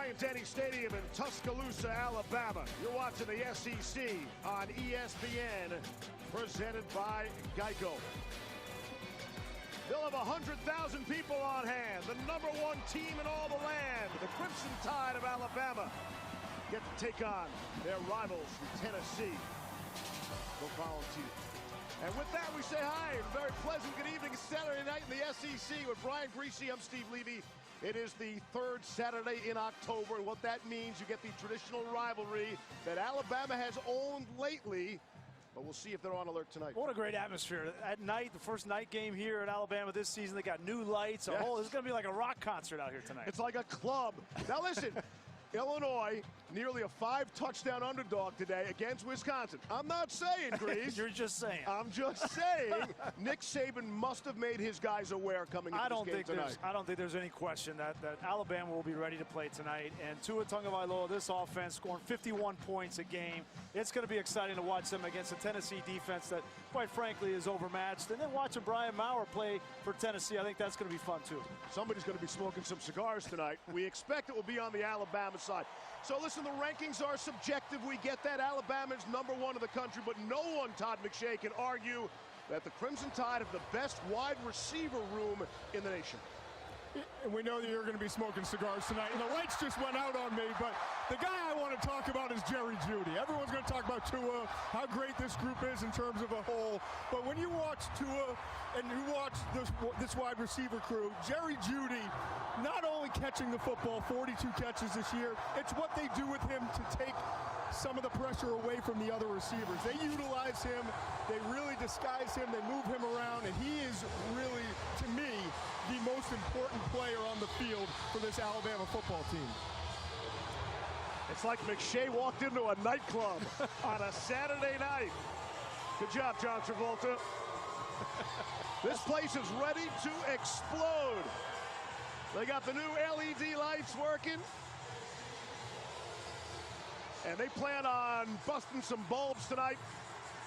Bryant-Denny Stadium in Tuscaloosa, Alabama. You're watching the SEC on ESPN, presented by Geico. They'll have 100,000 people on hand. The #1 team in all the land, the Crimson Tide of Alabama, get to take on their rivals from Tennessee, the Volunteers. And with that, we say hi. Very pleasant good evening. Saturday night in the SEC with Brian Griese. I'm Steve Levy. It is the third Saturday in October, and what that means, you get the traditional rivalry that Alabama has owned lately. But we'll see if they're on alert tonight. What a great atmosphere. At night, the first night game here at Alabama this season, they got new lights. This is going to be like a rock concert out here tonight. It's like a club. Now listen, Illinois, nearly a 5-touchdown underdog today against Wisconsin. I'm not saying, Griese. You're just saying. I'm just saying Nick Saban must have made his guys aware coming into this game tonight. I don't think there's any question that Alabama will be ready to play tonight. And Tua Tagovailoa, this offense, scoring 51 points a game. It's going to be exciting to watch them against a Tennessee defense that, quite frankly, is overmatched. And then watching Brian Maurer play for Tennessee, I think that's going to be fun, too. Somebody's going to be smoking some cigars tonight. We expect it will be on the Alabama side. So listen, the rankings are subjective. We get that. Alabama's #1 in the country, but no one, Todd McShay, can argue that the Crimson Tide have the best wide receiver room in the nation. And we know that you're going to be smoking cigars tonight. And the lights just went out on me, but the guy I want to talk about is Jerry Jeudy. Everyone's going to talk about Tua, how great this group is in terms of a whole. But when you watch Tua and you watch this wide receiver crew, Jerry Jeudy not only catching the football, 42 catches this year, it's what they do with him to take some of the pressure away from the other receivers. They utilize him, they really disguise him, they move him around, and he is really, to me, the most important player on the field for this Alabama football team. It's like McShay walked into a nightclub on a Saturday night. Good job, John Travolta. This place is ready to explode. They got the new LED lights working. And they plan on busting some bulbs tonight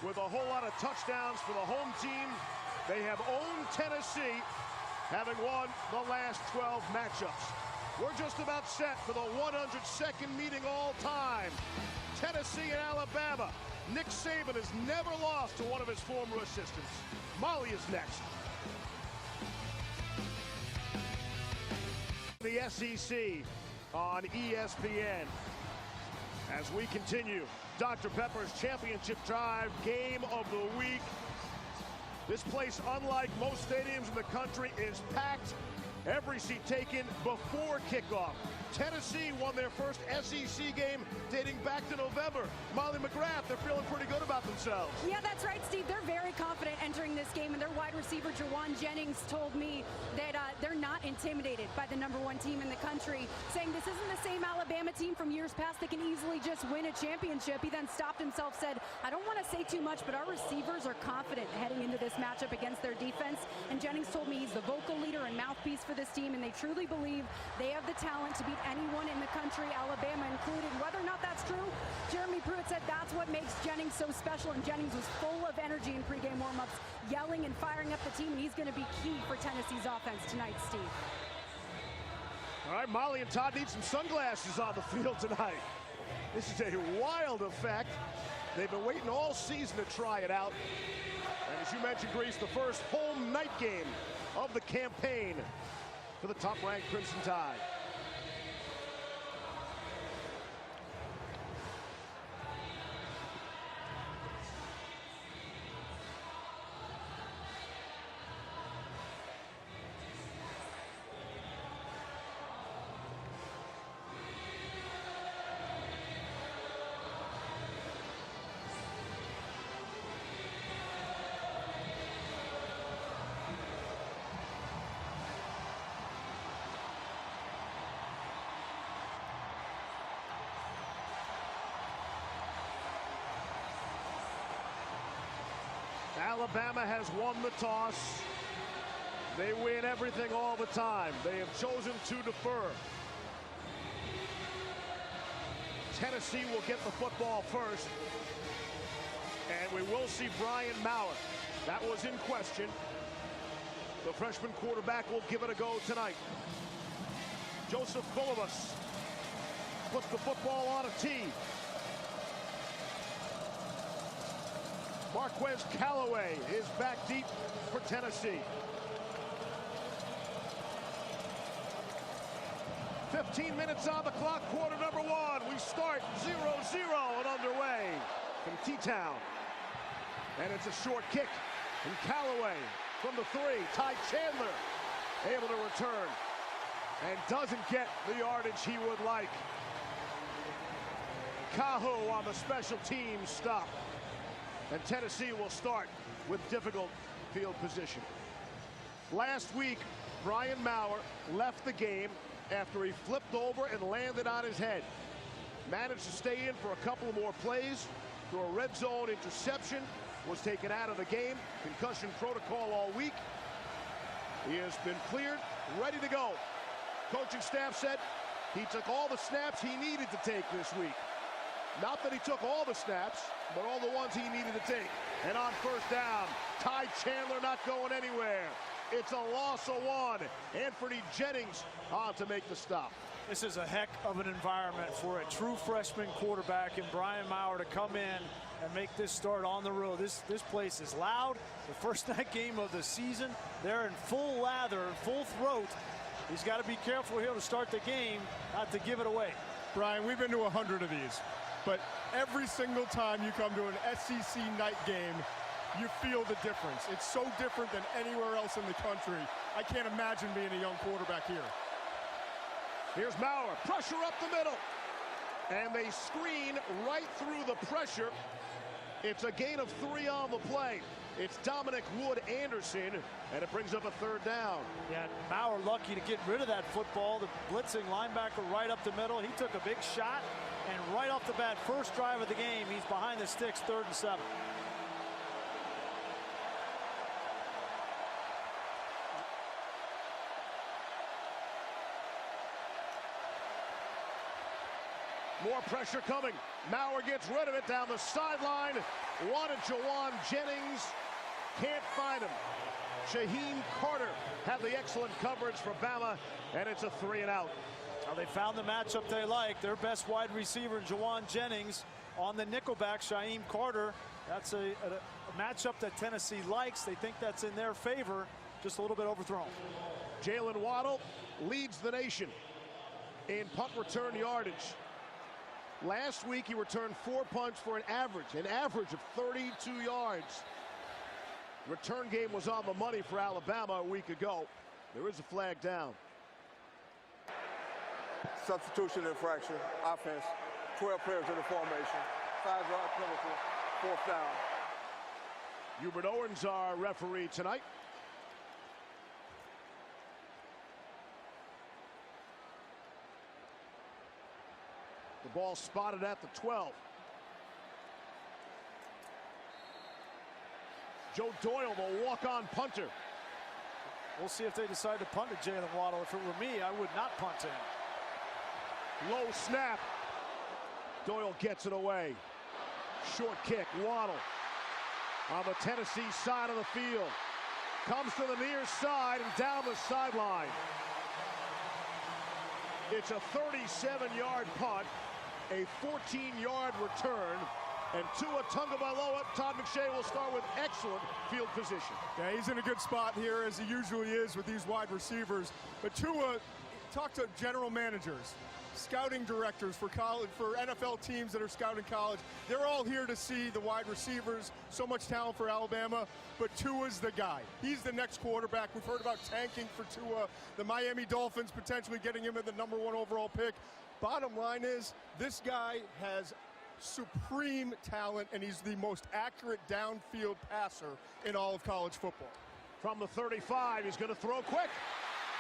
with a whole lot of touchdowns for the home team. They have owned Tennessee, having won the last 12 matchups. We're just about set for the 102nd meeting all time. Tennessee and Alabama. Nick Saban has never lost to one of his former assistants. Molly is next. The SEC on ESPN. As we continue, Dr. Pepper's Championship Drive Game of the Week. This place, unlike most stadiums in the country, is packed. Every seat taken before kickoff. Tennessee won their first SEC game dating back to November. Molly McGrath, they're feeling pretty good about themselves. Yeah, that's right, Steve. They're very confident entering this game, and their wide receiver, Jawan Jennings, told me that they're not intimidated by the #1 team in the country, saying this isn't the same Alabama team from years past that can easily just win a championship. He then stopped himself, said, I don't want to say too much, but our receivers are confident heading into this matchup against their defense. And Jennings told me he's the vocal leader and mouthpiece for this team, and they truly believe they have the talent to beat anyone in the country, Alabama included. Whether or not that's true, Jeremy Pruitt said that's what makes Jennings so special, and Jennings was full of energy in pregame warmups, yelling and firing up the team, and he's going to be key for Tennessee's offense tonight, Steve. All right, Molly and Todd need some sunglasses on the field tonight. This is a wild effect. They've been waiting all season to try it out. And as you mentioned, Griese, the first home night game of the campaign for the top-ranked Crimson Tide. Alabama has won the toss. They win everything all the time. They have chosen to defer. Tennessee will get the football first. And we will see Brian Maurer. That was in question. The freshman quarterback will give it a go tonight. Joseph Bulovas puts the football on a tee. Marquez Callaway is back deep for Tennessee. 15 minutes on the clock, quarter number one. We start 0-0 and underway from T-Town. And it's a short kick from Callaway from the three. Ty Chandler able to return and doesn't get the yardage he would like. Cahoe on the special teams stop. And Tennessee will start with difficult field position. Last week, Brian Maurer left the game after he flipped over and landed on his head. Managed to stay in for a couple more plays through a red zone interception. Was taken out of the game. Concussion protocol all week. He has been cleared, ready to go. Coaching staff said he took all the snaps he needed to take this week. Not that he took all the snaps, but all the ones he needed to take. And on first down, Ty Chandler not going anywhere. It's a loss of one. Anthony Jennings on to make the stop. This is a heck of an environment for a true freshman quarterback in Brian Maurer to come in and make this start on the road. This place is loud. The first night game of the season. They're in full lather, full throat. He's got to be careful here to start the game, not to give it away. Brian, we've been to 100 of these, but every single time you come to an SEC night game, you feel the difference. It's so different than anywhere else in the country. I can't imagine being a young quarterback here. Here's Maurer, pressure up the middle. And they screen right through the pressure. It's a gain of 3 on the play. It's Dominic Wood-Anderson, and it brings up a third down. Yeah, Maurer lucky to get rid of that football. The blitzing linebacker right up the middle. He took a big shot, and right off the bat, first drive of the game, he's behind the sticks, 3rd and 7. More pressure coming. Maurer gets rid of it down the sideline. Wanted Jawan Jennings. Can't find him. Shaheen Carter had the excellent coverage for Bama, and it's a 3 and out. Now they found the matchup they like. Their best wide receiver, Jawan Jennings, on the nickelback, Shaheen Carter. That's a matchup that Tennessee likes. They think that's in their favor. Just a little bit overthrown. Jalen Waddle leads the nation in punt return yardage. Last week, he returned 4 punts for an average of 32 yards. Return game was on the money for Alabama a week ago. There is a flag down. Substitution infraction, offense, 12 players in the formation, 5-yard penalty, 4th down. Hubert Owens, our referee tonight. The ball spotted at the 12. Joe Doyle, the walk-on punter. We'll see if they decide to punt to Jalen Waddle. If it were me, I would not punt him. Low snap. Doyle gets it away. Short kick. Waddle on the Tennessee side of the field. Comes to the near side and down the sideline. It's a 37-yard punt, a 14-yard return, and Tua Tagovailoa, Todd McShay will start with excellent field position. Yeah, he's in a good spot here, as he usually is with these wide receivers. But Tua, talk to general managers, scouting directors for college, for NFL teams that are scouting college. They're all here to see the wide receivers. So much talent for Alabama, but Tua's the guy. He's the next quarterback. We've heard about tanking for Tua, the Miami Dolphins potentially getting him at the #1 overall pick. Bottom line is, this guy has supreme talent, and he's the most accurate downfield passer in all of college football. From the 35, he's going to throw quick.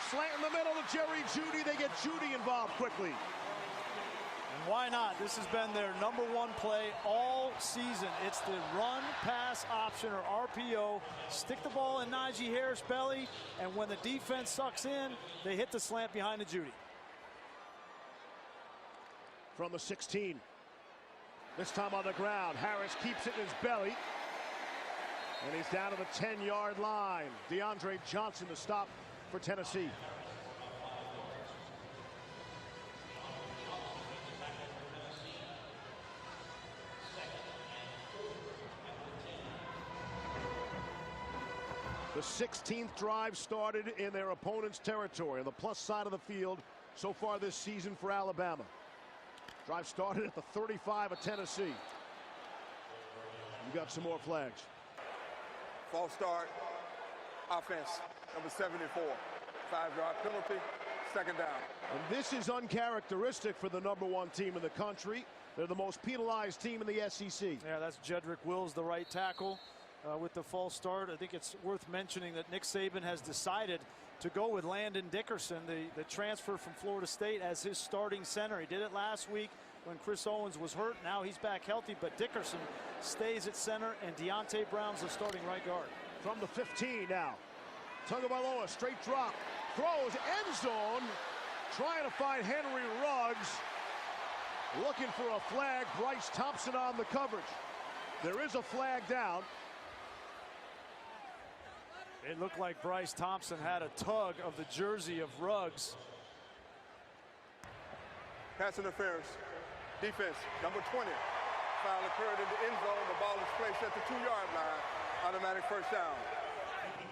Slant in the middle to Jerry Jeudy. They get Jeudy involved quickly. And why not? This has been their #1 play all season. It's the run-pass option, or RPO. Stick the ball in Najee Harris' belly, and when the defense sucks in, they hit the slant behind the Jeudy. From the 16. This time on the ground. Harris keeps it in his belly. And he's down to the 10-yard line. DeAndre Johnson to stop for Tennessee. The 16th drive started in their opponent's territory on the plus side of the field so far this season for Alabama. Drive started at the 35 of Tennessee. You got some more flags. False start. Offense, number 74. 5-yard penalty. Second down. And this is uncharacteristic for the #1 team in the country. They're the most penalized team in the SEC. Yeah, that's Jedrick Wills, the right tackle, with the false start. I think it's worth mentioning that Nick Saban has decided to go with Landon Dickerson, the transfer from Florida State, as his starting center. He did it last week when Chris Owens was hurt. Now he's back healthy, but Dickerson stays at center, and Deontay Brown's the starting right guard. From the 15 now. Tagovailoa, straight drop, throws, end zone, trying to find Henry Ruggs. Looking for a flag. Bryce Thompson on the coverage. There is a flag down. It looked like Bryce Thompson had a tug of the jersey of Ruggs. Pass interference. Defense, number 20. Foul occurred in the end zone. The ball is placed at the 2-yard line. Automatic first down.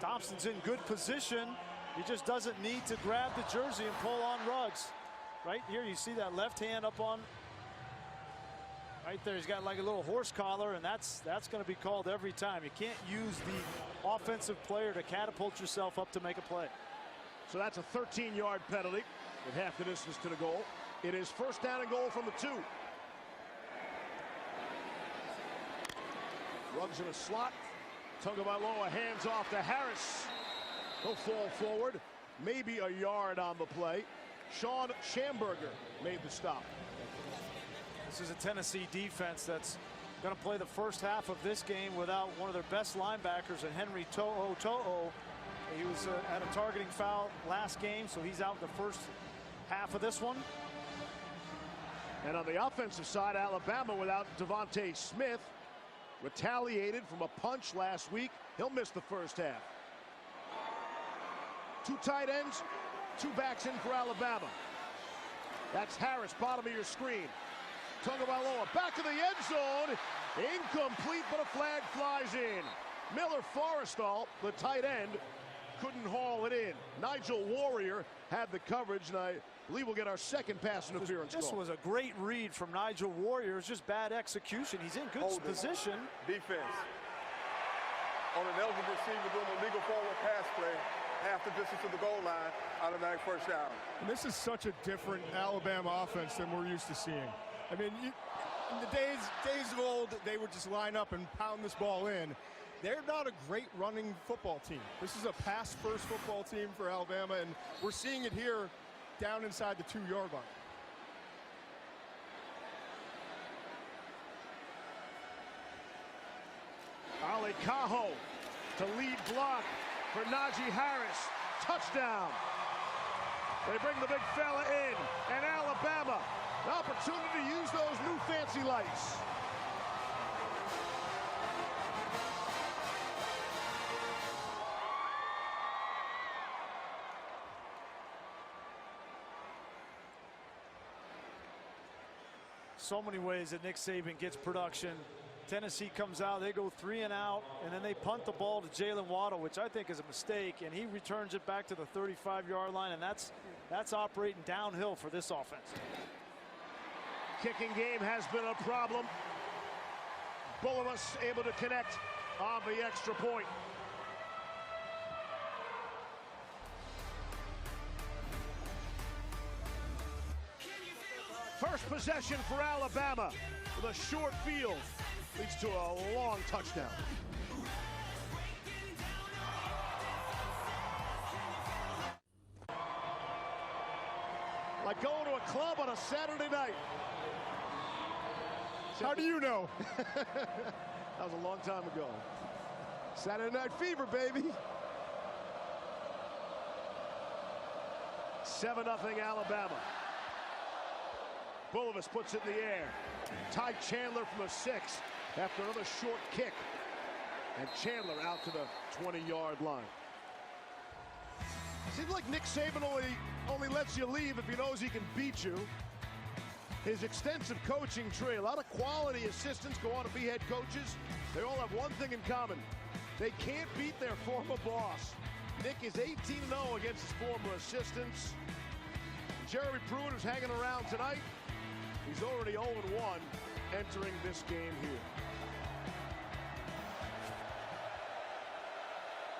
Thompson's in good position. He just doesn't need to grab the jersey and pull on Ruggs. Right here, you see that left hand up on. Right there, he's got like a little horse collar, and that's going to be called every time. You can't use the offensive player to catapult yourself up to make a play. So that's a 13-yard penalty with half the distance to the goal. It is first down and goal from the 2. Ruggs in a slot. Tagovailoa hands off to Harris. He'll fall forward. Maybe a yard on the play. Sean Schamberger made the stop. This is a Tennessee defense that's going to play the first half of this game without one of their best linebackers, and Henry To'o. He was at a targeting foul last game, so he's out the first half of this one. And on the offensive side, Alabama without Devontae Smith, retaliated from a punch last week. He'll miss the first half. 2 tight ends, 2 backs in for Alabama. That's Harris, bottom of your screen. Tagovailoa back to the end zone. Incomplete, but a flag flies in. Miller Forrestall, the tight end, couldn't haul it in. Nigel Warrior had the coverage, and I believe we'll get our second pass interference This call. was a great read from Nigel Warrior. It's just bad execution. He's in good position. Defense. On an eligible receiver doing a legal forward pass play, half the distance to the goal line, automatic first down. And this is such a different Alabama offense than we're used to seeing. I mean, in the days of old, they would just line up and pound this ball in. They're not a great running football team. This is a pass-first football team for Alabama, and we're seeing it here down inside the 2-yard line. Ali Cajo to lead block for Najee Harris. Touchdown. They bring the big fella in, and Alabama, an opportunity to use those new fancy lights. So many ways that Nick Saban gets production. Tennessee comes out, they go 3 and out, and then they punt the ball to Jalen Waddle, which I think is a mistake, and he returns it back to the 35-yard line, and that's operating downhill for this offense. Kicking game has been a problem. Bulovas able to connect on the extra point. First possession for Alabama with a short field. Leads to a long touchdown. Like going to a club on a Saturday night. How do you know? That was a long time ago. Saturday Night Fever, baby. 7-0 Alabama. Bulovas puts it in the air. Ty Chandler from a 6 after another short kick. And Chandler out to the 20-yard line. Seems like Nick Saban only lets you leave if he knows he can beat you. His extensive coaching tree, a lot of quality assistants go on to be head coaches. They all have one thing in common. They can't beat their former boss. Nick is 18-0 against his former assistants. Jeremy Pruitt, who's hanging around tonight, he's already 0-1 entering this game here.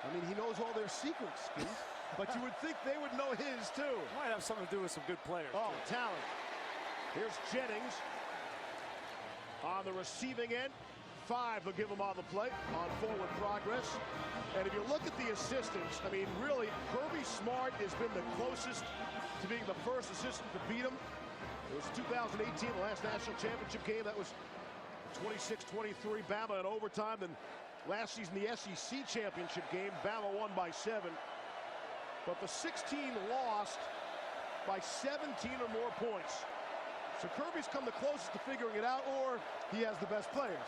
I mean, he knows all their secrets, but you would think they would know his, too. Might have something to do with some good players. Oh, talent. Here's Jennings on the receiving end. 5 will give him on the play on forward progress. And if you look at the assistants, I mean, really, Kirby Smart has been the closest to being the first assistant to beat him. It was 2018, the last national championship game. That was 26-23, Bama in overtime. Then last season, the SEC championship game, Bama won by 7. But the 16 lost by 17 or more points. So Kirby's come the closest to figuring it out, or he has the best players.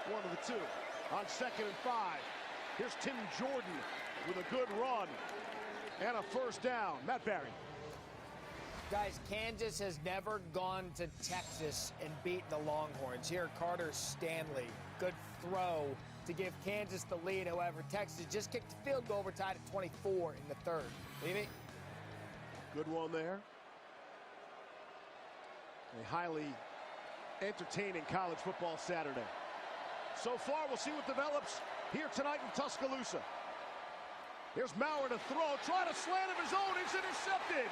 One of the two. On 2nd and 5. Here's Tim Jordan with a good run and a first down. Matt Barry. Guys, Kansas has never gone to Texas and beat the Longhorns. Here, Carter Stanley. Good throw to give Kansas the lead. However, Texas just kicked the field goal, tied at 24 in the 3rd. Levy? Good one there. A highly entertaining college football Saturday. So far, we'll see what develops here tonight in Tuscaloosa. Here's Maurer to throw, try to slant of his own, it's intercepted.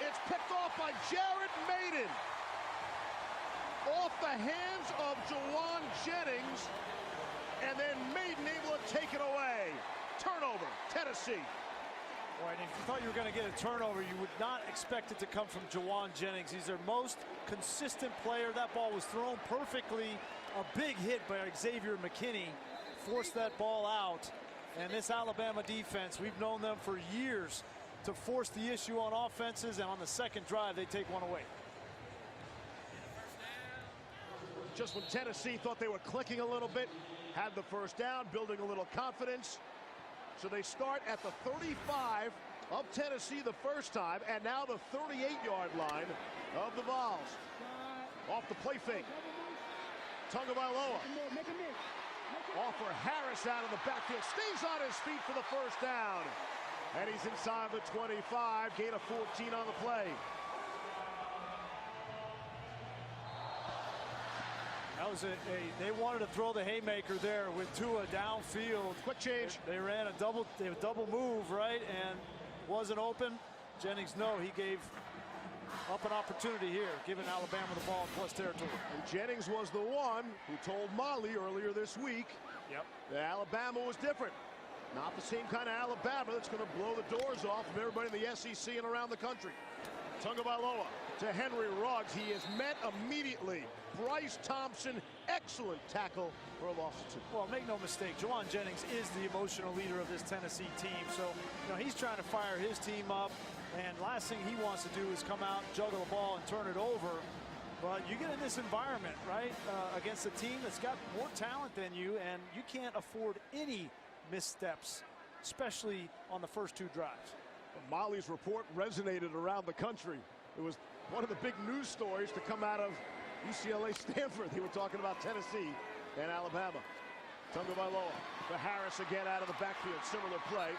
It's picked off by Jared Maiden. Off the hands of Jauan Jennings, and then Maiden able to take it away. Turnover, Tennessee. Right, if you thought you were going to get a turnover, you would not expect it to come from Jauan Jennings. He's their most consistent player. That ball was thrown perfectly. A big hit by Xavier McKinney forced that ball out. And this Alabama defense, we've known them for years to force the issue on offenses, and on the second drive, they take one away. Just when Tennessee thought they were clicking a little bit, had the first down, building a little confidence. So they start at the 35 of Tennessee the first time, and now the 38-yard line of the Vols. Off the play fake. Tagovailoa. Offer Harris out of the backfield. Stays on his feet for the first down. And he's inside the 25. Gain of 14 on the play. That was they wanted to throw the haymaker there with Tua downfield. Quick change. They ran a double move, right, and wasn't open. Jennings, no, he gave up an opportunity here, giving Alabama the ball in plus territory. And Jennings was the one who told Molly earlier this week that Alabama was different. Not the same kind of Alabama that's going to blow the doors off of everybody in the SEC and around the country. Tagovailoa to Henry Ruggs. He is met immediately. Bryce Thompson, excellent tackle for a loss of 2. Well, make no mistake, Jauan Jennings is the emotional leader of this Tennessee team. So, he's trying to fire his team up. And last thing he wants to do is come out, juggle the ball, and turn it over. But you get in this environment, right, against a team that's got more talent than you, and you can't afford any missteps, especially on the first 2 drives. Molly's report resonated around the country. It was one of the big news stories to come out of UCLA Stanford. They were talking about Tennessee and Alabama. Tagovailoa to Harris again out of the backfield. Similar play.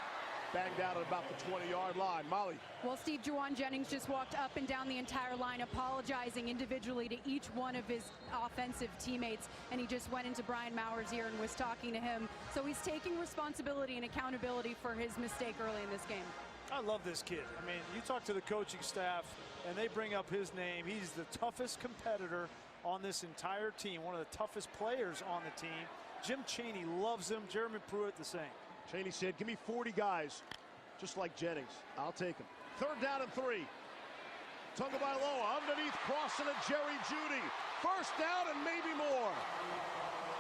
Banged out at about the 20-yard line. Molly. Well, Steve, Jauan Jennings just walked up and down the entire line, apologizing individually to each one of his offensive teammates, and he just went into Brian Maurer's ear and was talking to him. So he's taking responsibility and accountability for his mistake early in this game. I love this kid. I mean, you talk to the coaching staff, and they bring up his name. He's the toughest competitor on this entire team, one of the toughest players on the team. Jim Chaney loves him. Jeremy Pruitt the same. Chaney said, give me 40 guys, just like Jennings. I'll take them. 3rd down and 3. Tagovailoa underneath, crossing to Jerry Jeudy. First down and maybe more.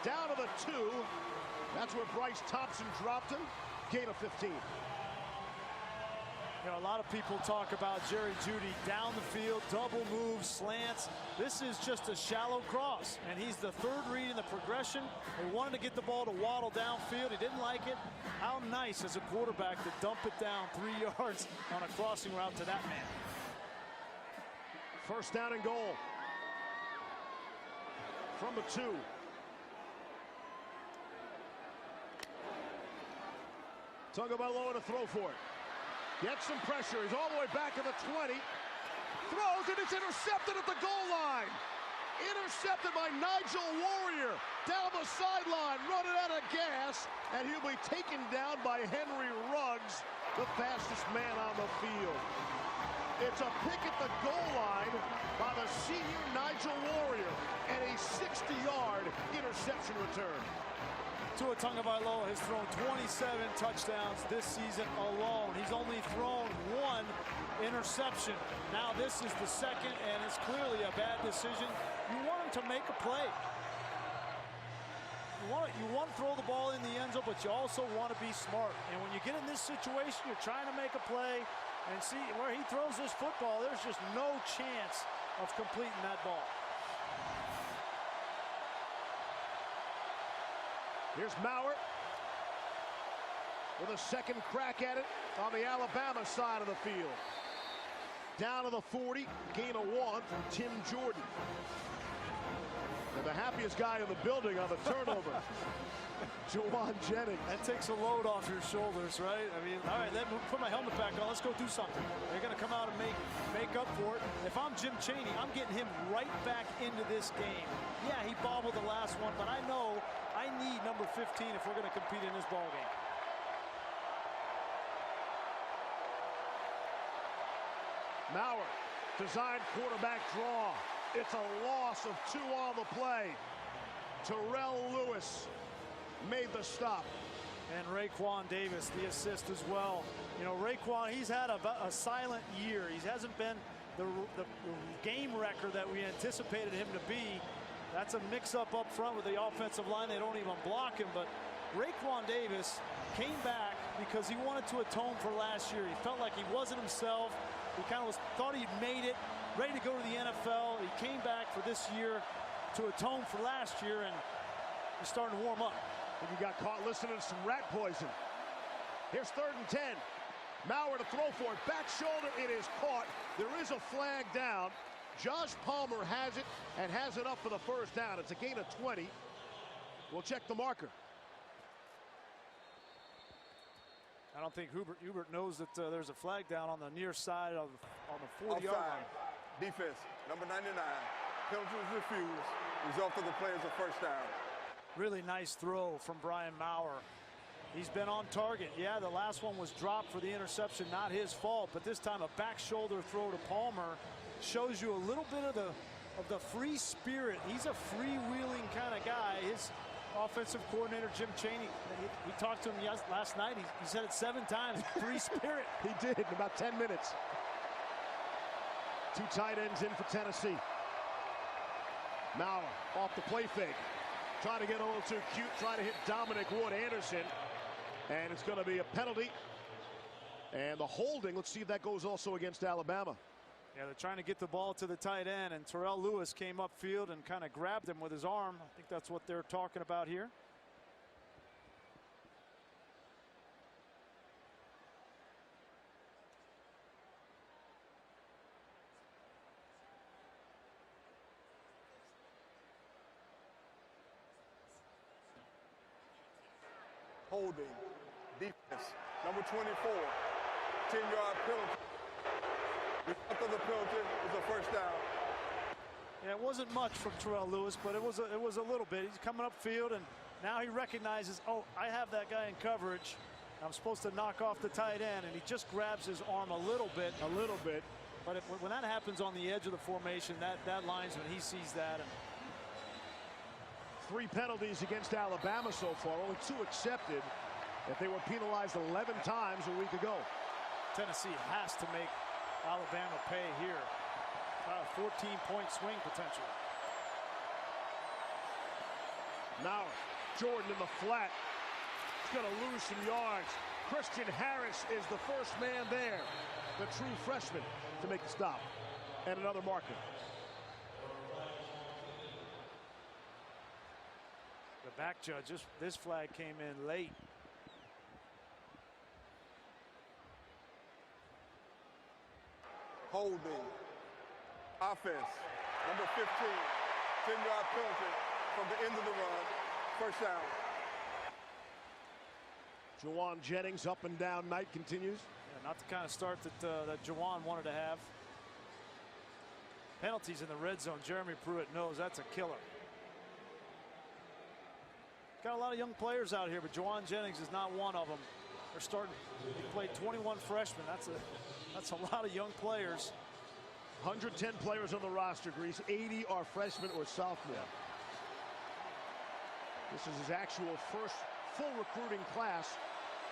Down to the 2. That's where Bryce Thompson dropped him. Gain of 15. A lot of people talk about Jerry Jeudy down the field, double moves, slants. This is just a shallow cross, and he's the 3rd read in the progression. They wanted to get the ball to Waddle downfield. He didn't like it. How nice as a quarterback to dump it down 3 yards on a crossing route to that man. First down and goal. From the 2. Tagovailoa to throw for it. Gets some pressure. He's all the way back at the 20. Throws, and it's intercepted at the goal line. Intercepted by Nigel Warrior. Down the sideline, running out of gas. And he'll be taken down by Henry Ruggs, the fastest man on the field. It's a pick at the goal line by the senior Nigel Warrior. And a 60-yard interception return. Tua Tagovailoa has thrown 27 touchdowns this season alone. He's only thrown one interception. Now this is the second, and it's clearly a bad decision. You want him to make a play. You want to throw the ball in the end zone, but you also want to be smart. And when you get in this situation, you're trying to make a play, and see where he throws this football, there's just no chance of completing that ball. Here's Maurer with a second crack at it on the Alabama side of the field. Down to the 40, gain of 1 from Tim Jordan. And the happiest guy in the building on the turnover, Jauan Jennings. That takes a load off your shoulders, right? I mean, all right, let me put my helmet back on. Let's go do something. They're going to come out and make up for it. If I'm Jim Chaney, I'm getting him right back into this game. Yeah, he bobbled the last one, but I know I need number 15 if we're going to compete in this ball game. Maurer, designed quarterback draw. It's a loss of 2 on the play. Terrell Lewis made the stop. And Raekwon Davis, the assist as well. You know, Raekwon, he's had a silent year. He hasn't been the game wrecker that we anticipated him to be. That's a mix-up up front with the offensive line. They don't even block him. But Raekwon Davis came back because he wanted to atone for last year. He felt like he wasn't himself. He kind of thought he'd made it, ready to go to the NFL. He came back for this year to atone for last year, and he's starting to warm up. And you got caught listening to some rat poison. Here's 3rd and 10. Maurer to throw for it. Back shoulder, it is caught. There is a flag down. Josh Palmer has it and has it up for the first down. It's a gain of 20. We'll check the marker. I don't think Hubert knows that there's a flag down on the near side on the 40-yard line. Defense, number 99. Penalty was refused. Result of the play is a first down. Really nice throw from Brian Maurer. He's been on target. Yeah, the last one was dropped for the interception, not his fault, but this time a back shoulder throw to Palmer shows you a little bit of the free spirit. He's a freewheeling kind of guy. His offensive coordinator, Jim Chaney, we talked to him last night. He said it 7 times, free spirit. He did in about 10 minutes. 2 tight ends in for Tennessee. Maurer off the play fake. Trying to get a little too cute, trying to hit Dominic Wood-Anderson. And it's going to be a penalty. And the holding, let's see if that goes also against Alabama. Yeah, they're trying to get the ball to the tight end, and Terrell Lewis came upfield and kind of grabbed him with his arm. I think that's what they're talking about here. Holding. Defense, number 24. 10-yard penalty. After the penalty is a first down. Yeah, it wasn't much from Terrell Lewis, but it was a little bit. He's coming upfield, and now he recognizes, oh, I have that guy in coverage. I'm supposed to knock off the tight end, and he just grabs his arm a little bit. But when that happens on the edge of the formation, that linesman, he sees that. And 3 penalties against Alabama so far, only 2 accepted. If they were penalized 11 times a week ago. Tennessee has to make Alabama pay here. A 14-point swing potential. Now Jordan in the flat. He's going to lose some yards. Christian Harris is the first man there. The true freshman to make the stop. And another marker. The back judge, this flag came in late. Holding. Offense, number 15. 10-yard penalty from the end of the run. First down. Jauan Jennings up and down night continues. Yeah, not the kind of start that that Jauan wanted to have. Penalties in the red zone. Jeremy Pruitt knows that's a killer. Got a lot of young players out here, but Jauan Jennings is not one of them. They're starting. He played 21 freshmen. That's a lot of young players. 110 players on the roster, Grease. 80 are freshmen or sophomore. This is his actual first full recruiting class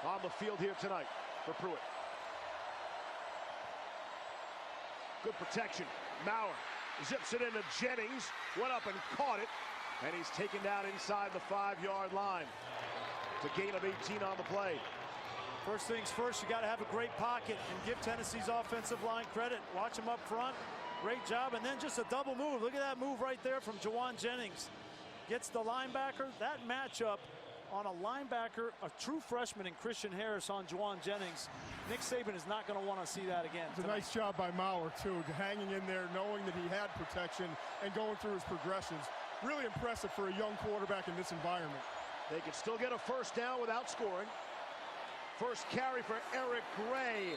on the field here tonight for Pruitt. Good protection. Maurer zips it into Jennings. Went up and caught it. And he's taken down inside the 5-yard line. It's a gain of 18 on the play. First things first, you got to have a great pocket and give Tennessee's offensive line credit. Watch him up front. Great job. And then just a double move. Look at that move right there from Jauan Jennings. Gets the linebacker. That matchup on a linebacker, a true freshman in Christian Harris on Jauan Jennings. Nick Saban is not going to want to see that again. It's a nice job by Maurer, too, hanging in there, knowing that he had protection and going through his progressions. Really impressive for a young quarterback in this environment. They can still get a first down without scoring. First carry for Eric Gray.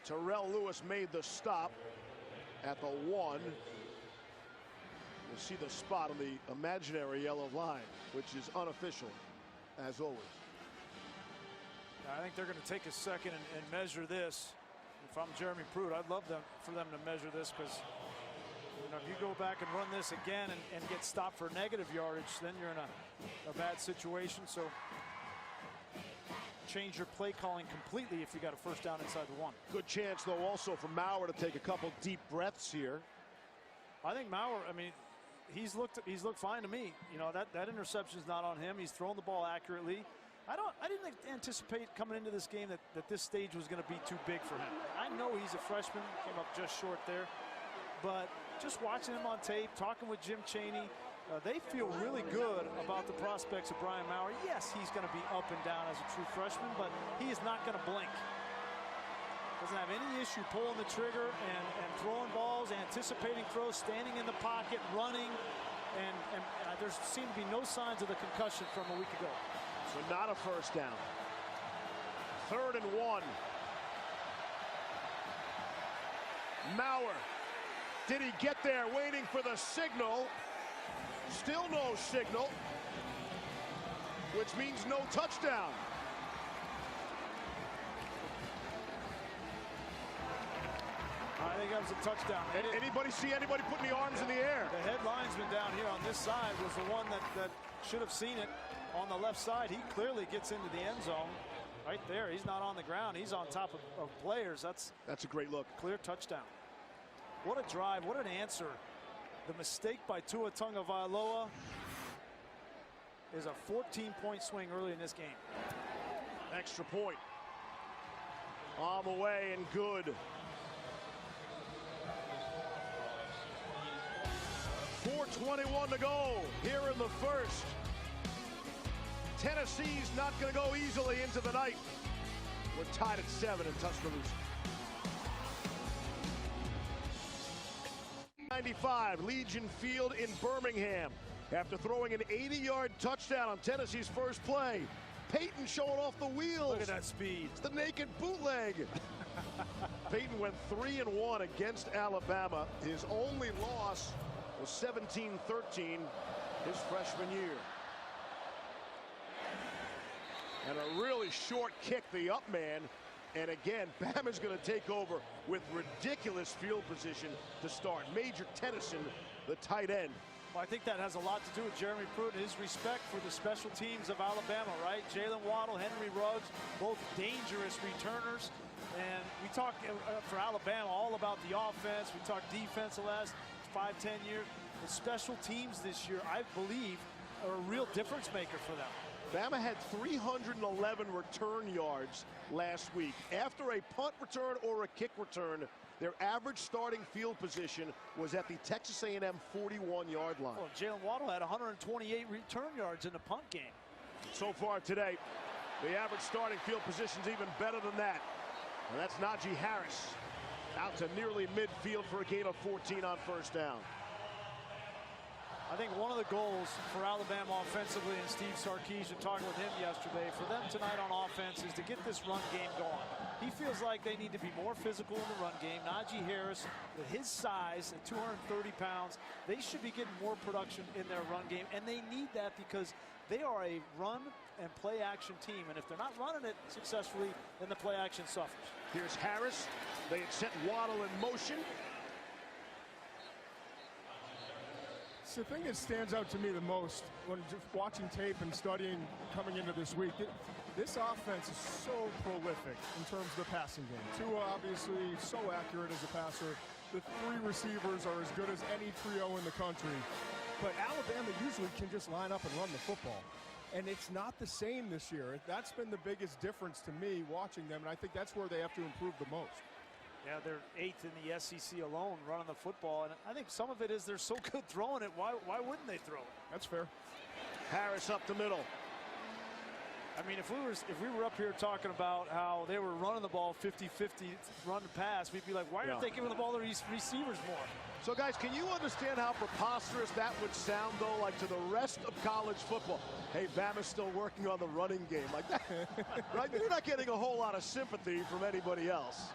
Terrell Lewis made the stop at the 1. You see the spot on the imaginary yellow line, which is unofficial, as always. I think they're going to take a second and measure this. If I'm Jeremy Pruitt, I'd love for them to measure this, because if you go back and run this again and get stopped for negative yardage, then you're in a bad situation. So change your play calling completely if you got a first down inside the 1. Good chance, though, also for Maurer to take a couple deep breaths here. I think Maurer, I mean, he's looked fine to me. You know, that interception's not on him. He's thrown the ball accurately. I didn't anticipate coming into this game that this stage was going to be too big for him. I know he's a freshman, came up just short there, but just watching him on tape, talking with Jim Chaney, they feel really good about the prospects of Brian Maurer. Yes, he's going to be up and down as a true freshman, but he is not going to blink. Doesn't have any issue pulling the trigger and throwing balls, anticipating throws, standing in the pocket, running, and there seem to be no signs of the concussion from a week ago. So not a first down. 3rd and 1. Maurer. Did he get there? Waiting for the signal. Still no signal, which means no touchdown. I think that was a touchdown. Anybody see anybody putting the arms in the air? The head linesman down here on this side was the one that should have seen it. On the left side, he clearly gets into the end zone. Right there, he's not on the ground. He's on top of players. That's a great look. Clear touchdown. What a drive, what an answer. The mistake by Tua Tagovailoa is a 14-point swing early in this game. Extra point. On the way and good. 4:21 to go here in the first. Tennessee's not going to go easily into the night. We're tied at 7 in Tuscaloosa. 95 Legion Field in Birmingham. After throwing an 80-yard touchdown on Tennessee's first play, Peyton showing off the wheels. Look at that speed. It's the naked bootleg. Peyton went 3-1 against Alabama. His only loss was 17-13 his freshman year. And a really short kick, the up man. And again, Bama's going to take over with ridiculous field position to start. Major Tennyson, the tight end. Well, I think that has a lot to do with Jeremy Pruitt and his respect for the special teams of Alabama, right? Jalen Waddle, Henry Ruggs, both dangerous returners. And we talk for Alabama all about the offense. We talk defense the last 5-10 years. The special teams this year, I believe, are a real difference maker for them. Bama had 311 return yards last week. After a punt return or a kick return, their average starting field position was at the Texas A&M 41-yard line. Well, Jalen Waddle had 128 return yards in the punt game. So far today, the average starting field position's even better than that. And that's Najee Harris out to nearly midfield for a gain of 14 on first down. I think one of the goals for Alabama offensively, and Steve Sarkisian talking with him yesterday, for them tonight on offense is to get this run game going. He feels like they need to be more physical in the run game. Najee Harris, with his size at 230 pounds, they should be getting more production in their run game, and they need that because they are a run and play action team, and if they're not running it successfully, then the play action suffers. Here's Harris. They had sent Waddle in motion. The thing that stands out to me the most when just watching tape and studying coming into this week, this offense is so prolific in terms of the passing game. Tua obviously so accurate as a passer. The three receivers are as good as any trio in the country. But Alabama usually can just line up and run the football. And it's not the same this year. That's been the biggest difference to me watching them, and I think that's where they have to improve the most. Yeah, they're 8th in the SEC alone running the football, and I think some of it is they're so good throwing it. Why wouldn't they throw it? That's fair. Harris up the middle. I mean, if we were up here talking about how they were running the ball 50-50 run to pass, we'd be like, why aren't they giving the ball to these receivers more? So, guys, can you understand how preposterous that would sound, though, like to the rest of college football? Hey, Bama's still working on the running game like that, right? You're not getting a whole lot of sympathy from anybody else.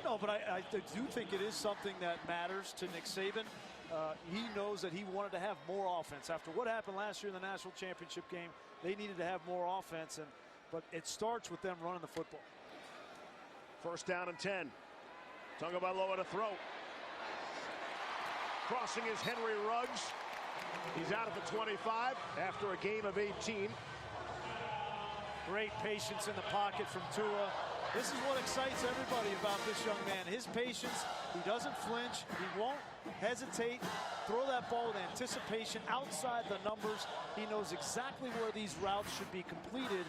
No, but I do think it is something that matters to Nick Saban. He knows that he wanted to have more offense. After what happened last year in the national championship game, they needed to have more offense, but it starts with them running the football. First down and 10. Tagovailoa to throw. Crossing is Henry Ruggs. He's out at the 25 after a game of 18. Great patience in the pocket from Tua. This is what excites everybody about this young man. His patience, he doesn't flinch, he won't hesitate, throw that ball with anticipation outside the numbers. He knows exactly where these routes should be completed,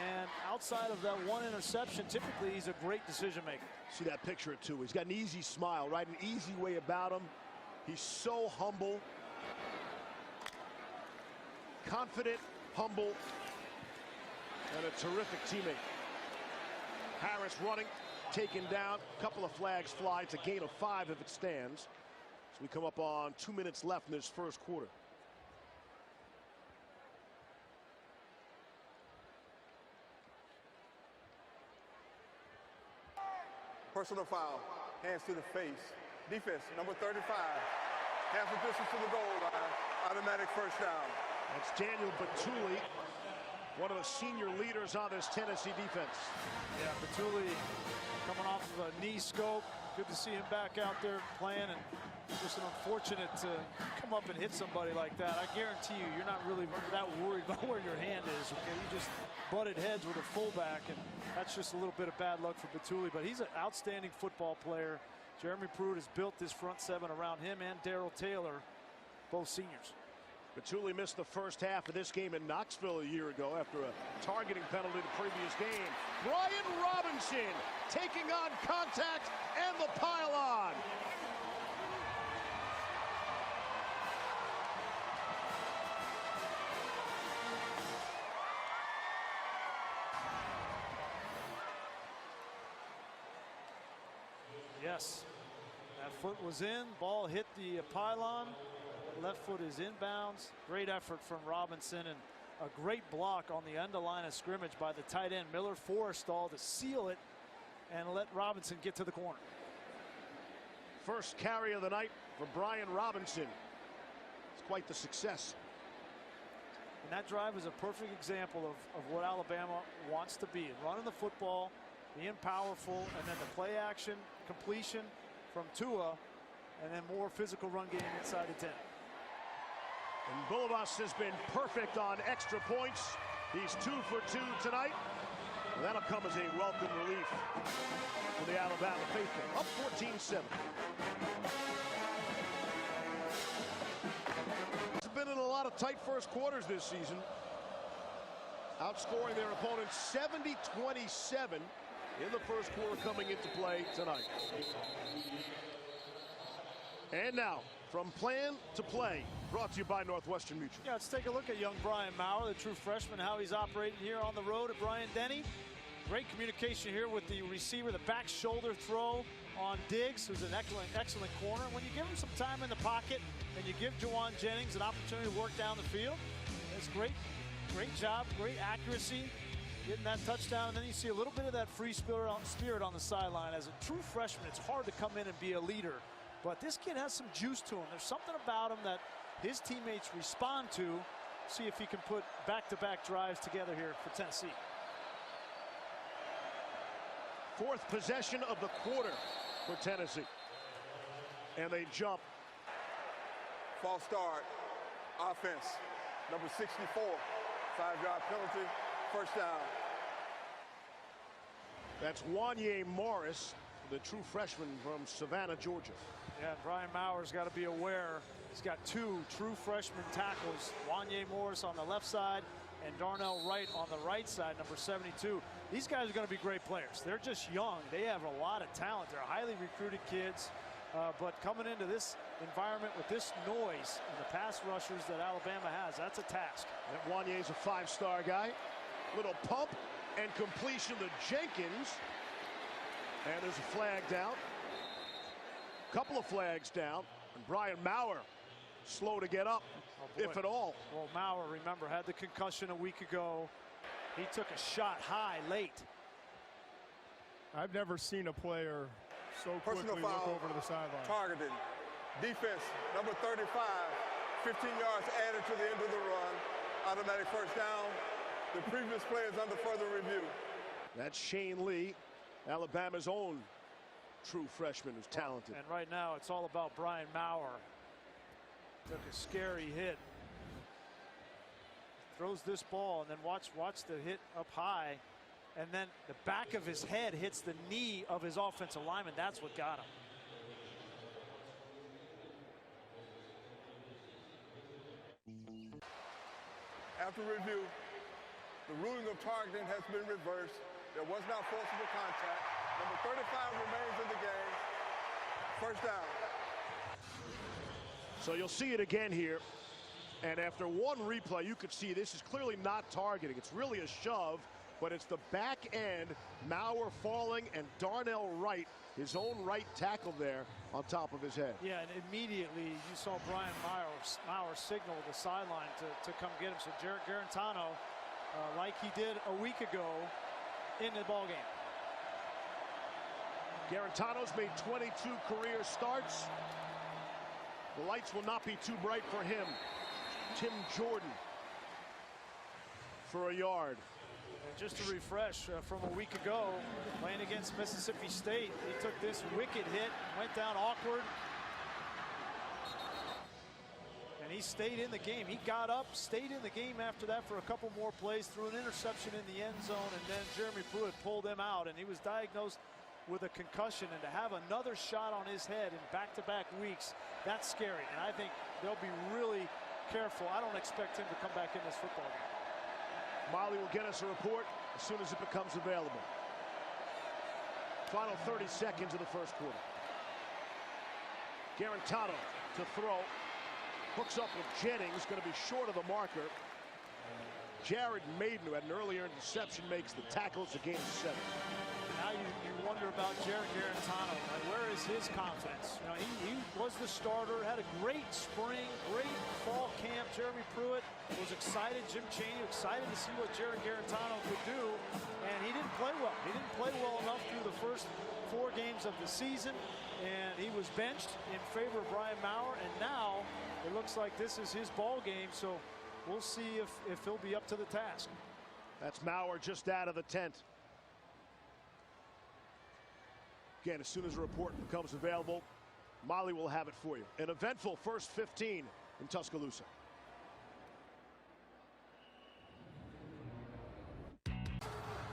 and outside of that one interception, typically he's a great decision maker. See that picture of Tua. He's got an easy smile, right? An easy way about him. He's so humble, confident, humble, and a terrific teammate. Harris running, taken down. A couple of flags fly. It's a gain of 5 if it stands. So we come up on 2 minutes left in this first quarter. Personal foul, hands to the face. Defense, number 35. Half a distance to the goal line. Automatic first down. That's Daniel Bituli, one of the senior leaders on this Tennessee defense. Yeah, Bituli coming off of a knee scope. Good to see him back out there playing, and just unfortunate to come up and hit somebody like that. I guarantee you, you're not really that worried about where your hand is. Okay, you just butted heads with a fullback, and that's just a little bit of bad luck for Bituli. But he's an outstanding football player. Jeremy Pruitt has built this front seven around him and Darrell Taylor, both seniors. Batuli missed the first half of this game in Knoxville a year ago after a targeting penalty the previous game. Brian Robinson taking on contact and the pylon. Yes, that foot was in, ball hit the pylon. Left foot is inbounds. Great effort from Robinson, and a great block on the end of line of scrimmage by the tight end Miller Forrestall to seal it and let Robinson get to the corner. First carry of the night for Brian Robinson. It's quite the success. And that drive is a perfect example of what Alabama wants to be. Running the football, being powerful, and then the play action, completion from Tua, and then more physical run game inside the 10. And Bulovas has been perfect on extra points. He's 2 for 2 tonight. And that'll come as a welcome relief for the Alabama faithful. Up 14-7. It's been in a lot of tight first quarters this season. Outscoring their opponents 70-27 in the first quarter coming into play tonight. And now, from plan to play, brought to you by Northwestern Mutual. Yeah, let's take a look at young Brian Maurer, the true freshman, how he's operating here on the road at Bryant-Denny. Great communication here with the receiver, the back shoulder throw, on Diggs, who's an excellent corner. When you give him some time in the pocket and you give Jauan Jennings an opportunity to work down the field, it's great job, great accuracy, getting that touchdown. And then you see a little bit of that free spirit on the sideline. As a true freshman, it's hard to come in and be a leader. But this kid has some juice to him. There's something about him that his teammates respond to. See if he can put back-to-back drives together here for Tennessee. Fourth possession of the quarter for Tennessee. And they jump. False start. Offense. Number 64. 5-yard penalty. First down. That's Wanye Morris, the true freshman from Savannah, Georgia. Yeah, Brian Maurer's got to be aware. He's got two true freshman tackles. Wanye Morris on the left side and Darnell Wright on the right side, number 72. These guys are going to be great players. They're just young. They have a lot of talent. They're highly recruited kids. But coming into this environment with this noise and the pass rushers that Alabama has, that's a task. And Wanye's a 5-star guy. Little pump and completion to Jenkins. And there's a flag down. Couple of flags down. And Brian Maurer slow to get up, if at all. Well, Maurer, remember, had the concussion a week ago. He took a shot high late. I've never seen a player so quickly Personal foul, look over to the sideline. Targeted. Defense, number 35. 15 yards added to the end of the run. Automatic first down. The previous play is under further review. That's Shane Lee, Alabama's own true freshman who's talented. And right now it's all about Brian Maurer. Took a scary hit. Throws this ball and then watch the hit up high. And then the back of his head hits the knee of his offensive lineman. That's what got him. After review, the ruling of targeting has been reversed. There was not forcible contact. Number 35 remains in the game. First down. So you'll see it again here. And after one replay, you could see this is clearly not targeting. It's really a shove, but it's the back end. Maurer falling and Darnell Wright, his own right tackle there on top of his head. Yeah, and immediately you saw Brian Maurer signal the sideline to come get him. So Jarrett Garantano, like he did a week ago in the ball game. Garantano's made 22 career starts. The lights will not be too bright for him. Tim Jordan for a yard. And just to refresh from a week ago, playing against Mississippi State, he took this wicked hit, went down awkward, and he stayed in the game. He got up, stayed in the game after that for a couple more plays, threw an interception in the end zone, and then Jeremy Pruitt pulled him out, and he was diagnosed with a concussion. And to have another shot on his head in back-to-back weeks, that's scary. And I think they'll be really careful. I don't expect him to come back in this football game. Molly will get us a report as soon as it becomes available. Final 30 seconds of the first quarter. Garantano to throw. Hooks up with Jennings, going to be short of the marker. Jared Maiden, who had an earlier interception, makes the tackle. It's a gain of 7. Now you wonder about Jarrett Garantano. Like, where is his confidence? You know, he was the starter, had a great spring, great fall camp. Jeremy Pruitt was excited. Jim Chaney excited to see what Jarrett Garantano could do, and he didn't play well. He didn't play well enough through the first 4 games of the season, and he was benched in favor of Brian Maurer, and now it looks like this is his ball game, so we'll see if he'll be up to the task. That's Maurer just out of the tent. Again, as soon as a report becomes available, Molly will have it for you. An eventful first 15 in Tuscaloosa.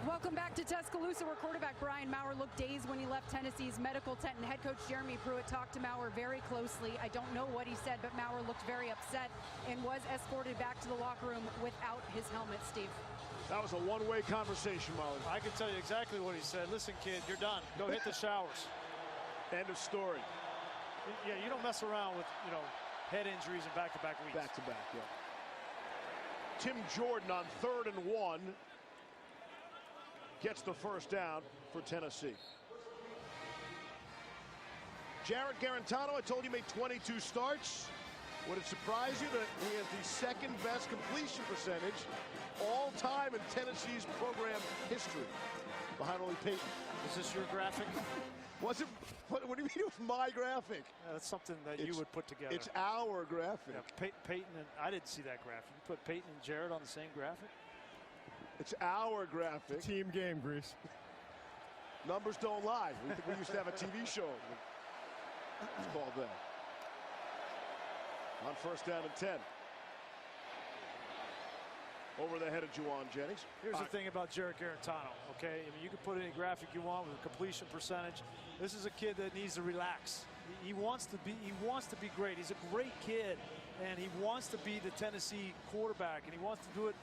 Welcome back to Tuscaloosa, where quarterback Brian Maurer looked dazed when he left Tennessee's medical tent, and head coach Jeremy Pruitt talked to Maurer very closely. I don't know what he said, but Maurer looked very upset and was escorted back to the locker room without his helmet, Steve. That was a one-way conversation, Molly. I can tell you exactly what he said. Listen, kid, you're done. Go hit the showers. End of story. Yeah, you don't mess around with, head injuries in back-to-back weeks. Back-to-back, yeah. Tim Jordan on 3rd and 1 gets the first down for Tennessee. Jarrett Garantano, I told you, made 22 starts. Would it surprise you that he has the second best completion percentage all time in Tennessee's program history, behind only Peyton? Is this your graphic? Was it? What do you mean it was my graphic? That's something that you would put together. It's our graphic. Yeah, Peyton and I didn't see that graphic. You put Peyton and Jarrett on the same graphic? It's our graphic. Team game, Grease. Numbers don't lie. We used to have a TV show. It's called that. On first down and 10. Over the head of Juwan Jennings. Here's the thing about Jarrett Garantano, okay? I mean, you can put any graphic you want with a completion percentage. This is a kid that needs to relax. He wants to be great. He's a great kid, and he wants to be the Tennessee quarterback, and he wants to do it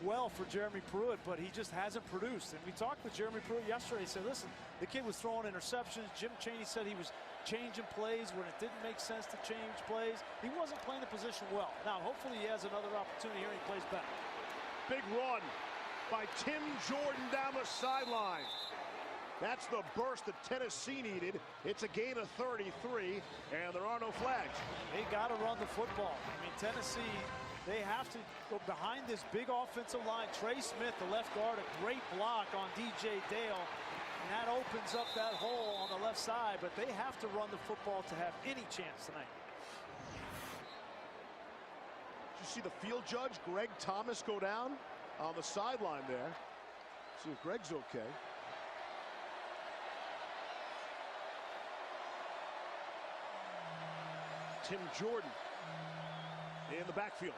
well for Jeremy Pruitt, but he just hasn't produced. And we talked with Jeremy Pruitt yesterday. He said, listen, the kid was throwing interceptions. Jim Chaney said he was changing plays when it didn't make sense to change plays. He wasn't playing the position well. Now, hopefully he has another opportunity here and he plays better. Big run by Tim Jordan down the sideline. That's the burst that Tennessee needed. It's a gain of 33, and there are no flags. They got to run the football. I mean, Tennessee, they have to go behind this big offensive line. Trey Smith, the left guard, a great block on DJ Dale. And that opens up that hole on the left side, but they have to run the football to have any chance tonight. Did you see the field judge, Greg Thomas, go down on the sideline there? See if Greg's okay. Tim Jordan in the backfield.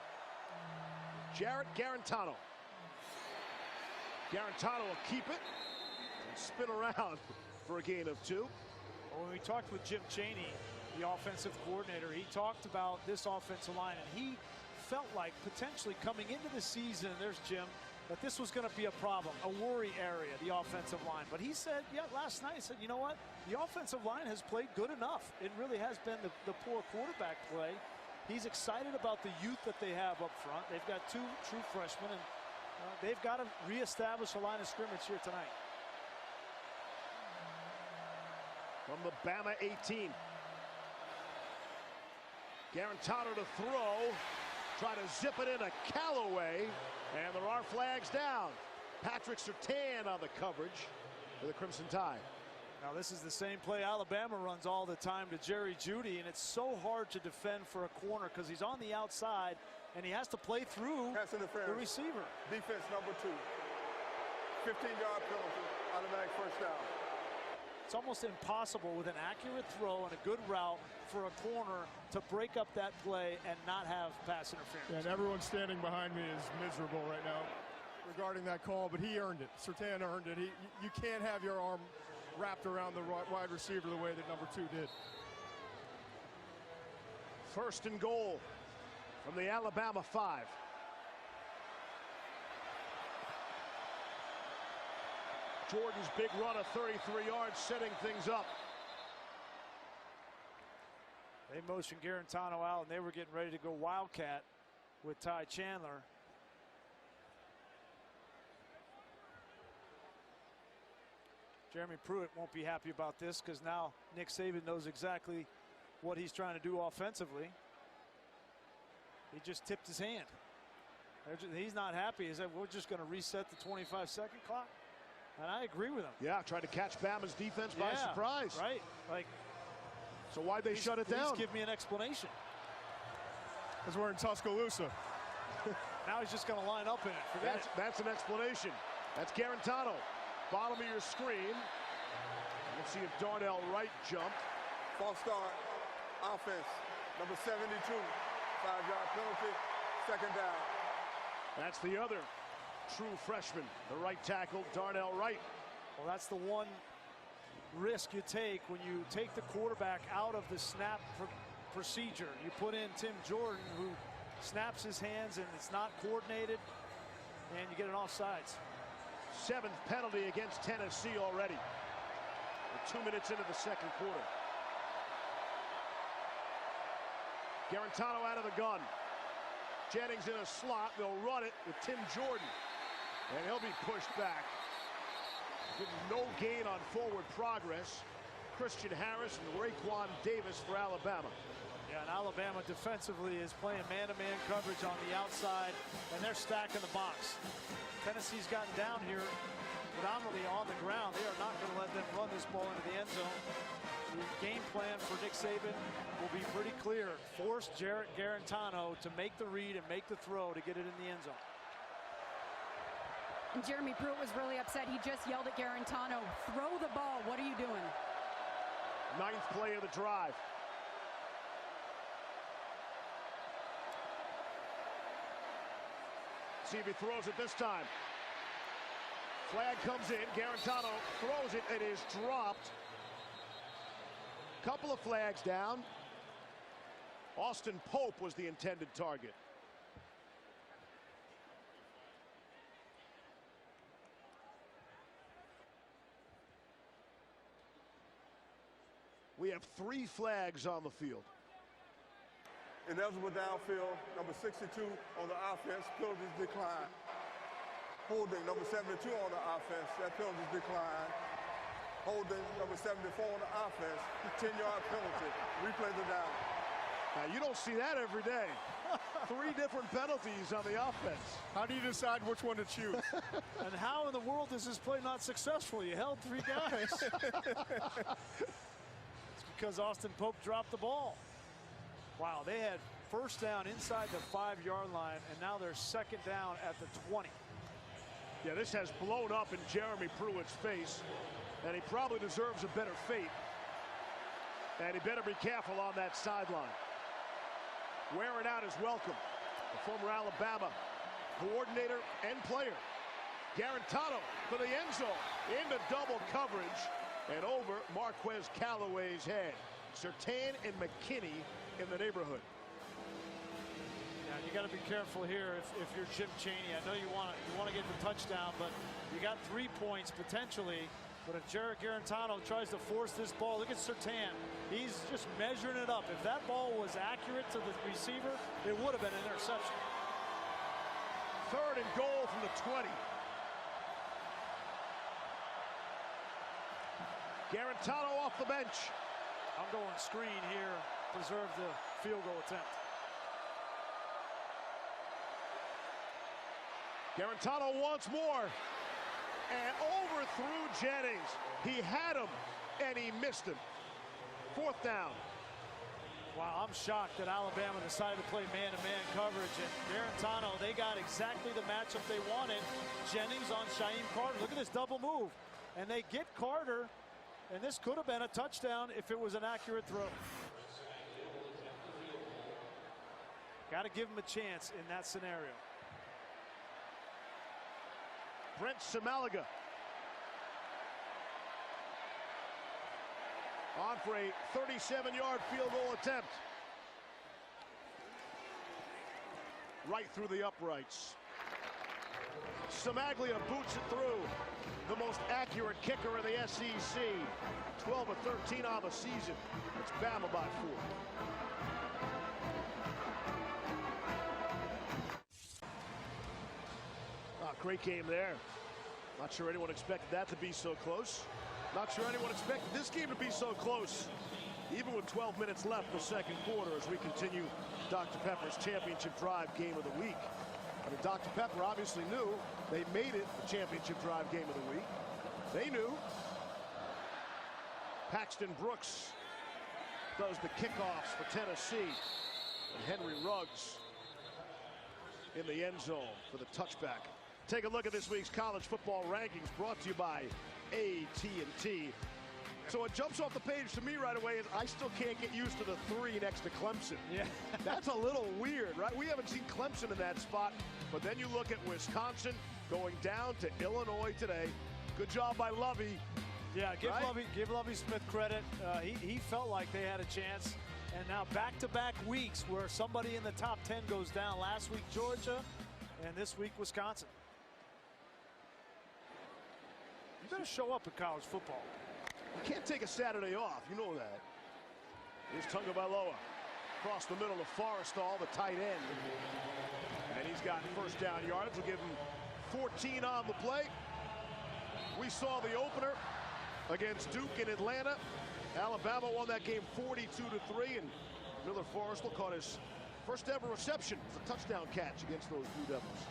Jarrett Garantano. Garantano will keep it and spin around for a gain of 2. Well, when we talked with Jim Chaney, the offensive coordinator, he talked about this offensive line, and he felt like potentially coming into the season, there's Jim, that this was going to be a problem, a worry area, the offensive line. But he said, yeah, last night, he said, you know what? The offensive line has played good enough. It really has been the poor quarterback play. He's excited about the youth that they have up front. They've got 2 true freshmen, and they've got to reestablish a line of scrimmage here tonight. From the Bama 18. Garantano to throw. Try to zip it into Callaway, and there are flags down. Patrick Surtain on the coverage for the Crimson Tide. Now this is the same play Alabama runs all the time to Jerry Jeudy, and it's so hard to defend for a corner because he's on the outside and he has to play through the receiver. Defense number 2. 15-yard penalty, automatic first down. It's almost impossible with an accurate throw and a good route for a corner to break up that play and not have pass interference. Yeah, and everyone standing behind me is miserable right now regarding that call, but he earned it. Surtain earned it. You can't have your arm wrapped around the wide receiver the way that number 2 did. First and goal from the Alabama 5. Jordan's big run of 33 yards, setting things up. They motioned Garantano out, and they were getting ready to go Wildcat with Ty Chandler. Jeremy Pruitt won't be happy about this because now Nick Saban knows exactly what he's trying to do offensively. He just tipped his hand. He's not happy. He said, we're just going to reset the 25-second clock. And I agree with him. Yeah, tried to catch Bama's defense by surprise. Right. Like, so why'd they shut it down? Please give me an explanation. Because we're in Tuscaloosa. Now he's just going to line up in it. That's an explanation. That's Garantano. Bottom of your screen. Let's see if Darnell Wright jumped. False start. Offense. Number 72. 5-yard penalty. Second down. That's the other true freshman, the right tackle, Darnell Wright. Well, that's the one risk you take when you take the quarterback out of the snap procedure. You put in Tim Jordan, who snaps his hands and it's not coordinated, and you get an offsides. 7th penalty against Tennessee already. We're 2 minutes into the second quarter. Garantano out of the gun. Jennings in a slot. They'll run it with Tim Jordan. And he'll be pushed back. With no gain on forward progress. Christian Harris and Raekwon Davis for Alabama. Yeah, and Alabama defensively is playing man-to-man coverage on the outside, and they're stacking the box. Tennessee's gotten down here predominantly on the ground. They are not going to let them run this ball into the end zone. The game plan for Nick Saban will be pretty clear. Force Jarrett Guarantano to make the read and make the throw to get it in the end zone. And Jeremy Pruitt was really upset. He just yelled at Guarantano, throw the ball. What are you doing? 9th play of the drive. See if he throws it this time. Flag comes in. Guarantano throws it. It is dropped. Couple of flags down. Austin Pope was the intended target. We have 3 flags on the field. Ineligible downfield, number 62 on the offense, penalties decline. Holding, number 72 on the offense, that penalties decline. Holding, number 74 on the offense, 10-yard penalty. Replay the down. Now, you don't see that every day. 3 different penalties on the offense. How do you decide which one to choose? And how in the world is this play not successful? You held 3 guys. It's because Austin Pope dropped the ball. Wow, they had first down inside the 5-yard line, and now they're second down at the 20. Yeah, this has blown up in Jeremy Pruitt's face, and he probably deserves a better fate. And he better be careful on that sideline. Wearing out is welcome. The former Alabama coordinator and player. Guarantano for the end zone. Into double coverage and over Marquez Callaway's head. Surtain and McKinney in the neighborhood. Yeah, you got to be careful here if you're Jim Chaney. I know you want to get the touchdown, but you got 3 points potentially. But if Jarrett Guarantano tries to force this ball, look at Surtain. He's just measuring it up. If that ball was accurate to the receiver, it would have been an interception. 3rd and goal from the 20. Guarantano off the bench. I'm going screen here. Preserve the field goal attempt. Guarantano once more. And overthrew Jennings. He had him, and he missed him. 4th down. Wow, I'm shocked that Alabama decided to play man-to-man coverage. And Guarantano, they got exactly the matchup they wanted. Jennings on Shyheim Carter. Look at this double move. And they get Carter, and this could have been a touchdown if it was an accurate throw. Got to give him a chance in that scenario. Brent Samalaga on for a 37-yard field goal attempt. Right through the uprights. Samaglia boots it through. The most accurate kicker in the SEC. 12 of 13 on the season. It's Bama by 4. Great game there. Not sure anyone expected that to be so close. Not sure anyone expected this game to be so close. Even with 12 minutes left in the second quarter as we continue Dr. Pepper's championship drive game of the week. I mean, Dr. Pepper obviously knew they made it the championship drive game of the week. They knew. Paxton Brooks does the kickoffs for Tennessee. And Henry Ruggs in the end zone for the touchback. Take a look at this week's college football rankings brought to you by AT&T. So what jumps off the page to me right away is I still can't get used to the 3 next to Clemson. Yeah. That's a little weird, right? We haven't seen Clemson in that spot, but then you look at Wisconsin going down to Illinois today. Good job by Lovie. Yeah, give Lovie Smith credit. He felt like they had a chance. And now back-to-back weeks where somebody in the top 10 goes down. Last week, Georgia, and this week, Wisconsin. You better show up in college football. You can't take a Saturday off. You know that. Here's Tagovailoa. Across the middle of Forrestall, the tight end. And he's got first down yards. We'll give him 14 on the play. We saw the opener against Duke in Atlanta. Alabama won that game 42-3, and Miller Forrestall caught his first ever reception. It was a touchdown catch against those Blue Devils.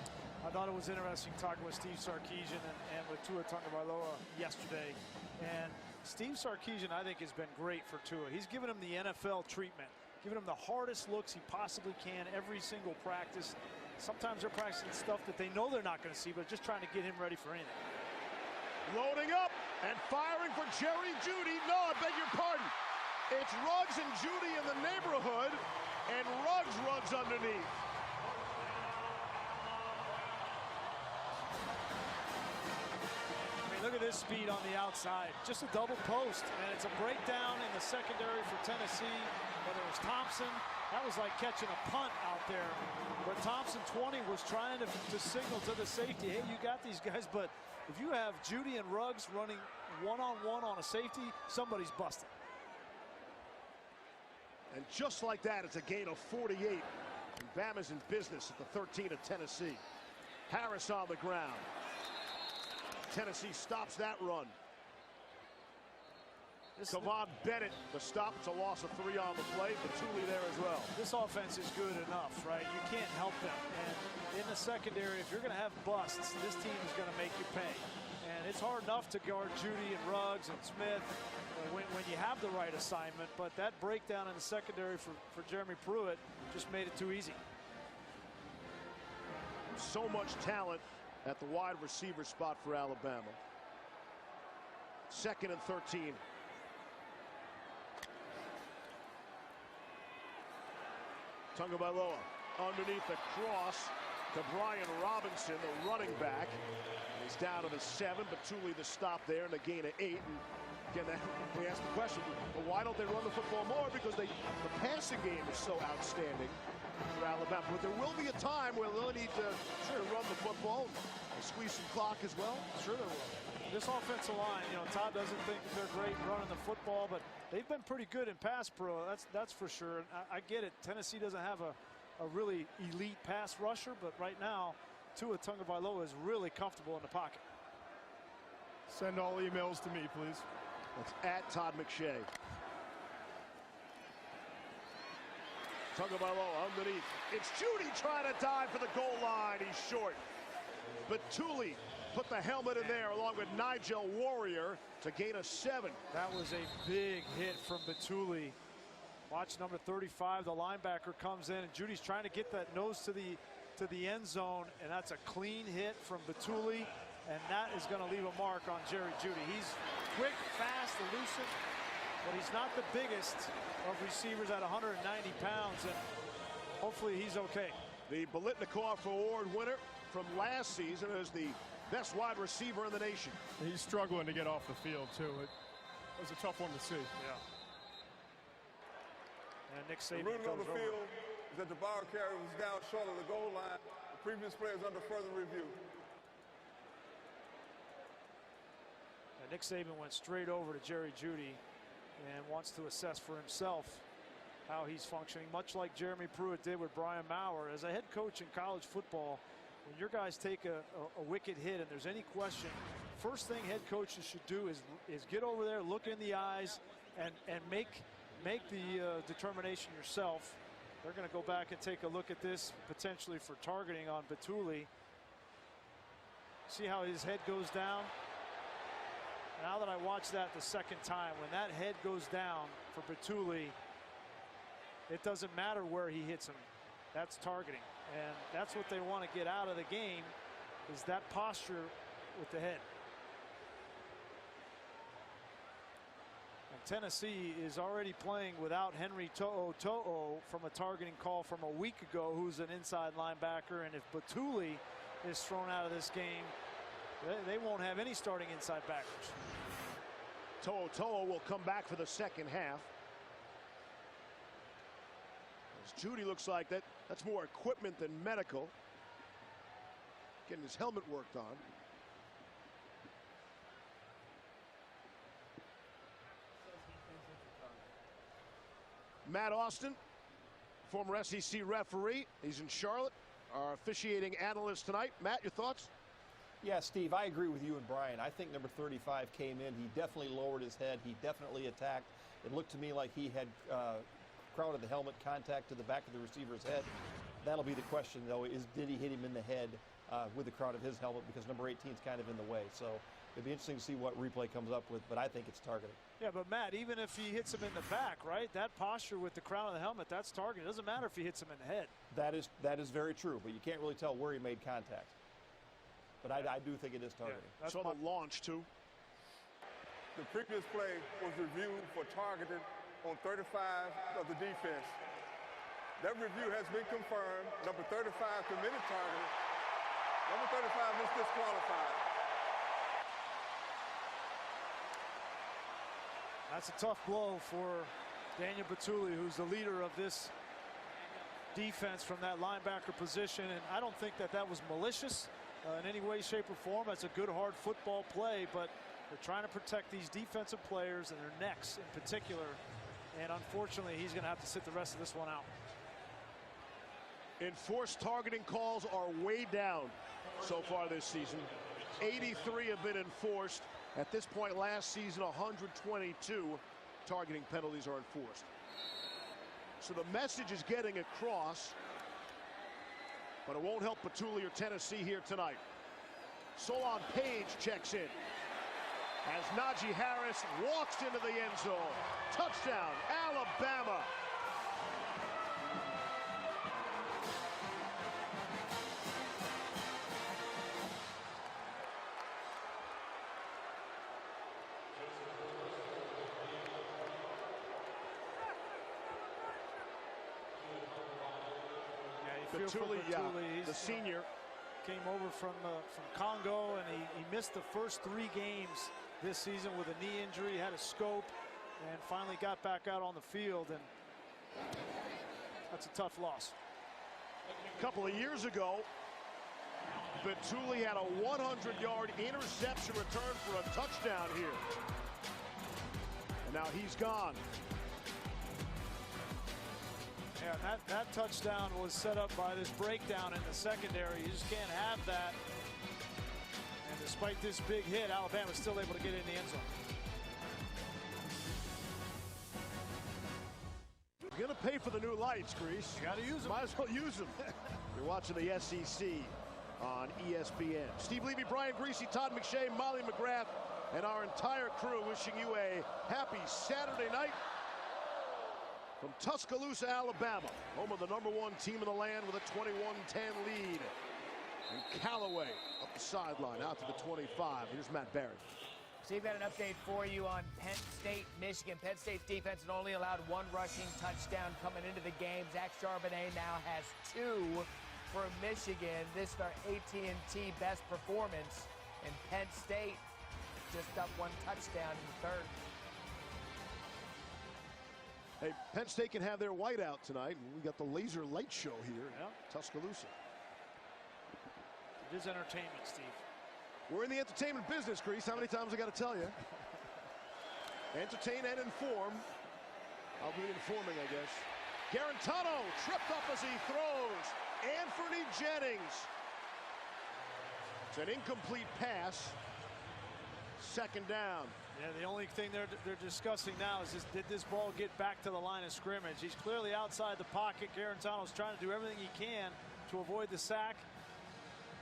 I thought it was interesting talking with Steve Sarkisian and with Tua Tagovailoa yesterday. And Steve Sarkisian, I think, has been great for Tua. He's given him the NFL treatment, giving him the hardest looks he possibly can every single practice. Sometimes they're practicing stuff that they know they're not going to see, but just trying to get him ready for anything. Loading up and firing for Jerry Jeudy. No, I beg your pardon. It's Ruggs and Jeudy in the neighborhood, and Ruggs runs underneath. I mean, look at this speed on the outside. Just a double post, and it's a breakdown in the secondary for Tennessee. Whether it was Thompson, that was like catching a punt out there. But Thompson, 20, was trying to signal to the safety, hey, you got these guys. But if you have Jeudy and Ruggs running one-on-one on a safety, somebody's busted. And just like that, it's a gain of 48. And Bama's in business at the 13 of Tennessee. Harris on the ground. Tennessee stops that run. Kavon Bennett, the stop. It's a loss of 3 on the play, but Thule there as well. This offense is good enough, right? You can't help them. And in the secondary, if you're going to have busts, this team is going to make you pay. And it's hard enough to guard Jeudy and Ruggs and Smith when you have the right assignment, but that breakdown in the secondary for Jeremy Pruitt just made it too easy. So much talent at the wide receiver spot for Alabama. 2nd and 13. Tagovailoa underneath the cross to Brian Robinson, the running back. He's down to the 7, but Thule the stop there and a gain of 8. And again, we asked the question, well, why don't they run the football more? Because the passing game is so outstanding for Alabama. But there will be a time where they'll need to run the football and squeeze some clock as well. Sure they will. This offensive line, you know, Todd doesn't think that they're great running the football, but they've been pretty good in pass pro. That's for sure. I get it. Tennessee doesn't have a really elite pass rusher, but right now, Tua Tagovailoa is really comfortable in the pocket. Send all emails to me, please. That's at Todd McShay. Tagovailoa underneath. It's Jeudy trying to dive for the goal line. He's short. But Thule put the helmet in there along with Nigel Warrior to gain a 7. That was a big hit from Batuli. Watch number 35, the linebacker comes in, and Judy's trying to get that nose to the end zone, and that's a clean hit from Batuli, and that is going to leave a mark on Jerry Jeudy. He's quick, fast, elusive, but he's not the biggest of receivers at 190 pounds, and hopefully he's okay. The Biletnikoff Award winner from last season is the best wide receiver in the nation. He's struggling to get off the field, too. It was a tough one to see. Yeah. And Nick Saban the ruling on the goes over. field is that the ball carrier was down short of the goal line. The previous play is under further review. And Nick Saban went straight over to Jerry Jeudy and wants to assess for himself how he's functioning, much like Jeremy Pruitt did with Brian Maurer. As a head coach in college football, when your guys take a wicked hit and there's any question, first thing head coaches should do is get over there, look in the eyes, and make the determination yourself. They're going to go back and take a look at this potentially for targeting on Batuli. See how his head goes down? Now that I watched that the second time, when that head goes down for Batuli, it doesn't matter where he hits him. That's targeting. And that's what they want to get out of the game, is that posture with the head. And Tennessee is already playing without Henry To'o from a targeting call from a week ago, who's an inside linebacker. And if Batuli is thrown out of this game, they won't have any starting inside backers. To'o will come back for the second half. As Jeudy looks like that's more equipment than medical. Getting his helmet worked on. Matt Austin, former SEC referee. He's in Charlotte, our officiating analyst tonight. Matt, your thoughts? Yeah, Steve, I agree with you and Brian. I think number 35 came in. He definitely lowered his head. He definitely attacked. It looked to me like he had crown of the helmet contact to the back of the receiver's head. That'll be the question, though, is did he hit him in the head with the crown of his helmet, because number 18 is kind of in the way. So it'd be interesting to see what replay comes up with, but I think it's targeting. Yeah, but Matt, even if he hits him in the back, right, that posture with the crown of the helmet, that's targeting. It doesn't matter if he hits him in the head. That is very true, but you can't really tell where he made contact. But I do think it is targeting. Yeah, that's on the launch, too. The previous play was reviewed for targeting on 35 of the defense. That review has been confirmed. Number 35 committed targeting. Number 35 is disqualified. That's a tough blow for Daniel Bituli, who's the leader of this defense from that linebacker position. And I don't think that was malicious in any way, shape, or form. That's a good, hard football play, but they're trying to protect these defensive players and their necks in particular. And unfortunately, he's going to have to sit the rest of this one out. Enforced targeting calls are way down so far this season. 83 have been enforced. At this point last season, 122 targeting penalties are enforced. So the message is getting across, but it won't help Bituli or Tennessee here tonight. Solon Page checks in as Najee Harris walks into the end zone. Touchdown, Alabama. Bituli, the senior, came over from Congo, and he missed the first 3 games this season with a knee injury, had a scope, and finally got back out on the field, and that's a tough loss. A couple of years ago, Bituli had a 100-yard interception return for a touchdown here. And now he's gone. Yeah, that touchdown was set up by this breakdown in the secondary. You just can't have that. And despite this big hit, Alabama's still able to get in the end zone. You're going to pay for the new lights, Grease. You got to use them. Might as well use them. You're watching the SEC on ESPN. Steve Levy, Brian Greasy, Todd McShay, Molly McGrath, and our entire crew wishing you a happy Saturday night from Tuscaloosa, Alabama, home of the #1 team in the land with a 21-10 lead. And Callaway up the sideline out to the 25. Here's Matt Barry. So you've got an update for you on Penn State, Michigan. Penn State's defense had only allowed 1 rushing touchdown coming into the game. Zach Charbonnet now has 2 for Michigan. This is our AT&T best performance. And Penn State just up 1 touchdown in the third. Hey, Penn State can have their whiteout tonight. We got the laser light show here in Tuscaloosa. It is entertainment, Steve. We're in the entertainment business, Grease. How many times I got to tell you? Entertain and inform. I'll be informing, I guess. Garantano tripped up as he throws. Anthony Jennings. It's an incomplete pass. 2nd down. Yeah, the only thing they're discussing now is did this ball get back to the line of scrimmage? He's clearly outside the pocket. Garantano's trying to do everything he can to avoid the sack.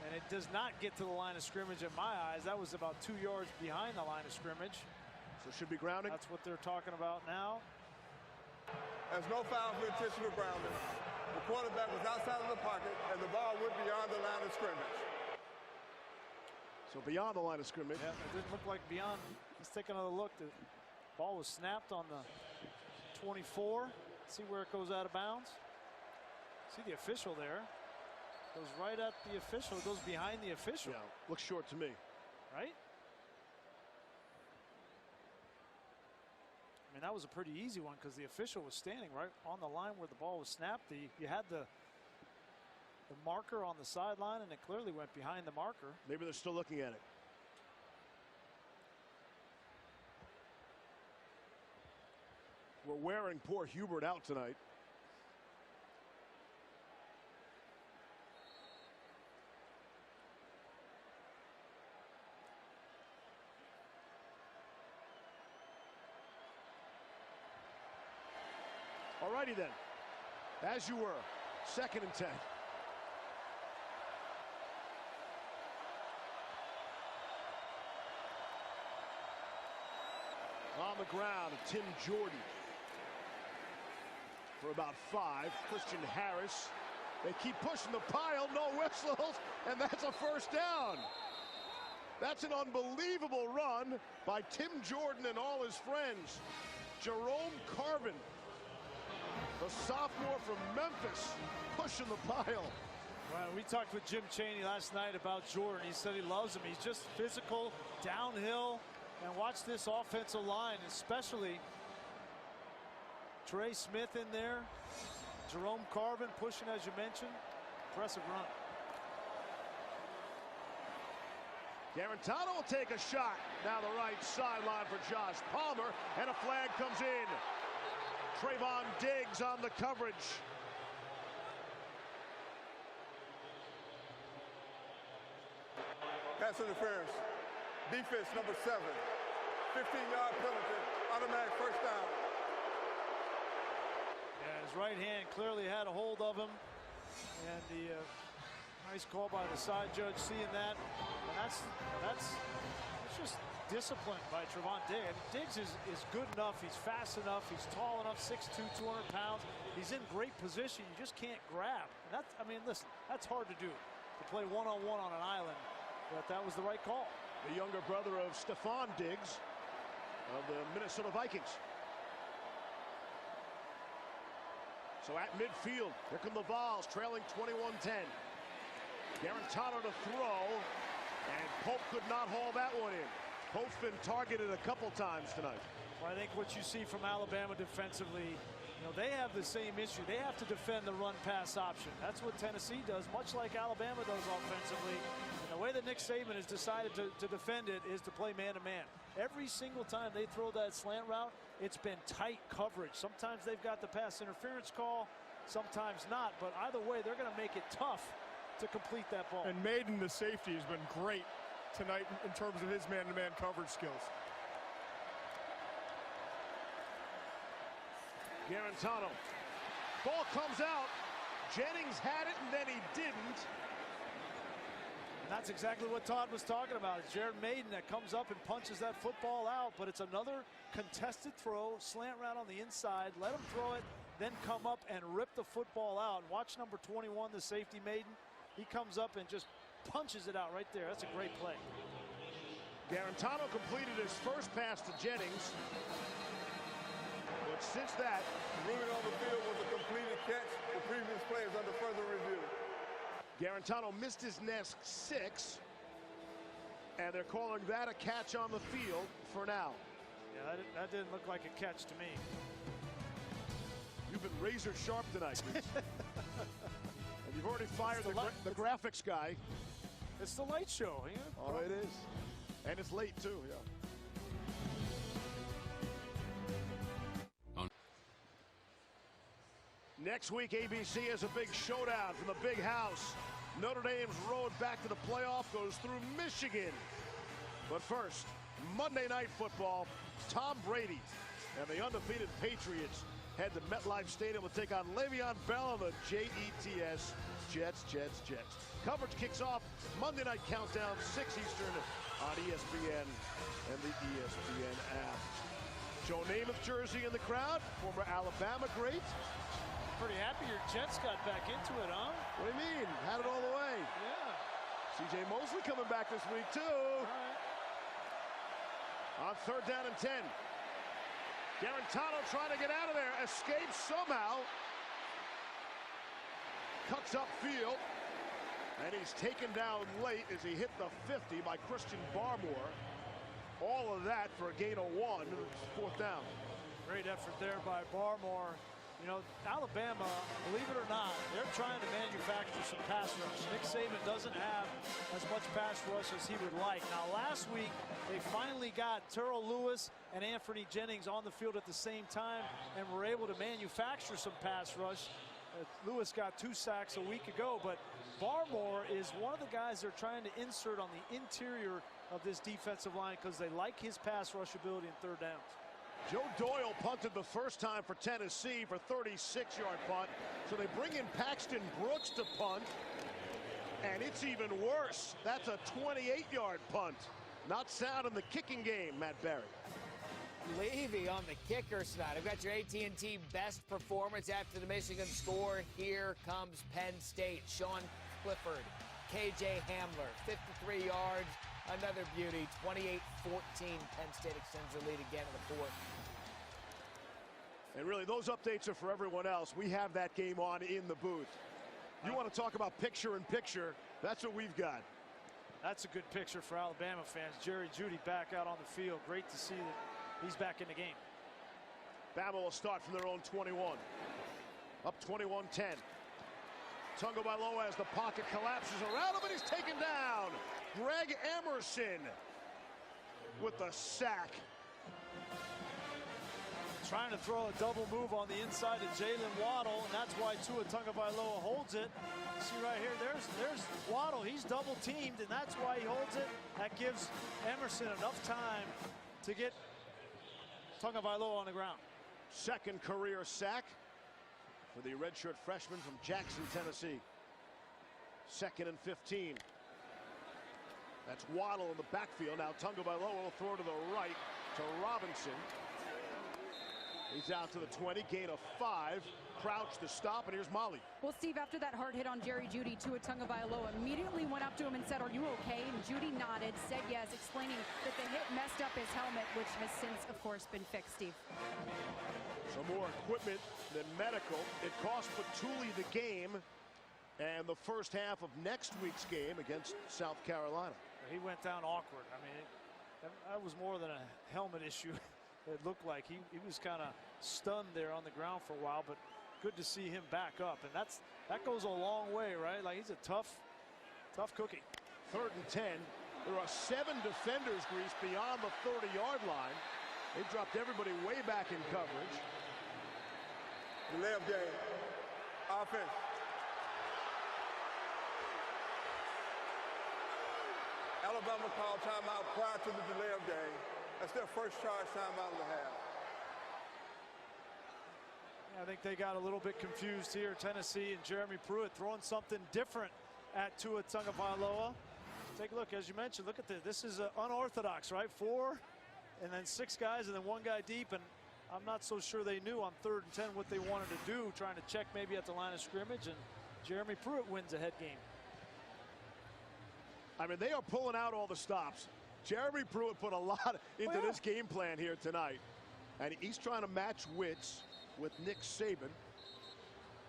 And it does not get to the line of scrimmage in my eyes. That was about 2 yards behind the line of scrimmage. So it should be grounding? That's what they're talking about now. There's no foul for intentional grounding. The quarterback was outside of the pocket, and the ball went beyond the line of scrimmage. So beyond the line of scrimmage. Yeah, it didn't look like beyond. Let's take another look. The ball was snapped on the 24. See where it goes out of bounds. See the official there. Goes right at the official. It goes behind the official. Yeah, looks short to me. Right? I mean, that was a pretty easy one because the official was standing right on the line where the ball was snapped. You had the marker on the sideline, and it clearly went behind the marker. Maybe they're still looking at it. We're wearing poor Hubert out tonight. righty then. As you were. 2nd and 10. On the ground, Tim Jordan. For about 5, Christian Harris. They keep pushing the pile, no whistles, and that's a 1st down. That's an unbelievable run by Tim Jordan and all his friends. Jerome Carvin, the sophomore from Memphis, pushing the pile. Well, we talked with Jim Chaney last night about Jordan. He said he loves him. He's just physical, downhill, and watch this offensive line, especially Trey Smith in there. Jerome Carvin pushing, as you mentioned. Impressive run. Garantano will take a shot down the right sideline for Josh Palmer, and a flag comes in. Trayvon Diggs on the coverage. Pass interference. Defense number 7. 15-yard penalty. Automatic 1st down. Yeah, his right hand clearly had a hold of him. And the nice call by the side judge seeing that. And that's just discipline by Trayvon Diggs. I mean, Diggs is good enough. He's fast enough. He's tall enough, 6'2", 200 pounds. He's in great position. You just can't grab. And that's, I mean, listen, that's hard to do, to play one-on-one on an island. But that was the right call. The younger brother of Stephon Diggs of the Minnesota Vikings. So at midfield, here come the Vols, trailing 21-10. Garantano to throw, and Pope could not haul that one in. Pope's been targeted a couple times tonight. Well, I think what you see from Alabama defensively, you know, they have the same issue. They have to defend the run-pass option. That's what Tennessee does, much like Alabama does offensively. And the way that Nick Saban has decided to defend it is to play man-to-man. Every single time they throw that slant route, it's been tight coverage. Sometimes they've got the pass interference call, sometimes not. But either way, they're going to make it tough to complete that ball. And Maiden, the safety, has been great tonight in terms of his man-to-man coverage skills. Garantano. Ball comes out. Jennings had it, and then he didn't. And that's exactly what Todd was talking about. It's Jared Maiden that comes up and punches that football out, but it's another contested throw, slant route on the inside. Let him throw it, then come up and rip the football out. And watch number 21, the safety Maiden. He comes up and just punches it out right there. That's a great play. Garantano completed his first pass to Jennings. But since that, Ruben on the field was a completed catch. The previous play is under further review. Garantano missed his next 6, and they're calling that a catch on the field for now. Yeah, that didn't look like a catch to me. You've been razor sharp tonight. And you've already fired the graphics guy. It's the light show. Yeah, oh, it is. And it's late, too, yeah. Next week, ABC has a big showdown from the big house. Notre Dame's road back to the playoff goes through Michigan. But first, Monday Night Football, Tom Brady and the undefeated Patriots head to MetLife Stadium to take on Le'Veon Bell and the Jets. Jets. Coverage kicks off Monday Night Countdown, 6 Eastern on ESPN and the ESPN app. Joe Namath jersey in the crowd, former Alabama great. Pretty happy your Jets got back into it, huh? What do you mean? Had it all the way. Yeah. C.J. Mosley coming back this week, too. All right. On 3rd down and 10. Garantano trying to get out of there. Escapes somehow. Cuts upfield. And he's taken down late as he hit the 50 by Christian Barmore. All of that for a gain of 1. 4th down. Great effort there by Barmore. You know, Alabama, believe it or not, they're trying to manufacture some pass rush. Nick Saban doesn't have as much pass rush as he would like. Now, last week, they finally got Terrell Lewis and Anthony Jennings on the field at the same time and were able to manufacture some pass rush. Lewis got 2 sacks a week ago, but Barmore is one of the guys they're trying to insert on the interior of this defensive line because they like his pass rush ability in 3rd downs. Joe Doyle punted the first time for Tennessee for 36-yard punt. So they bring in Paxton Brooks to punt. And it's even worse. That's a 28-yard punt. Not sound in the kicking game, Matt Berry. Levy on the kickers tonight. I've got your AT&T best performance after the Michigan score. Here comes Penn State. Sean Clifford, KJ Hamler, 53 yards. Another beauty, 28-14. Penn State extends the lead again in the fourth. And really, those updates are for everyone else. We have that game on in the booth. You want to talk about picture-in-picture, that's what we've got. That's a good picture for Alabama fans. Jerry Jeudy back out on the field. Great to see that he's back in the game. Bama will start from their own 21. Up 21-10. Tagovailoa as the pocket collapses around him, and he's taken down. Greg Emerson with the sack. Trying to throw a double move on the inside of Jalen Waddle, and that's why Tua Tagovailoa holds it. See right here, there's Waddle. He's double teamed, and that's why he holds it. That gives Emerson enough time to get Tagovailoa on the ground. Second career sack for the redshirt freshman from Jackson, Tennessee. 2nd and 15. That's Waddle in the backfield. Now Tagovailoa will throw to the right to Robinson. He's out to the 20, gain of 5. Crouch to stop, and here's Molly. Well, Steve, after that hard hit on Jerry Jeudy, Tua Tagovailoa immediately went up to him and said, "Are you okay?" And Jeudy nodded, said yes, explaining that the hit messed up his helmet, which has since, of course, been fixed, Steve. Some more equipment than medical. It cost Petuli the game and the first half of next week's game against South Carolina. He went down awkward. I mean, that was more than a helmet issue. It looked like he was kind of stunned there on the ground for a while, but good to see him back up, and that goes a long way, right? Like, he's a tough cookie. 3rd and 10. There are 7 defenders, Grease, beyond the 30-yard line. They dropped everybody way back in coverage. Delay of game. Offense. Alabama called timeout prior to the delay of game. That's their first charge timeout of the half. Yeah, I think they got a little bit confused here. Tennessee and Jeremy Pruitt throwing something different at Tua Tagovailoa. Take a look, as you mentioned, look at this. This is unorthodox, right? 4 and then 6 guys and then 1 guy deep, and I'm not so sure they knew on 3rd and 10 what they wanted to do, trying to check maybe at the line of scrimmage, and Jeremy Pruitt wins a head game. I mean, they are pulling out all the stops. Jeremy Pruitt put a lot into this game plan here tonight, and he's trying to match wits with Nick Saban.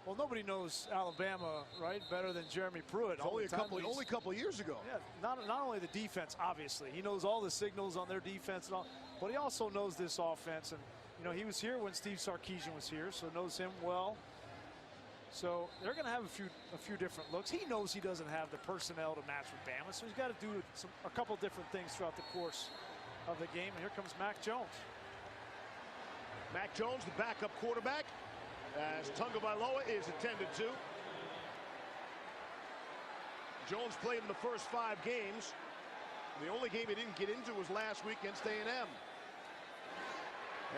Well, nobody knows Alabama, right, better than Jeremy Pruitt. Only a couple years ago. Yeah, not only the defense, obviously. He knows all the signals on their defense, and all, but he also knows this offense. And, you know, he was here when Steve Sarkisian was here, so knows him well. So they're going to have a few different looks. He knows he doesn't have the personnel to match with Bama, so he's got to do a couple different things throughout the course of the game. And here comes Mac Jones. Mac Jones, the backup quarterback, as Tagovailoa is attended to. Jones played in the first 5 games. The only game he didn't get into was last week against A&M.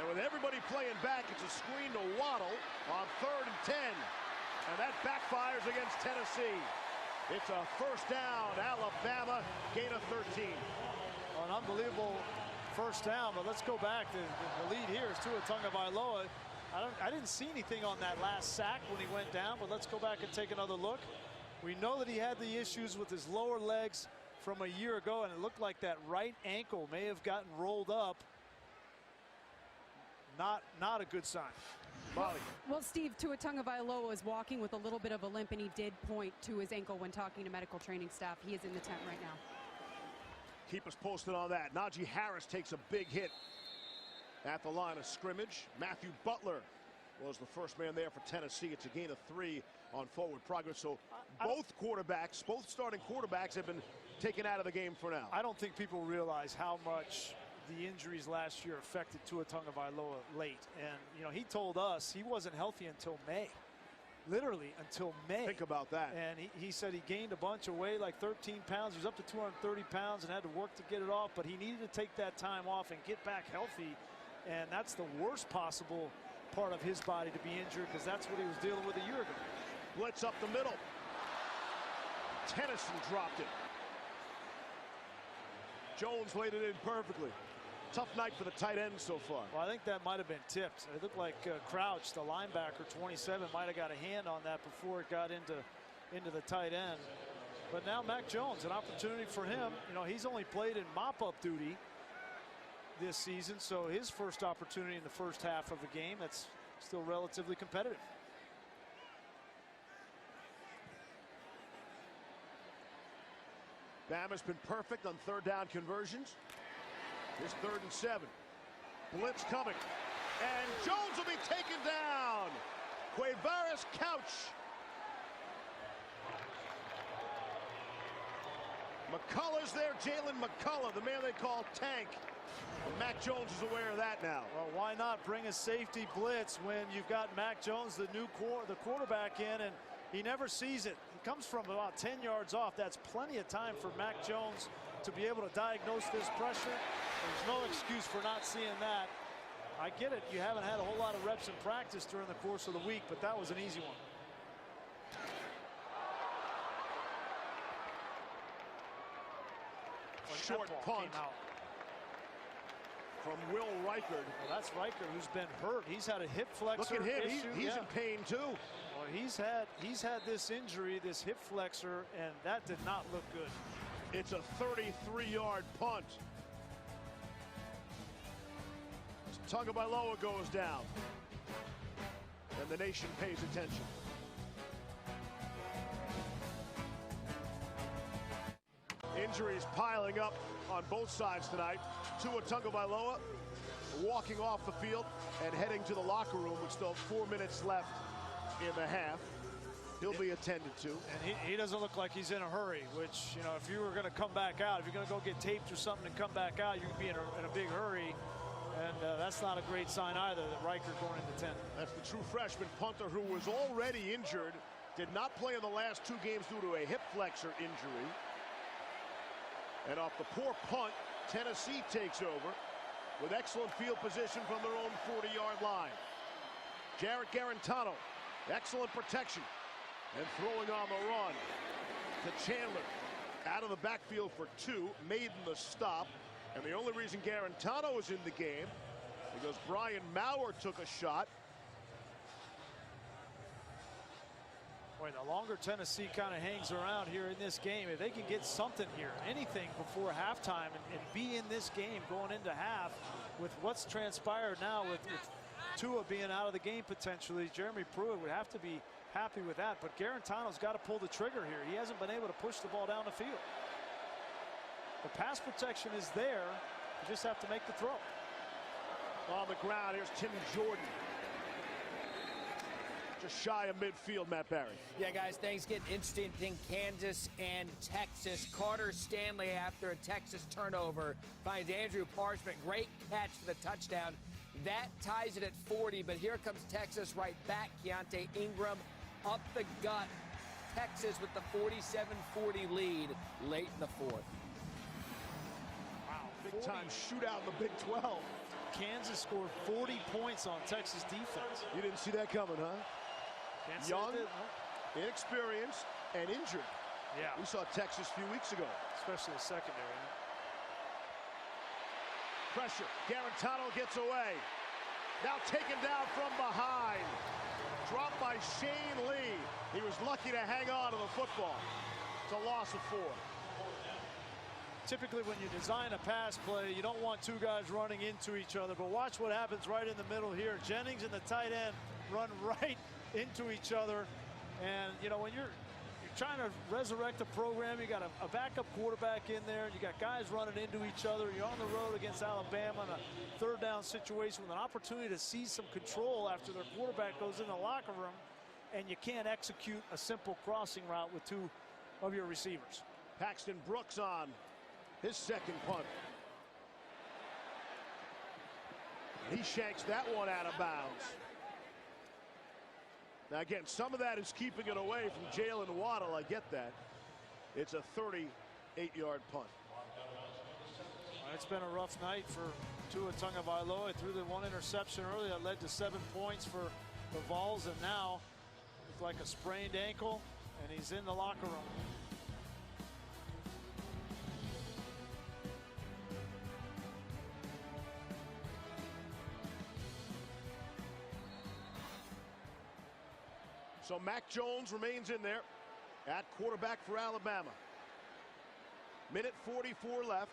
And with everybody playing back, it's a screen to Waddle on 3rd and 10. And that backfires against Tennessee. It's a first down, Alabama, gain of 13. An unbelievable first down, but let's go back. The lead here is Tua Tagovailoa. I didn't see anything on that last sack when he went down, but let's go back and take another look. We know that he had the issues with his lower legs from a year ago, and it looked like that right ankle may have gotten rolled up. Not a good sign. Molly. Well, Steve, Tua Tagovailoa is walking with a little bit of a limp, and he did point to his ankle when talking to medical training staff. He is in the tent right now. Keep us posted on that. Najee Harris takes a big hit at the line of scrimmage. Matthew Butler was the first man there for Tennessee. It's a gain of 3 on forward progress. So both starting quarterbacks have been taken out of the game for now. I don't think people realize how much the injuries last year affected Tua Tagovailoa late. And, you know, he told us he wasn't healthy until May. Literally until May. Think about that. And he said he gained a bunch of weight, like 13 pounds. He was up to 230 pounds and had to work to get it off, but he needed to take that time off and get back healthy. and that's the worst possible part of his body to be injured, because that's what he was dealing with a year ago. Blitz up the middle. Tennyson dropped it. Jones laid it in perfectly. Tough night for the tight end so far. Well, I think that might have been tipped. It looked like Crouch, the linebacker, 27, might have got a hand on that before it got into the tight end. But now Mac Jones, an opportunity for him. You know, he's only played in mop-up duty this season, so his first opportunity in the first half of a game that's still relatively competitive. Bama's been perfect on third down conversions. Here's 3rd and 7. Blitz coming. And Jones will be taken down. Quavaris Couch. McCullough's there. Jalen McCullough, the man they call Tank. And Mac Jones is aware of that now. Well, why not bring a safety blitz when you've got Mac Jones, the quarterback, in, and he never sees it. He comes from about 10 yards off. That's plenty of time for Mac Jones to be able to diagnose this pressure. There's no excuse for not seeing that. I get it. You haven't had a whole lot of reps in practice during the course of the week, but that was an easy one. Short punt from Will Reichard. Well, that's Reichard, who's been hurt. He's had a hip flexor issue. Look at him. Issue. He's in pain too. Well, he's had this injury, this hip flexor, and that did not look good. It's a 33-yard punt. Tagovailoa goes down, and the nation pays attention. Injuries piling up on both sides tonight. Tua Tagovailoa walking off the field and heading to the locker room with still 4 minutes left in the half. He'll be attended to. And he doesn't look like he's in a hurry, which, you know, if you were going to come back out, if you're going to go get taped or something and come back out, you could be in a big hurry. And that's not a great sign either, that Reichard going into 10. That's the true freshman punter who was already injured, did not play in the last 2 games due to a hip flexor injury. And off the poor punt, Tennessee takes over with excellent field position from their own 40-yard line. Jarrett Garantano, excellent protection, and throwing on the run to Chandler. Out of the backfield for 2, made the stop. And the only reason Garantano is in the game, because Brian Maurer took a shot. Boy, the longer Tennessee kind of hangs around here in this game, if they can get something here, anything before halftime, and be in this game going into half with what's transpired now with Tua being out of the game potentially, Jeremy Pruitt would have to be happy with that. But Garantano's got to pull the trigger here. He hasn't been able to push the ball down the field. The pass protection is there. You just have to make the throw. On the ground, here's Tim Jordan. Just shy of midfield, Matt Barry. Yeah, guys, things get interesting in Kansas and Texas. Carter Stanley, after a Texas turnover, finds Andrew Parchment. Great catch for the touchdown. That ties it at 40, but here comes Texas right back. Keontae Ingram up the gut. Texas with the 47-40 lead late in the 4th. Wow, big time shootout in the Big 12. Kansas scored 40 points on Texas defense. You didn't see that coming, huh? Young, inexperienced, and injured. Yeah. We saw Texas a few weeks ago. Especially the secondary. Pressure. Garantano gets away. Now taken down from behind. Dropped by Shane Lee. He was lucky to hang on to the football. It's a loss of 4. Typically when you design a pass play, you don't want 2 guys running into each other, but watch what happens right in the middle here. Jennings and the tight end run right into each other, and you know, when you're trying to resurrect a program, you got a backup quarterback in there, and you got guys running into each other. You're on the road against Alabama in a 3rd down situation with an opportunity to seize some control after their quarterback goes in the locker room, and you can't execute a simple crossing route with 2 of your receivers. Paxton Brooks on his second punt. He shanks that one out of bounds. Now again, some of that is keeping it away from Jalen Waddle. I get that. It's a 38-yard punt. It's been a rough night for Tua Tagovailoa threw the one interception earlier that led to 7 points for the Vols, and now it's like a sprained ankle, and he's in the locker room. So Mac Jones remains in there at quarterback for Alabama. Minute 44 left.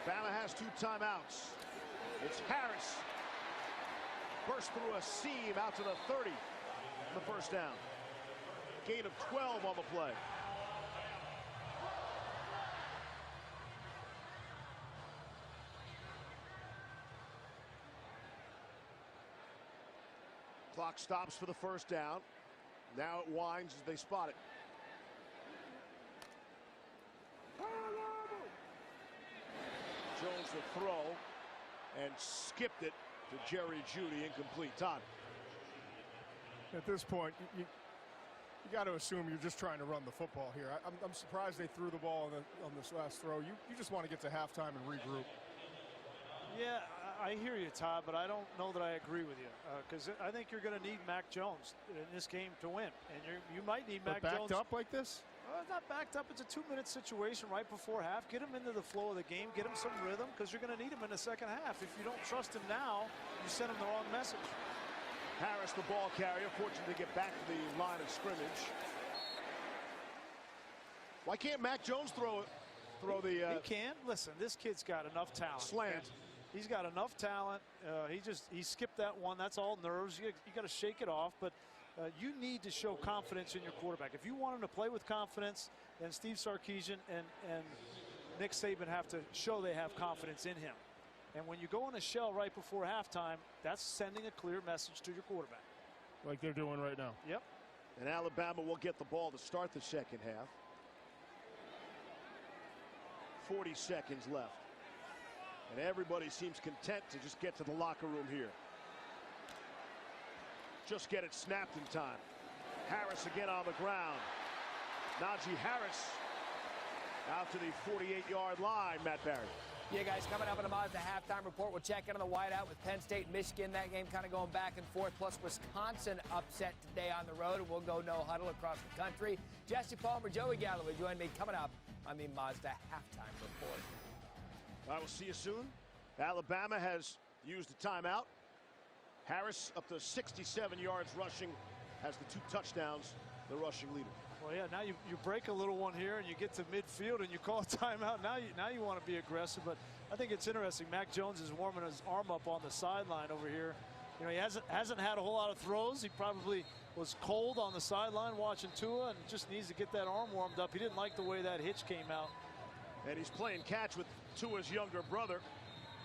Bama has 2 timeouts. It's Harris. Burst through a seam out to the 30. The first down. Gain of 12 on the play. Clock stops for the first down. Now it winds as they spot it. Jones the throw and skipped it to Jerry Jeudy, incomplete. Todd. At this point, you got to assume you're just trying to run the football here. I'm surprised they threw the ball on this last throw. You just want to get to halftime and regroup. Yeah, I hear you, Todd, but I don't know that I agree with you, because I think you're going to need Mac Jones in this game to win, and you might need Mac Jones. Backed up like this? It's not backed up. It's a 2-minute situation right before half. Get him into the flow of the game. Get him some rhythm, because you're going to need him in the second half. If you don't trust him now, you send him the wrong message. Harris, the ball carrier, fortunate to get back to the line of scrimmage. Why can't Mac Jones throw the? He can. Listen, this kid's got enough talent. Slant. He's got enough talent. He skipped that one. That's all nerves. You got to shake it off. But you need to show confidence in your quarterback. If you want him to play with confidence, then Steve Sarkisian and Nick Saban have to show they have confidence in him. And when you go in a shell right before halftime, that's sending a clear message to your quarterback. Like they're doing right now. Yep. And Alabama will get the ball to start the second half. 40 seconds left. And everybody seems content to just get to the locker room here. Just get it snapped in time. Harris again on the ground. Najee Harris out to the 48-yard line. Matt Barry. Yeah, guys, coming up in a Mazda halftime report, we'll check in on the whiteout with Penn State and Michigan. That game kind of going back and forth, plus Wisconsin upset today on the road, and we'll go no huddle across the country. Jesse Palmer, Joey Galloway join me coming up on the Mazda halftime report. I will see you soon. Alabama has used a timeout. Harris up to 67 yards rushing, has the 2 touchdowns, the rushing leader. Well, yeah, now you break a little one here and you get to midfield and you call a timeout. Now you want to be aggressive, but I think it's interesting. Mac Jones is warming his arm up on the sideline over here. You know, he hasn't had a whole lot of throws. He probably was cold on the sideline watching Tua and just needs to get that arm warmed up. He didn't like the way that hitch came out. And he's playing catch with Tua's younger brother,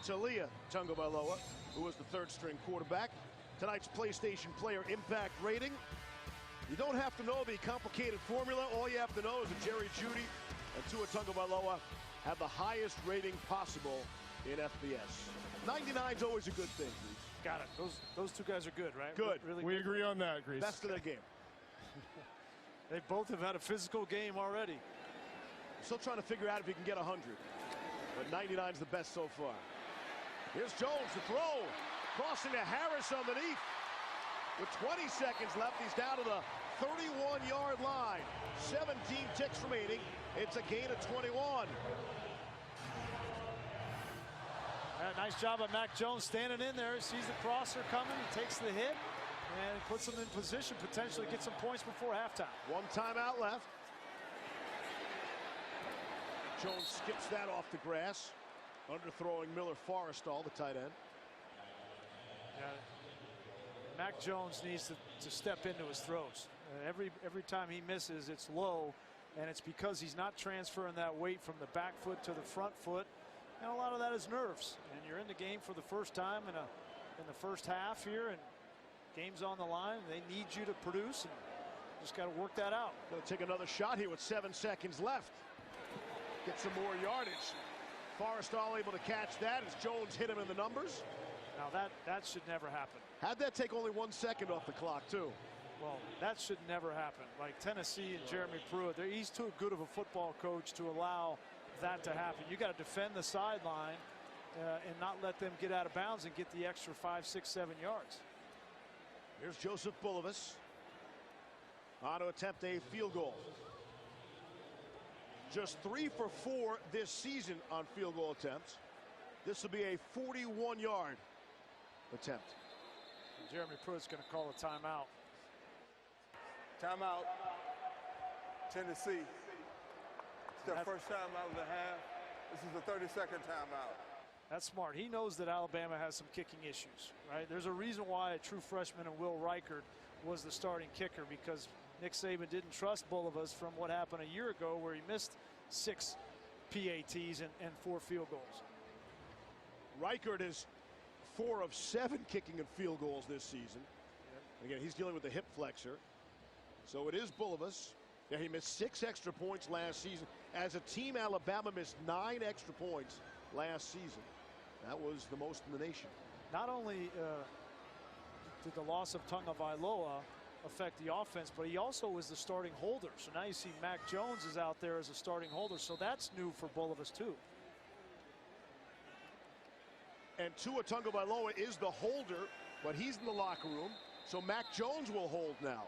Taulia Tagovailoa, who was the 3rd-string quarterback. Tonight's PlayStation Player Impact rating. You don't have to know the complicated formula. All you have to know is that Jerry Jeudy and Tua Tagovailoa have the highest rating possible in FBS. 99's always a good thing, Grease. Got it. Those 2 guys are good, right? Good. Really We good. agree on that, Grease. Best of their game. They both have had a physical game already. Still trying to figure out if he can get 100. But 99's the best so far. Here's Jones to throw. Crossing to Harris underneath. With 20 seconds left, he's down to the 31-yard line. 17 ticks remaining. It's a gain of 21. Nice job by Mac Jones standing in there. He sees the crosser coming. He takes the hit and puts him in position, potentially get some points before halftime. 1 timeout left. Jones skips that off the grass. Underthrowing Miller Forrestall, the tight end. Yeah. Mac Jones needs to step into his throws. Every time he misses, it's low, and it's because he's not transferring that weight from the back foot to the front foot. And a lot of that is nerves. And you're in the game for the first time in the first half here, and game's on the line. They need you to produce, and just got to work that out. Going to take another shot here with 7 seconds left. Get some more yardage. Forrestall able to catch that as Jones hit him in the numbers. Now that should never happen. How'd that take only 1 second off the clock, too? Well, that should never happen. Like Tennessee and Jeremy Pruitt, he's too good of a football coach to allow that to happen. You got to defend the sideline and not let them get out of bounds and get the extra 5, 6, 7 yards. Here's Joseph Bulovas on to attempt a field goal. Just 3 for 4 this season on field goal attempts. This will be a 41-yard attempt. And Jeremy Pruitt's going to call a timeout. Timeout. Tennessee. It's their first timeout of the half. This is the 32nd timeout. That's smart. He knows that Alabama has some kicking issues, right? There's a reason why a true freshman and Will Reichard was the starting kicker, because Nick Saban didn't trust Bulovas from what happened a year ago where he missed 6 PATs and 4 field goals. Reichard is 4 of 7 kicking and field goals this season. Again, he's dealing with the hip flexor. So it is Bulovas. Yeah, he missed 6 extra points last season. As a team, Alabama missed 9 extra points last season. That was the most in the nation. Not only did the loss of Tagovailoa affect the offense, but he also was the starting holder. So now you see Mac Jones is out there as a starting holder. So that's new for Bulovas too. And Tua Tagovailoa is the holder, but he's in the locker room. So Mac Jones will hold now.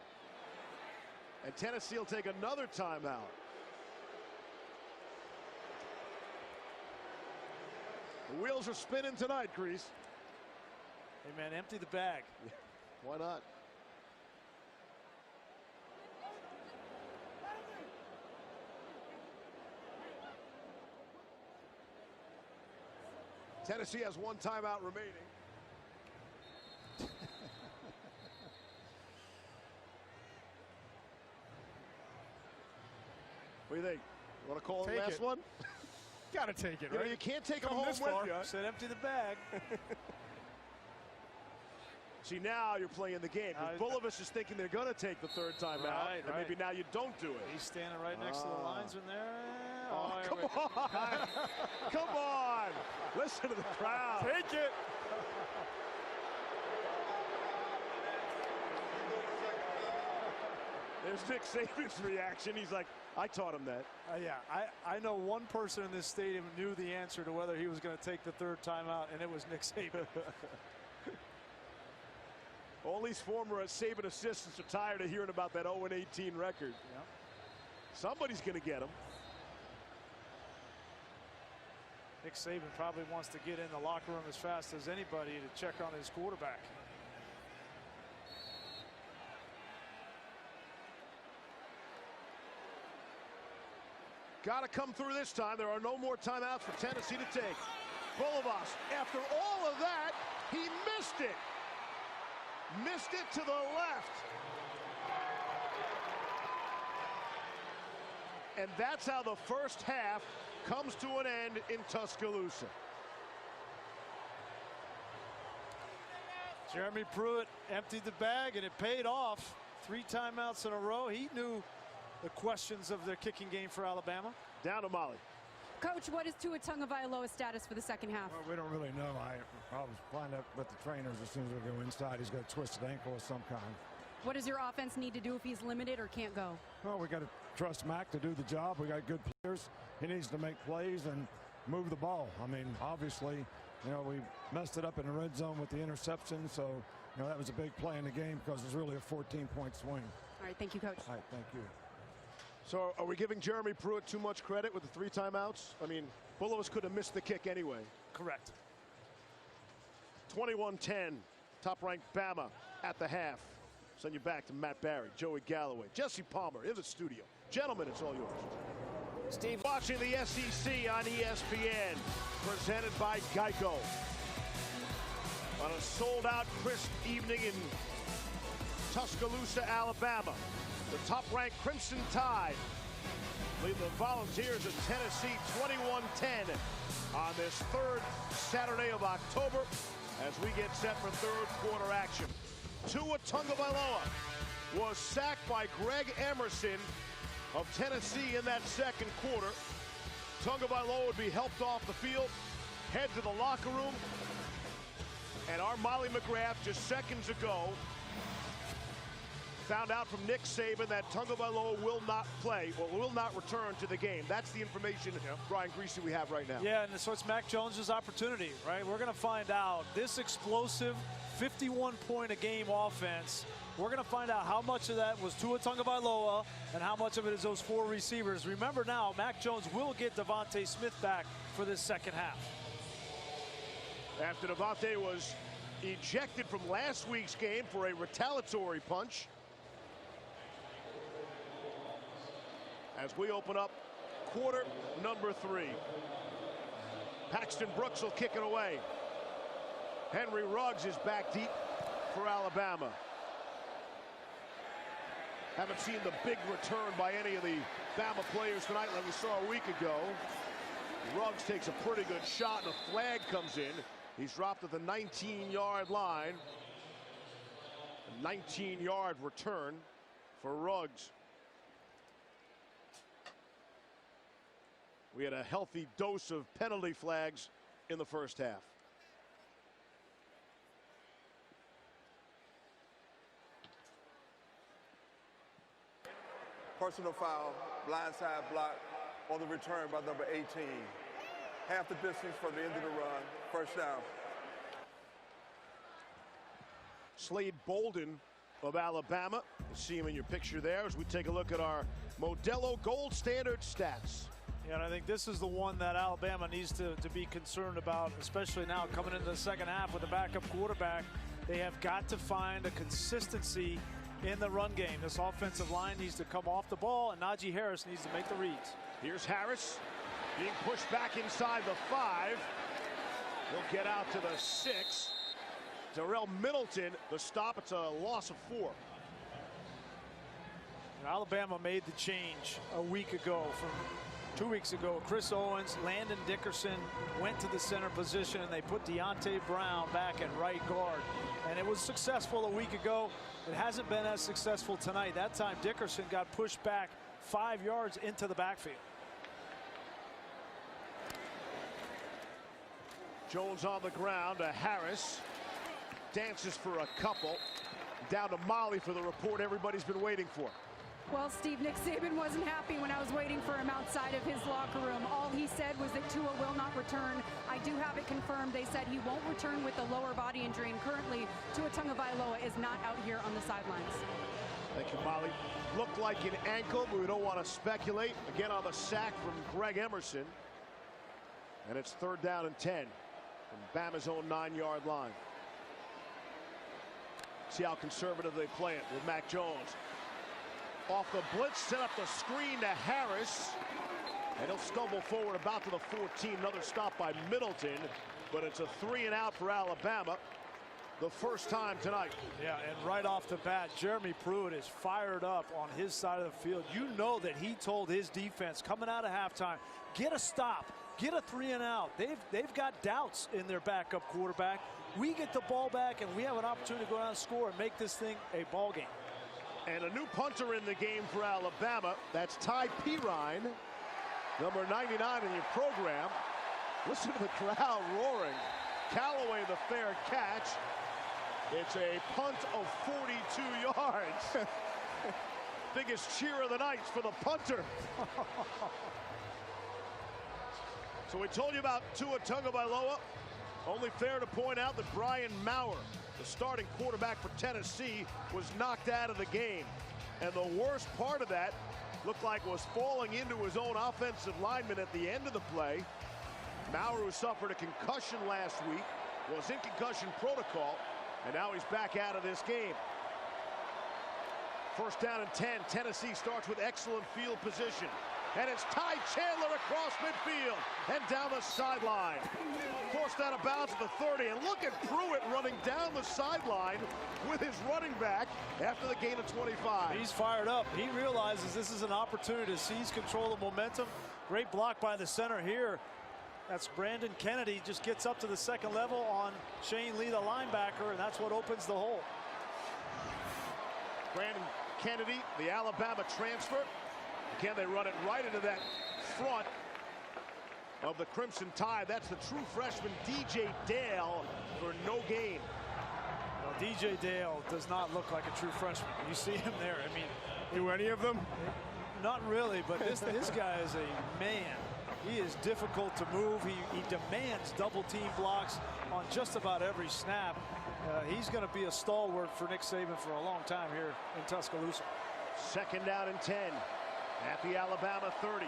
And Tennessee will take another timeout. The wheels are spinning tonight, Grease. Hey, man, empty the bag. Why not? Tennessee has 1 timeout remaining. What do you think? You want to call the last one? Got to take it, You know, right? you can't take them Come home this with far. you. Said empty the bag. See, now you're playing the game. Bulovas is thinking they're going to take the 3rd timeout. Right, And maybe now you don't do it. He's standing right next to the linesman there. Oh, come on. Come on. Listen to the crowd. Take it. There's Nick Saban's reaction. He's like, I taught him that. Yeah, I know one person in this stadium knew the answer to whether he was going to take the 3rd timeout, and it was Nick Saban. All these former Saban assistants are tired of hearing about that 0-18 record. Yeah. Somebody's going to get him. Nick Saban probably wants to get in the locker room as fast as anybody to check on his quarterback. Got to come through this time. There are no more timeouts for Tennessee to take. Bulovas, after all of that, he missed it. Missed it to the left. And that's how the first half comes to an end in Tuscaloosa. Jeremy Pruitt emptied the bag, and it paid off. 3 timeouts in a row. He knew the questions of the kicking game for Alabama. Down to Molly. Coach, what is Tua Tagovailoa's status for the second half? Well, we don't really know. I'll find out with the trainers as soon as we go inside. He's got a twisted ankle of some kind. What does your offense need to do if he's limited or can't go? Well, we got to trust Mac to do the job. We got good players. He needs to make plays and move the ball. I mean, obviously, you know, we messed it up in the red zone with the interception. So, you know, that was a big play in the game because it was really a 14-point swing. All right, thank you, Coach. All right, thank you. So are we giving Jeremy Pruitt too much credit with the 3 timeouts? I mean, Bulovas could have missed the kick anyway. Correct. 21-10, top-ranked Bama at the half. Send you back to Matt Barry, Joey Galloway, Jesse Palmer in the studio. Gentlemen, it's all yours. Steve, Watching the SEC on ESPN, presented by Geico. On a sold-out crisp evening in Tuscaloosa, Alabama, the top-ranked Crimson Tide lead the Volunteers of Tennessee 21-10 on this 3rd Saturday of October as we get set for 3rd quarter action. Tua Tagovailoa was sacked by Greg Emerson of Tennessee in that 2nd quarter. Tagovailoa would be helped off the field, head to the locker room, and our Molly McGrath just seconds ago Found out from Nick Saban that Tagovailoa will not play, or will not return to the game. That's the information, Brian Griese, we have right now. Yeah, and so it's Mac Jones' opportunity, right? We're going to find out this explosive 51-point-a-game offense. We're going to find out how much of that was Tua Tagovailoa and how much of it is those 4 receivers. Remember now, Mac Jones will get Devontae Smith back for this second half. After Devontae was ejected from last week's game for a retaliatory punch. As we open up quarter number 3. Paxton Brooks will kick it away. Henry Ruggs is back deep for Alabama. Haven't seen the big return by any of the Bama players tonight like we saw a week ago. Ruggs takes a pretty good shot and a flag comes in. He's dropped at the 19-yard line. A 19-yard return for Ruggs. We had a healthy dose of penalty flags in the first half. Personal foul, blindside block on the return by number 18. Half the distance from the end of the run, first down. Slade Bolden of Alabama. You see him in your picture there as we take a look at our Modelo Gold Standard stats. Yeah, and I think this is the one that Alabama needs to be concerned about, especially now coming into the second half with a backup quarterback. They have got to find a consistency in the run game. This offensive line needs to come off the ball, and Najee Harris needs to make the reads. Here's Harris being pushed back inside the 5. He'll get out to the 6. Darrell Middleton, the stop. It's a loss of 4. And Alabama made the change a week ago from 2 weeks ago. Chris Owens, Landon Dickerson went to the center position, and they put Deonte Brown back at right guard. And it was successful a week ago. It hasn't been as successful tonight. That time Dickerson got pushed back 5 yards into the backfield. Jones on the ground to Harris. Dances for a couple. Down to Molly for the report everybody's been waiting for. Well, Steve, Nick Saban wasn't happy when I was waiting for him outside of his locker room. All he said was that Tua will not return. I do have it confirmed. They said he won't return with a lower body injury, and currently Tua Tagovailoa is not out here on the sidelines. Thank you, Molly. Looked like an ankle, but we don't want to speculate. Again on the sack from Greg Emerson. And it's 3rd down and 10 from Bama's own 9-yard line. See how conservative they play it with Mac Jones. Off the blitz, set up the screen to Harris. And he'll stumble forward about to the 14. Another stop by Middleton. But it's a 3-and-out for Alabama. The first time tonight. Yeah, and right off the bat, Jeremy Pruitt is fired up on his side of the field. You know that he told his defense coming out of halftime, get a stop, get a 3-and-out. They've got doubts in their backup quarterback. We get the ball back, and we have an opportunity to go down and score and make this thing a ball game. And a new punter in the game for Alabama. That's Ty Perine, number 99 in your program. Listen to the crowd roaring. Callaway the fair catch. It's a punt of 42 yards. Biggest cheer of the night for the punter. So we told you about Tua Tagovailoa. Only fair to point out that Brian Maurer, the starting quarterback for Tennessee, was knocked out of the game. And the worst part of that looked like was falling into his own offensive lineman at the end of the play. Maurer, who suffered a concussion last week, was in concussion protocol, and now he's back out of this game. 1st down and 10. Tennessee starts with excellent field position. And it's Ty Chandler across midfield and down the sideline. Forced out of bounds at the 30. And look at Pruitt running down the sideline with his running back after the gain of 25. He's fired up. He realizes this is an opportunity to seize control of momentum. Great block by the center here. That's Brandon Kennedy, just gets up to the second level on Shane Lee, the linebacker, and that's what opens the hole. Brandon Kennedy, the Alabama transfer. Again, they run it right into that front of the Crimson Tide. That's the true freshman DJ Dale for no gain. Well, DJ Dale does not look like a true freshman. You see him there. I mean, Do any of them? not really, but this guy is a man. He is difficult to move. He demands double team blocks on just about every snap. He's going to be a stalwart for Nick Saban for a long time here in Tuscaloosa. 2nd down and 10 at the Alabama 30.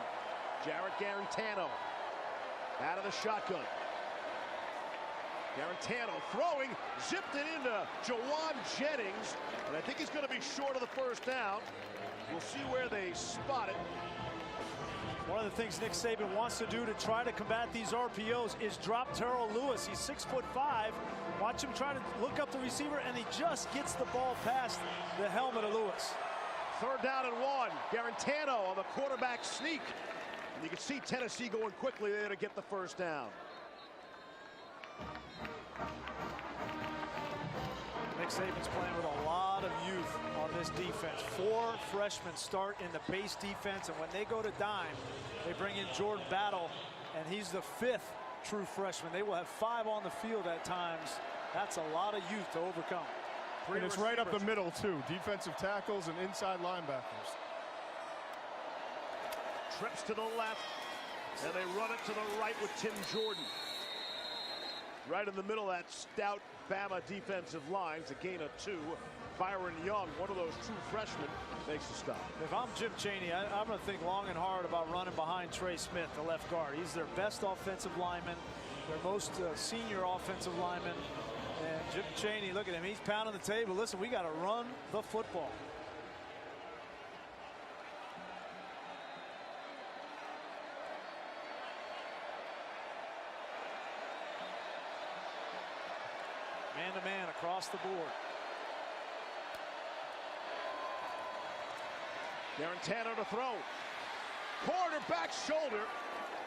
Jarrett Guarantano out of the shotgun. Guarantano throwing, zipped it into Jauan Jennings, and I think he's going to be short of the 1st down. We'll see where they spot it. One of the things Nick Saban wants to do to try to combat these RPOs is drop Terrell Lewis. He's 6'5". Watch him try to look up the receiver, and he just gets the ball past the helmet of Lewis. 3rd down and 1. Guarantano on the quarterback sneak. And you can see Tennessee going quickly there to get the 1st down. Nick Saban's playing with a lot of youth on this defense. 4 freshmen start in the base defense, and when they go to dime, they bring in Jordan Battle, and he's the 5th true freshman. They will have 5 on the field at times. That's a lot of youth to overcome. And it's right up the middle, too. Defensive tackles and inside linebackers. Trips to the left, and they run it to the right with Tim Jordan. Right in the middle of that stout Bama defensive line. It's a gain of 2. Byron Young, one of those true freshmen, makes the stop. If I'm Jim Chaney, I'm going to think long and hard about running behind Trey Smith, the left guard. He's their best offensive lineman, their most senior offensive lineman. And Jim Chaney, look at him. He's pounding the table. Listen, we got to run the football. Man-to-man across the board. Guarantano to throw. Quarterback shoulder.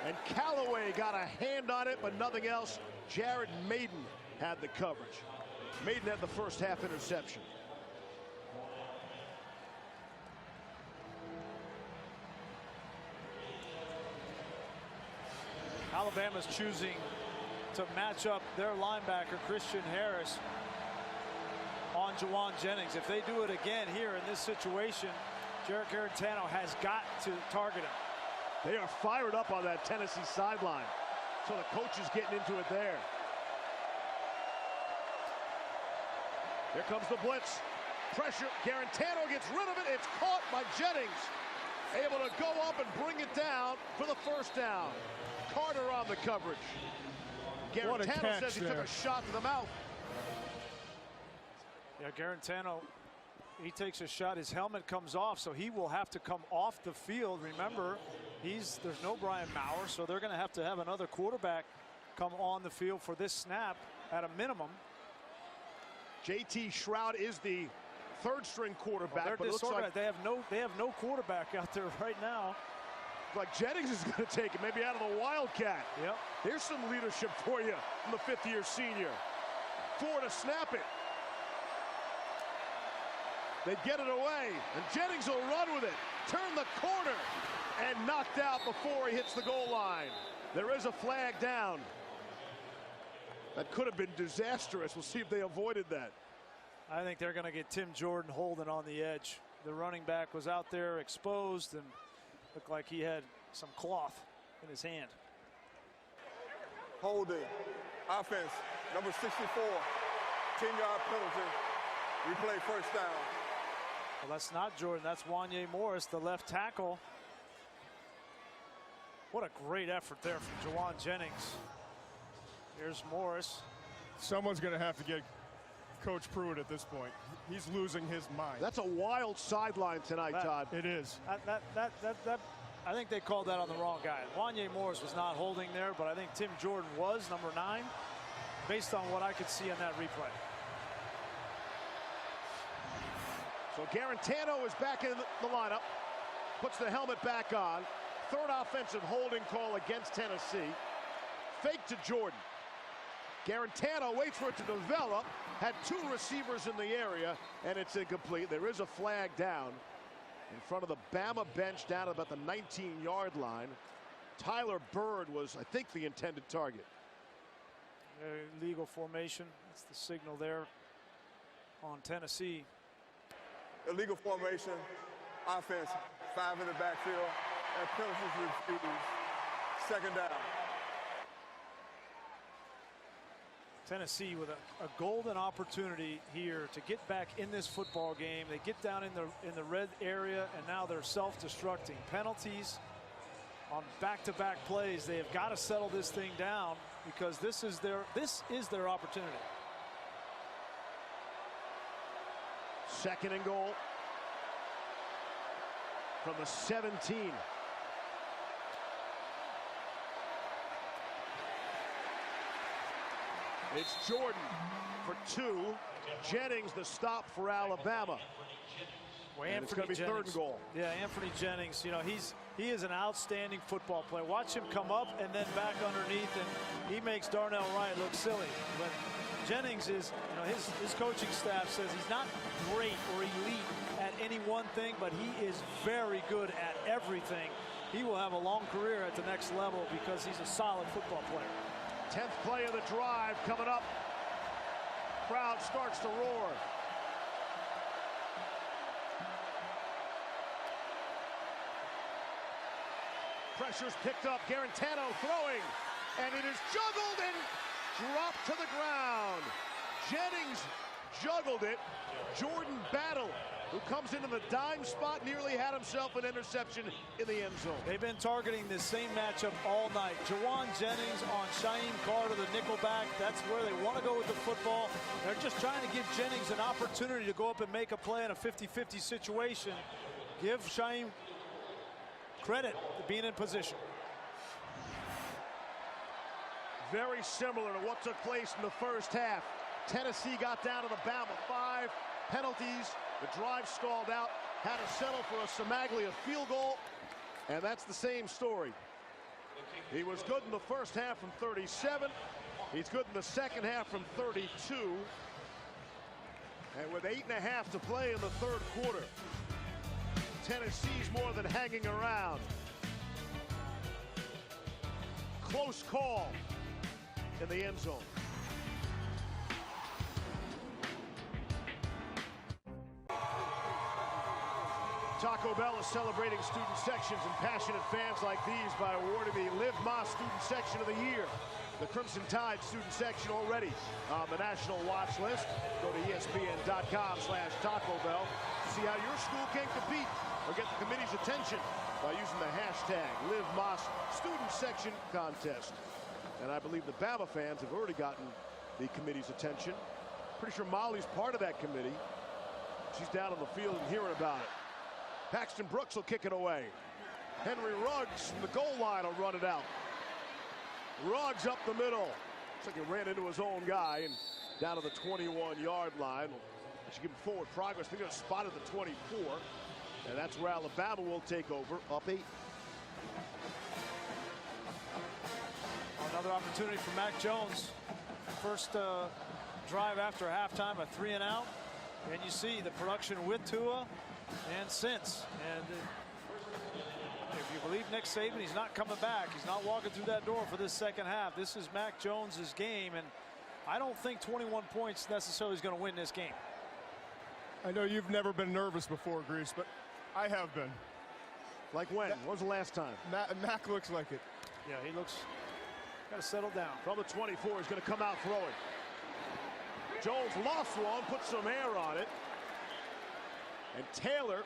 And Callaway got a hand on it, but nothing else. Jared Maiden had the coverage. Maiden had the 1st half interception. Alabama's choosing to match up their linebacker, Christian Harris, on Jauan Jennings. If they do it again here in this situation, Jarrett Guarantano has got to target him. They are fired up on that Tennessee sideline. So the coach is getting into it there. Here comes the blitz. Pressure. Guarantano gets rid of it. It's caught by Jennings. Able to go up and bring it down for the 1st down. Carter on the coverage. Guarantano says he took a shot to the mouth. Yeah, Guarantano, he takes a shot. His helmet comes off, so he will have to come off the field. Remember, there's no Brian Maurer, so they're going to have another quarterback come on the field for this snap at a minimum. JT Shroud is the 3rd-string quarterback, Well, but it looks like they have no quarterback out there right now. like Jennings is going to take it, maybe out of the Wildcat. Yep. Here's some leadership for you from the 5th-year senior. 4 to snap it. They get it away, and Jennings will run with it. Turn the corner, and knocked out before he hits the goal line. There is a flag down. That could have been disastrous. We'll see if they avoided that. I think they're going to get Tim Jordan holding on the edge. The running back was out there exposed and looked like he had some cloth in his hand. Holding. Offense, number 64. 10-yard penalty. Replay 1st down. Well, that's not Jordan. That's Wanye Morris, the left tackle. What a great effort there from Jauan Jennings. Here's Morris. Someone's going to have to get Coach Pruitt at this point. He's losing his mind. That's a wild sideline tonight, Todd. It is. I think they called that on the wrong guy. Wanye Morris was not holding there, but I think Tim Jordan was, number 9, based on what I could see on that replay. So Guarantano is back in the lineup, puts the helmet back on. 3rd offensive holding call against Tennessee. Fake to Jordan. Guarantano waits for it to develop, had 2 receivers in the area, and it's incomplete. There is a flag down in front of the Bama bench down at about the 19-yard line. Tyler Bird was, I think, the intended target. Legal formation. That's the signal there. on Tennessee. Illegal formation, offense, 5 in the backfield, and penalties refused. Second down. Tennessee with a golden opportunity here to get back in this football game. They get down in the red area, and now they're self-destructing. Penalties on back-to-back plays. They have got to settle this thing down because this is their opportunity. Second and goal from the 17. It's Jordan for 2. Jennings the stop for Alabama. Well, and it's going to be third and goal. Yeah, Anthony Jennings, you know, he is an outstanding football player. Watch him come up and then back underneath, and he makes Darnell Wright look silly. But Jennings is, you know, his coaching staff says he's not great or elite at any one thing, but he is very good at everything. He will have a long career at the next level because he's a solid football player. 10th play of the drive coming up. Crowd starts to roar. Pressure's picked up. Garantano throwing, and it is juggled and dropped to the ground. Jennings juggled it. Jordan Battle, who comes into the dime spot, nearly had himself an interception in the end zone. They've been targeting this same matchup all night. Jawan Jennings on Shaheem Carter, the nickelback. That's where they want to go with the football. They're just trying to give Jennings an opportunity to go up and make a play in a 50-50 situation. Give Shaheem credit for being in position. Very similar to what took place in the first half. Tennessee got down to the Bama 5. Penalties. The drive stalled out. Had to settle for a Samaglia field goal. And that's the same story. He was good in the first half from 37. He's good in the second half from 32. And with 8.5 to play in the third quarter, Tennessee's more than hanging around. Close call in the end zone. Taco Bell is celebrating student sections and passionate fans like these by awarding the Live Más Student Section of the Year. The Crimson Tide student section already on the national watch list. Go to ESPN.com/Taco Bell to see how your school can compete or get the committee's attention by using the hashtag Live Más Student Section Contest. And I believe the Bama fans have already gotten the committee's attention. Pretty sure Molly's part of that committee. She's down on the field and hearing about it. Paxton Brooks will kick it away. Henry Ruggs from the goal line will run it out. Ruggs up the middle. Looks like he ran into his own guy and down to the 21-yard line. Should give him forward progress. They're going to spot at the 24. And that's where Alabama will take over, up 8. Another opportunity for Mac Jones. First drive after halftime, a 3-and-out. And you see the production with Tua and since. And if you believe Nick Saban, he's not coming back. He's not walking through that door for this second half. This is Mac Jones's game, and I don't think 21 points necessarily is going to win this game. I know you've never been nervous before, Grease, but I have been. Like when? When was the last time? Mac looks like it. Yeah, he looks got to settle down. From the 24, he's going to come out throwing. Jones lost one, put some air on it. And Taylor,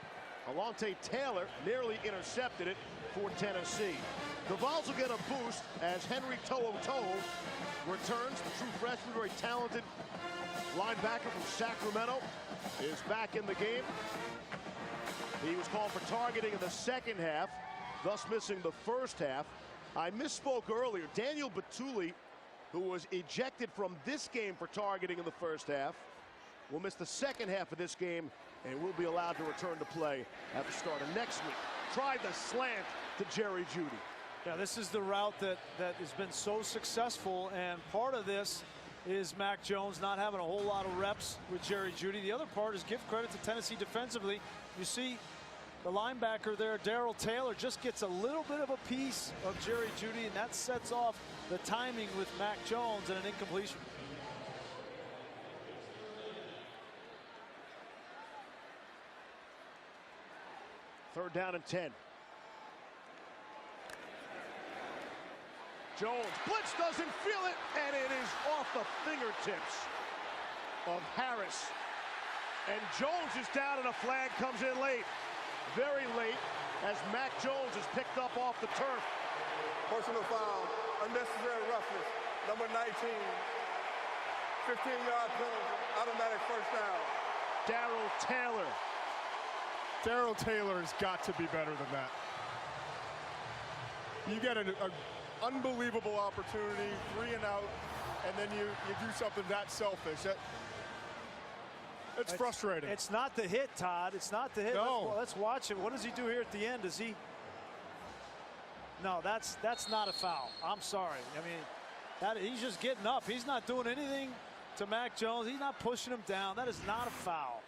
Alontae Taylor, nearly intercepted it for Tennessee. The Vols will get a boost as Henry To'oTo'o returns. The true freshman, very talented linebacker from Sacramento, is back in the game. He was called for targeting in the second half, thus missing the first half. I misspoke earlier. Daniel Batuli, who was ejected from this game for targeting in the first half, will miss the second half of this game and will be allowed to return to play at the start of next week. Tried the slant to Jerry Jeudy. Yeah, this is the route that has been so successful, and part of this is Mac Jones not having a whole lot of reps with Jerry Jeudy. The other part is give credit to Tennessee defensively. You see the linebacker there, Darrell Taylor, just gets a little bit of a piece of Jerry Jeudy, and that sets off the timing with Mac Jones and an incompletion. 3rd down and 10. Jones, blitz, doesn't feel it, and it is off the fingertips of Harris. And Jones is down, and a flag comes in late. Very late, as Mac Jones is picked up off the turf. Personal foul, unnecessary roughness, number 19. 15-yard penalty, automatic first down. Darrell Taylor. Darrell Taylor has got to be better than that. You get an unbelievable opportunity, 3 and out, and then you do something that selfish. It's frustrating. It's not the hit, Todd. It's not the hit. No. Let's watch it. What does he do here at the end? Does he? No, that's not a foul. I'm sorry. I mean, he's just getting up. He's not doing anything to Mac Jones. He's not pushing him down. That is not a foul.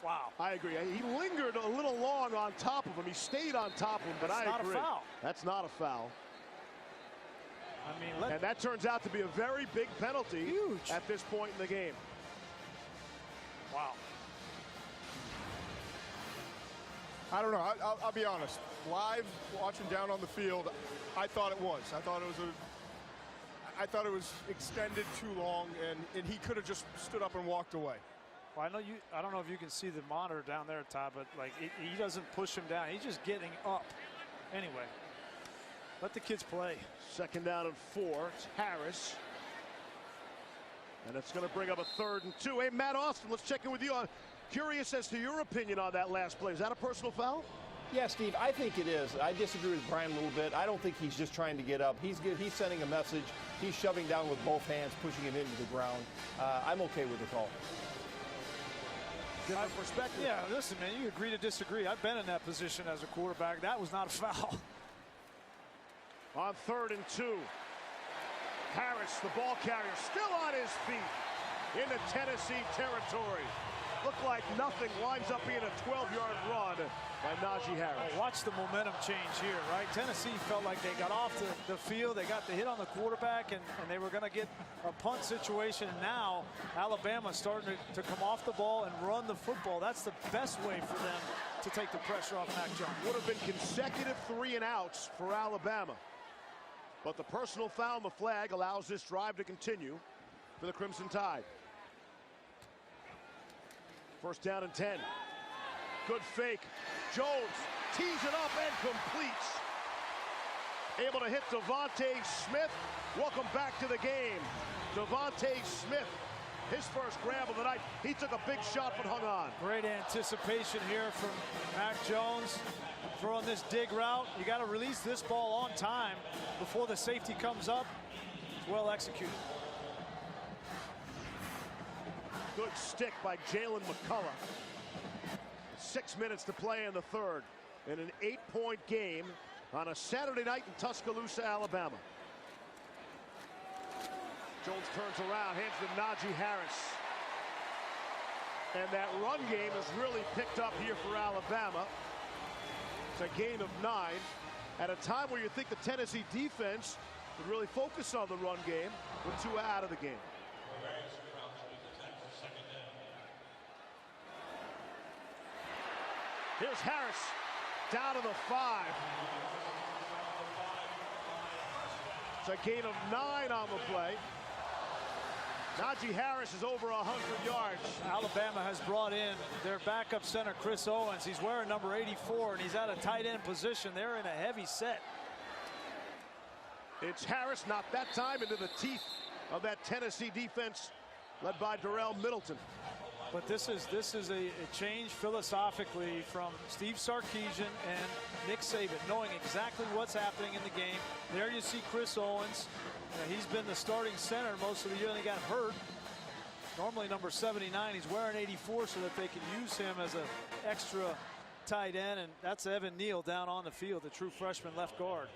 Wow. I agree. He lingered a little long on top of him. He stayed on top of him, but I agree. That's not a foul. That's not a foul. I mean, and that turns out to be a very big penalty. Huge. At this point in the game. Wow. I don't know. I'll be honest. Live, watching down on the field, I thought it was. I thought it was extended too long, and he could have just stood up and walked away. Well, I don't know if you can see the monitor down there, Todd, but like he doesn't push him down. He's just getting up. Anyway, let the kids play. 2nd down and 4. It's Harris. And it's going to bring up a 3rd and 2. Hey, Matt Austin, let's check in with you. I'm curious as to your opinion on that last play. Is that a personal foul? Yeah, Steve, I think it is. I disagree with Brian a little bit. I don't think he's just trying to get up. He's sending a message. He's shoving down with both hands, pushing him into the ground. I'm okay with the call. Different perspective. Yeah, listen, man, you agree to disagree. I've been in that position as a quarterback. That was not a foul. On 3rd and 2. Harris, the ball carrier, still on his feet into Tennessee territory. Looked like nothing, winds up being a 12-yard run by Najee Harris. Oh, watch the momentum change here, right? Tennessee felt like they got off the field. They got the hit on the quarterback, and they were going to get a punt situation. And now Alabama's starting to come off the ball and run the football. That's the best way for them to take the pressure off Mac Jones. Would have been consecutive 3 and outs for Alabama. But the personal foul on the flag allows this drive to continue for the Crimson Tide. 1st down and 10. Good fake. Jones tees it up and completes. Able to hit Devontae Smith. Welcome back to the game. Devontae Smith, his first grab of the night. He took a big shot but hung on. Great anticipation here from Mac Jones. Throwing this dig route. You got to release this ball on time before the safety comes up. It's well executed. Good stick by Jalen McCullough. 6 minutes to play in the 3rd. In an 8-point game on a Saturday night in Tuscaloosa, Alabama. Jones turns around, hands to Najee Harris. And that run game has really picked up here for Alabama. It's a gain of 9 at a time where you think the Tennessee defense would really focus on the run game with 2 out of the game. Here's Harris down to the 5. It's a gain of 9 on the play. Najee Harris is over 100 yards. Alabama has brought in their backup center, Chris Owens. He's wearing number 84, and he's at a tight end position. They're in a heavy set. It's Harris, not that time, into the teeth of that Tennessee defense led by Darrell Middleton. But this is a change philosophically from Steve Sarkisian and Nick Saban, knowing exactly what's happening in the game. There you see Chris Owens. He's been the starting center most of the year, and he got hurt. Normally number 79, he's wearing 84 so that they can use him as an extra tight end, and that's Evan Neal down on the field, the true freshman left guard.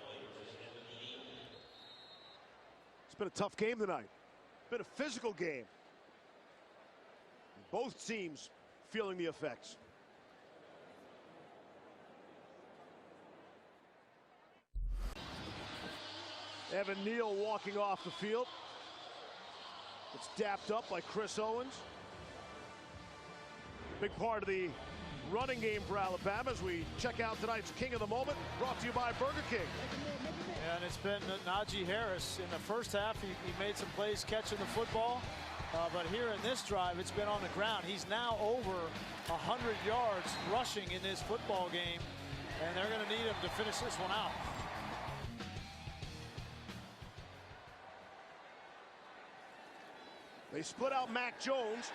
It's been a tough game tonight. Been a physical game. Both teams feeling the effects. Evan Neal walking off the field. It's dapped up by Chris Owens. Big part of the running game for Alabama as we check out tonight's King of the Moment, brought to you by Burger King. And it's been Najee Harris. In the first half, he made some plays catching the football. But here in this drive, it's been on the ground. He's now over 100 yards rushing in this football game. And they're going to need him to finish this one out. They split out Mac Jones.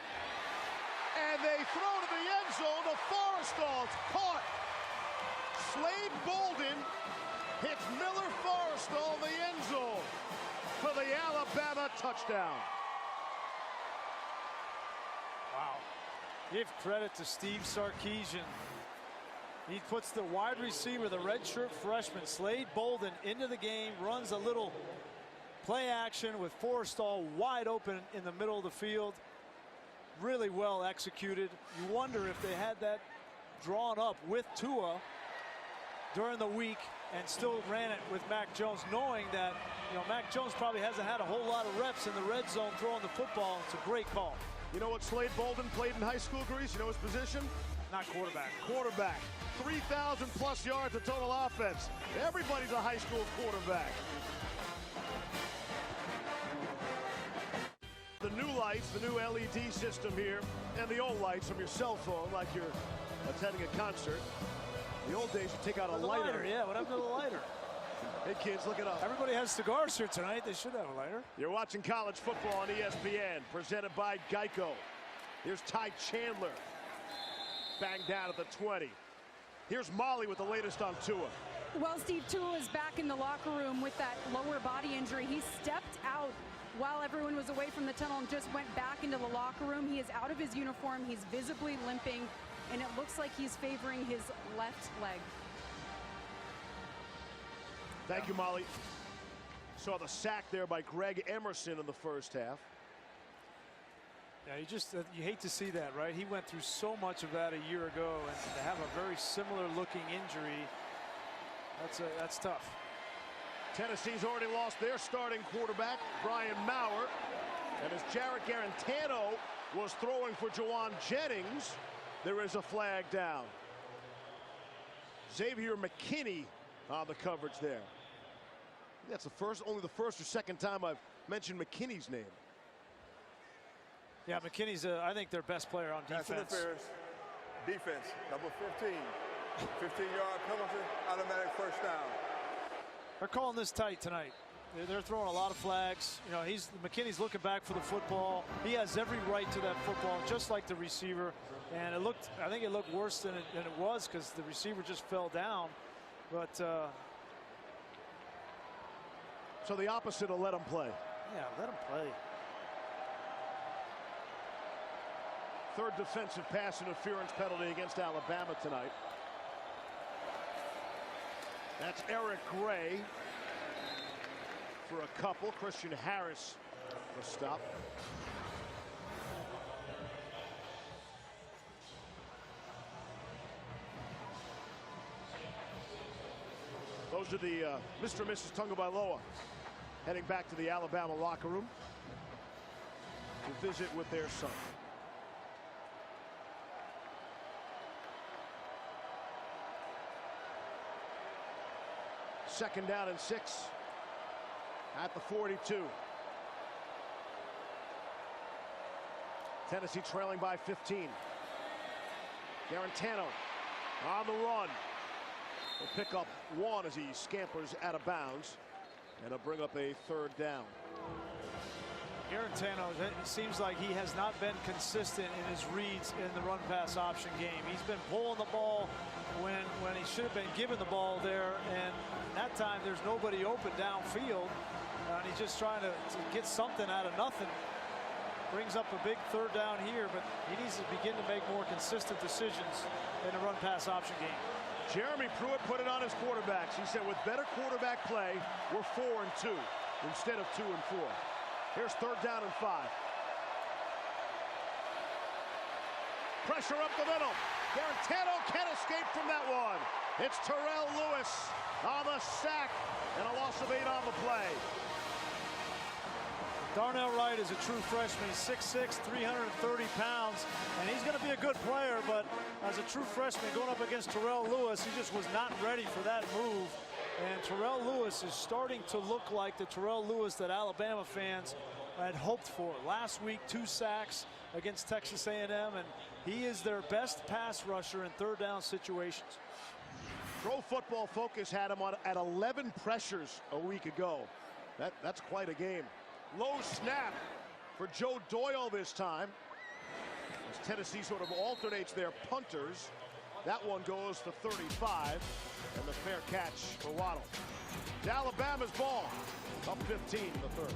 And they throw to the end zone to Forrestall. It's caught. Slade Bolden hits Miller Forrestall in the end zone for the Alabama touchdown. Wow. Give credit to Steve Sarkisian. He puts the wide receiver, the redshirt freshman, Slade Bolden, into the game, runs a little play action with Forrestall wide open in the middle of the field. Really well executed. You wonder if they had that drawn up with Tua during the week and still ran it with Mac Jones, knowing that, you know, Mac Jones probably hasn't had a whole lot of reps in the red zone throwing the football. It's a great call. You know what Slade Bolden played in high school, Grease? You know his position? Not quarterback. Quarterback. 3,000 plus yards of total offense. Everybody's a high school quarterback. The new lights, the new LED system here, and the old lights from your cell phone like you're attending a concert. The old days, you take out a lighter. Yeah, what happened to the lighter? Hey, kids, look it up. Everybody has cigars here tonight. They should have a lighter. You're watching college football on ESPN, presented by Geico. Here's Ty Chandler. Banged down at the 20. Here's Molly with the latest on Tua. Well, Steve, Tua is back in the locker room with that lower body injury. He stepped out while everyone was away from the tunnel and just went back into the locker room. He is out of his uniform. He's visibly limping, and it looks like he's favoring his left leg. Thank you, Molly. Saw the sack there by Greg Emerson in the first half. Yeah, you hate to see that, right? He went through so much of that a year ago, and to have a very similar looking injury, that's tough. Tennessee's already lost their starting quarterback, Brian Maurer. And as Jarrett Garantano was throwing for Jawan Jennings, there is a flag down. Xavier McKinney on the coverage there. That's only the first or second time I've mentioned McKinney's name. Yeah, McKinney's, I think, their best player on defense. Pass interference, defense, number 15. 15-yard penalty, automatic first down. They're calling this tight tonight. They're throwing a lot of flags. You know, McKinney's looking back for the football. He has every right to that football, just like the receiver. And I think it looked worse than it was because the receiver just fell down. But so the opposite will let him play. Yeah, let him play. Third defensive pass interference penalty against Alabama tonight. That's Eric Gray for a couple. Christian Harris for a stop. Those are the Mr. and Mrs. Tagovailoa heading back to the Alabama locker room to visit with their son. Second down and 6 at the 42. Tennessee trailing by 15. Garantano on the run. Will pick up one as he scampers out of bounds, and he'll bring up a third down. Garantano, it seems like he has not been consistent in his reads in the run-pass option game. He's been pulling the ball when he should have been given the ball there, and that time there's nobody open downfield, and he's just trying to get something out of nothing. Brings up a big third down here, but he needs to begin to make more consistent decisions in the run-pass option game. Jeremy Pruitt put it on his quarterbacks. He said, with better quarterback play, we're 4-2 instead of 2-4. Here's third down and 5. Pressure up the middle. Garantano can't escape from that one. It's Terrell Lewis on the sack and a loss of 8 on the play. Darnell Wright is a true freshman. He's 6'6", 330 pounds, and he's going to be a good player, but as a true freshman going up against Terrell Lewis, he just was not ready for that move. And Terrell Lewis is starting to look like the Terrell Lewis that Alabama fans had hoped for. Last week, 2 sacks against Texas A&M, and he is their best pass rusher in third down situations. Pro Football Focus had him on at 11 pressures a week ago. That's quite a game. Low snap for Joe Doyle this time, as Tennessee sort of alternates their punters. That one goes to 35, and the fair catch for Waddle. It's Alabama's ball, up 15 in the third.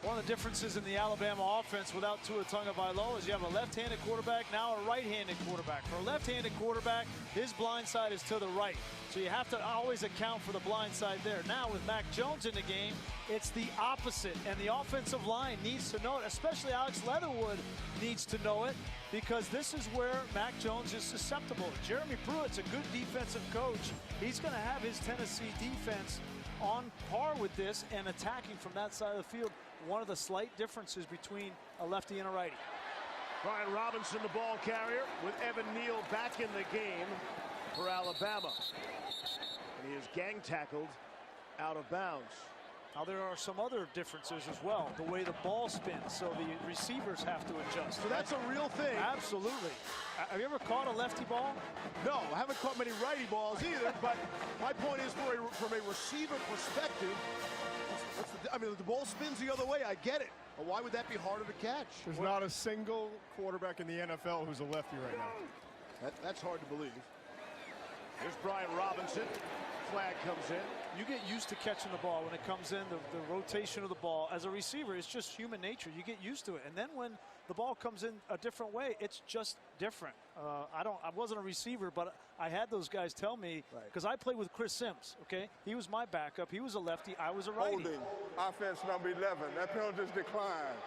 One of the differences in the Alabama offense without Tua Tagovailoa is you have a left-handed quarterback, now a right-handed quarterback. For a left-handed quarterback, his blind side is to the right. So you have to always account for the blind side there. Now with Mac Jones in the game, it's the opposite. And the offensive line needs to know it, especially Alex Leatherwood needs to know it, because this is where Mac Jones is susceptible. Jeremy Pruitt's a good defensive coach. He's going to have his Tennessee defense on par with this and attacking from that side of the field. One of the slight differences between a lefty and a righty. Brian Robinson, the ball carrier, with Evan Neal back in the game for Alabama. And he is gang tackled out of bounds. Now there are some other differences as well. The way the ball spins, so the receivers have to adjust. So that's a real thing. Absolutely. Have you ever caught a lefty ball? No, I haven't caught many righty balls either, but my point is from a receiver perspective, I mean, the ball spins the other way, I get it. But why would that be harder to catch? There's not a single quarterback in the NFL who's a lefty right now. That's hard to believe. Here's Brian Robinson. Flag comes in. You get used to catching the ball when it comes in, the rotation of the ball. As a receiver, it's just human nature. You get used to it. And then when the ball comes in a different way, it's just different. I wasn't a receiver, but I had those guys tell me, because I played with Chris Sims, okay? He was my backup. He was a lefty. I was a righty. Holding, offense number 11. That penalty is declined.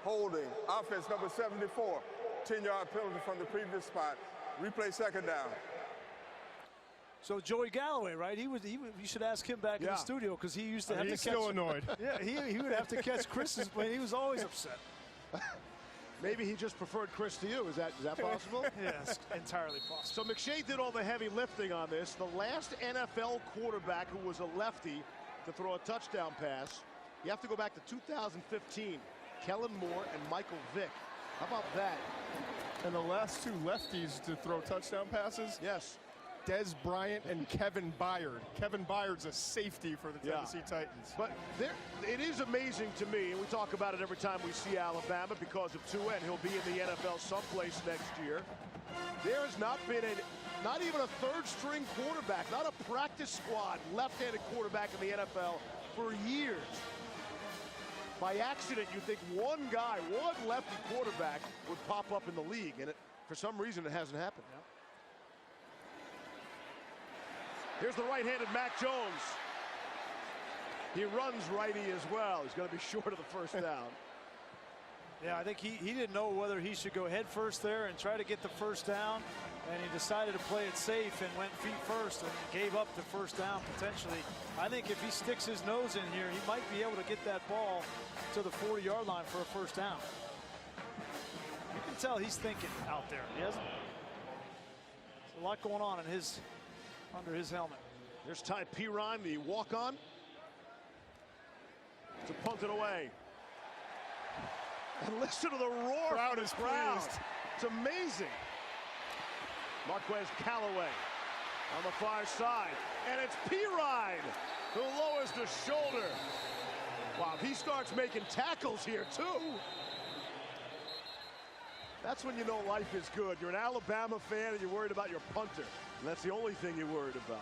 Holding, offense number 74. 10-yard penalty from the previous spot. Replay second down. So Joey Galloway, right? You should ask him back in the studio, because he used to have to catch. He's still annoyed. Yeah, he would have to catch Chris's play. He was always upset. Maybe he just preferred Chris to you. Is that possible? Yes, entirely possible. So McShay did all the heavy lifting on this. The last NFL quarterback who was a lefty to throw a touchdown pass, you have to go back to 2015. Kellen Moore and Michael Vick. How about that? And the last 2 lefties to throw touchdown passes? Yes. Dez Bryant and Kevin Byard. Kevin Byard's a safety for the Tennessee Titans. But it is amazing to me, and we talk about it every time we see Alabama because of Tua, and he'll be in the NFL someplace next year. There has not been not even a third-string quarterback, not a practice squad left-handed quarterback in the NFL for years. By accident, you think one guy, one lefty quarterback would pop up in the league, and for some reason it hasn't happened. Yeah. Here's the right-handed Mac Jones. He runs righty as well. He's going to be short of the first down. Yeah, I think he didn't know whether he should go head first there and try to get the first down, and he decided to play it safe and went feet first and gave up the first down potentially. I think if he sticks his nose in here, he might be able to get that ball to the 40-yard line for a first down. You can tell he's thinking out there. He hasn't. There's a lot going on in under his helmet. There's Ty Perine, the walk-on. To punt it away. And listen to the roar. Crowd is pleased. It's amazing. Marquez Callaway on the far side. And it's Perine who lowers the shoulder. Wow, he starts making tackles here too. That's when you know life is good. You're an Alabama fan and you're worried about your punter. And that's the only thing you're worried about.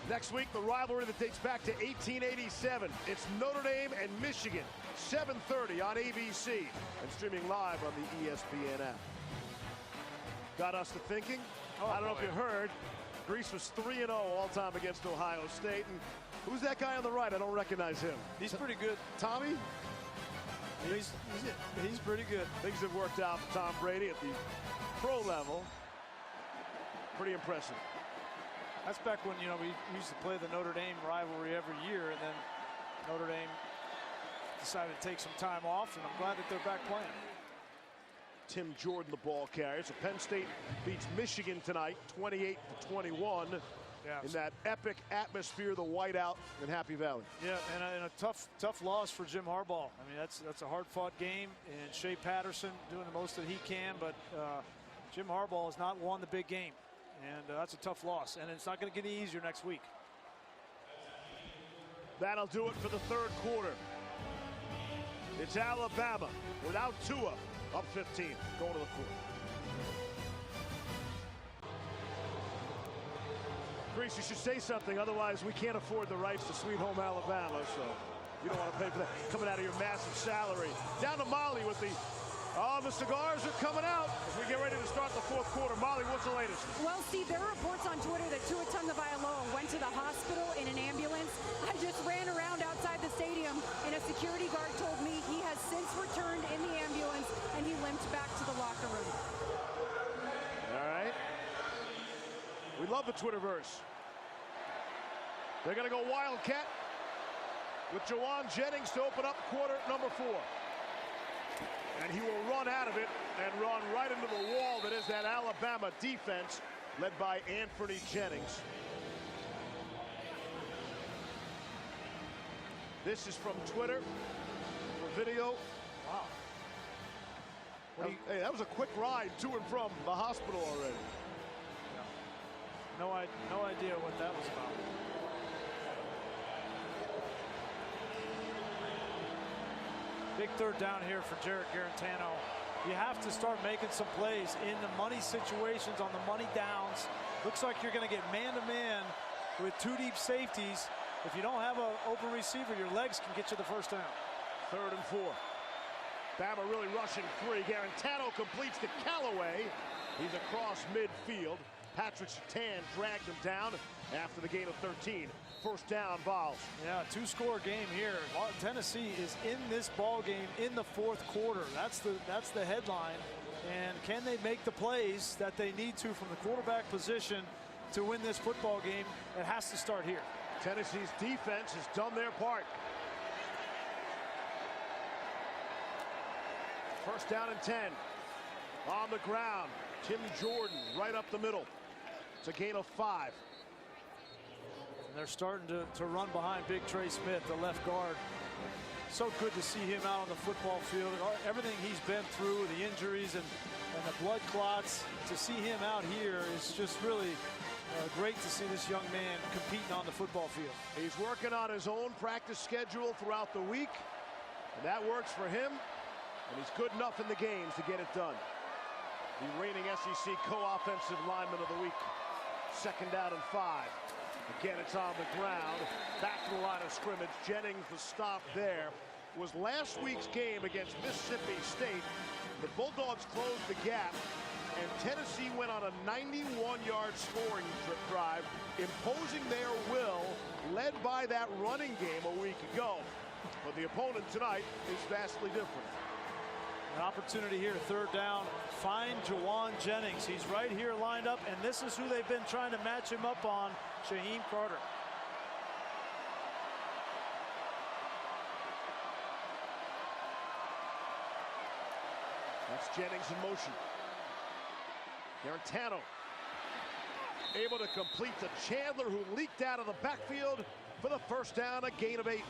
Next week, the rivalry that dates back to 1887. It's Notre Dame and Michigan, 7:30 on ABC and streaming live on the ESPN app. Got us to thinking. I don't know if you heard, Grease was 3-0 all-time against Ohio State. And who's that guy on the right? I don't recognize him. He's pretty good. Tommy? He's pretty good. Things have worked out for Tom Brady at the pro level. Pretty impressive. That's back when, we used to play the Notre Dame rivalry every year, and then Notre Dame decided to take some time off, and I'm glad that they're back playing. Tim Jordan, the ball carrier. So Penn State beats Michigan tonight, 28-21. Yeah. In that epic atmosphere, the whiteout in Happy Valley. Yeah, and a tough loss for Jim Harbaugh. I mean, that's a hard-fought game, and Shea Patterson doing the most that he can, but Jim Harbaugh has not won the big game, and that's a tough loss, and it's not going to get any easier next week. That'll do it for the third quarter. It's Alabama without Tua, up 15, going to the fourth. Grease, you should say something, otherwise we can't afford the rights to Sweet Home Alabama, so you don't want to pay for that coming out of your massive salary. Down to Molly with the cigars are coming out as we get ready to start the fourth quarter. Molly, what's the latest? Well, Steve, there are reports on Twitter that Tua Tagovailoa went to the hospital in an ambulance. I just ran around outside the stadium, and a security guard told me he has since returned in the ambulance, and he limped back to the locker room. All right. We love the Twitterverse. They're going to go Wildcat with Jauan Jennings to open up quarter number 4. And he will run out of it and run right into the wall that is that Alabama defense led by Anthony Jennings. This is from Twitter for video. Wow. Hey, that was a quick ride to and from the hospital already. No idea what that was about. Big third down here for Jarrett Guarantano. You have to start making some plays in the money situations, on the money downs. Looks like you're going to get man-to-man with 2 deep safeties. If you don't have an open receiver, your legs can get you the first down. 3rd and 4. Bama really rushing 3. Guarantano completes to Callaway. He's across midfield. Patrick Surtain dragged him down after the gain of 13. First down, Vols. Yeah, 2-score game here. Tennessee is in this ball game in the fourth quarter. That's the headline. And can they make the plays that they need to from the quarterback position to win this football game? It has to start here. Tennessee's defense has done their part. First down and 10. On the ground, Tim Jordan right up the middle. It's a gain of 5. And they're starting to run behind Big Trey Smith, the left guard. So good to see him out on the football field. Everything he's been through, the injuries and the blood clots, to see him out here is just really great to see this young man competing on the football field. He's working on his own practice schedule throughout the week, and that works for him, and he's good enough in the games to get it done. The reigning SEC co-offensive lineman of the week. Second down and 5. Again, it's on the ground. Back to the line of scrimmage. Jennings, the stop there, was last week's game against Mississippi State. The Bulldogs closed the gap, and Tennessee went on a 91-yard scoring drive, imposing their will, led by that running game a week ago. But the opponent tonight is vastly different. An opportunity here, third down. Find Jauan Jennings. He's right here lined up, and this is who they've been trying to match him up on, Shaheem Carter. That's Jennings in motion. Guarantano able to complete to Chandler, who leaked out of the backfield for the first down, a gain of 8.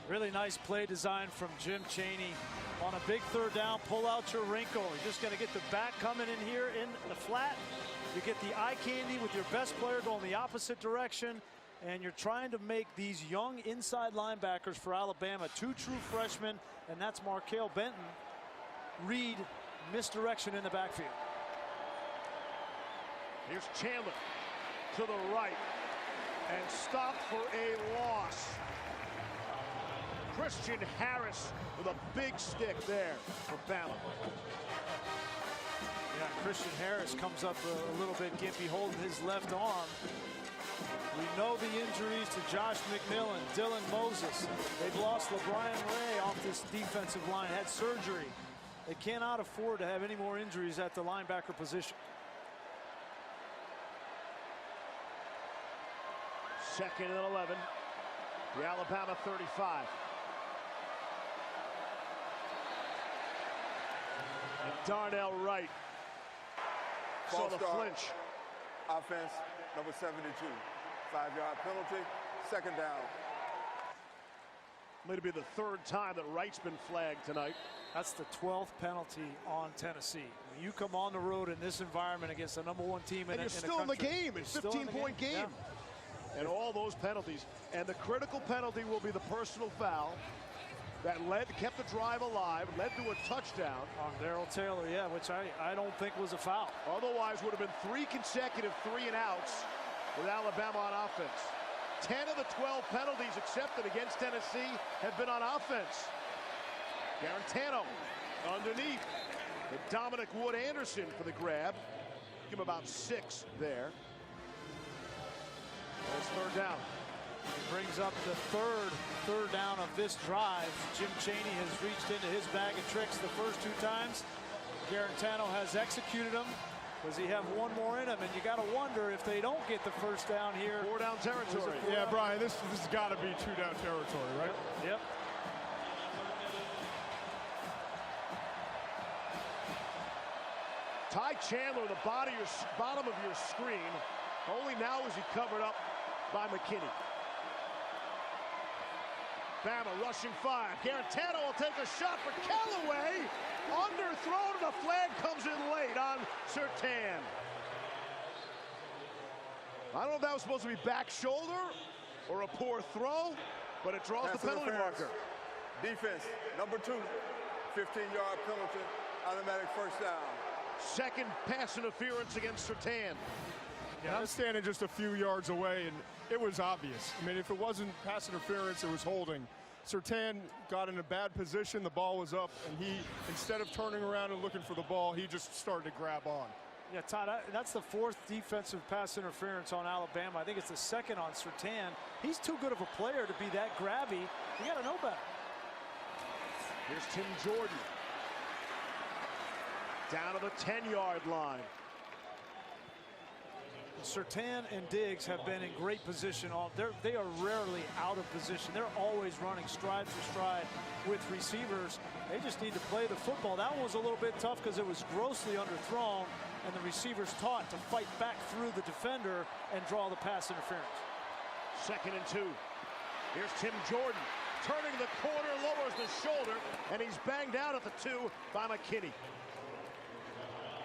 Really nice play design from Jim Chaney. On a big third down, pull out your wrinkle. You're just going to get the back coming in here in the flat. You get the eye candy with your best player going the opposite direction. And you're trying to make these young inside linebackers for Alabama, 2 true freshmen, and that's Markel Benton, read misdirection in the backfield. Here's Chandler to the right and stopped for a loss. Christian Harris with a big stick there for Bama. Yeah, Christian Harris comes up a little bit gimpy, holding his left arm. We know the injuries to Josh McMillan, Dylan Moses. They've lost LeBron Ray off this defensive line, had surgery. They cannot afford to have any more injuries at the linebacker position. Second and 11. The Alabama 35. And Darnell Wright saw the flinch. Offense, number 72. 5-yard penalty, second down. It'll be the third time that Wright's been flagged tonight. That's the 12th penalty on Tennessee. When you come on the road in this environment against the #1 team and you're still in the game. It's a 15-point game. Yeah. And all those penalties. And the critical penalty will be the personal foul that kept the drive alive, led to a touchdown. On Darrell Taylor, yeah, which I don't think was a foul. Otherwise would have been 3 consecutive 3-and-outs with Alabama on offense. 10 of the 12 penalties accepted against Tennessee have been on offense. Garantano underneath. And Dominic Wood-Anderson for the grab. Give him about 6 there. It's third down. Brings up the third down of this drive. Jim Chaney has reached into his bag of tricks the first 2 times. Garantano has executed them. Does he have one more in him? And you got to wonder if they don't get the first down here. 4-down territory. Yeah, Brian, this has got to be 2-down territory, right? Yep. Ty Chandler, the bottom of your screen. Only now is he covered up by McKinney. Bama rushing 5. Garantano will take a shot for Callaway. Underthrown, and a flag comes in late on Surtain. I don't know if that was supposed to be back shoulder or a poor throw, but it draws the penalty marker. Defense, number 2, 15-yard penalty, automatic first down. Second pass interference against Surtain. Yeah, I was standing just a few yards away, and it was obvious. I mean, if it wasn't pass interference, it was holding. Surtain got in a bad position. The ball was up, and he, instead of turning around and looking for the ball, he just started to grab on. Yeah, Todd, that's the 4th defensive pass interference on Alabama. I think it's the 2nd on Surtain. He's too good of a player to be that grabby. You got to know better. Here's Tim Jordan. Down to the 10-yard line. Surtain and Diggs have been in great position. They are rarely out of position. They're always running stride for stride with receivers. They just need to play the football. That one was a little bit tough because it was grossly underthrown, and the receivers taught to fight back through the defender and draw the pass interference. 2nd and 2. Here's Tim Jordan. Turning the corner, lowers the shoulder, and he's banged out at the 2 by McKinney.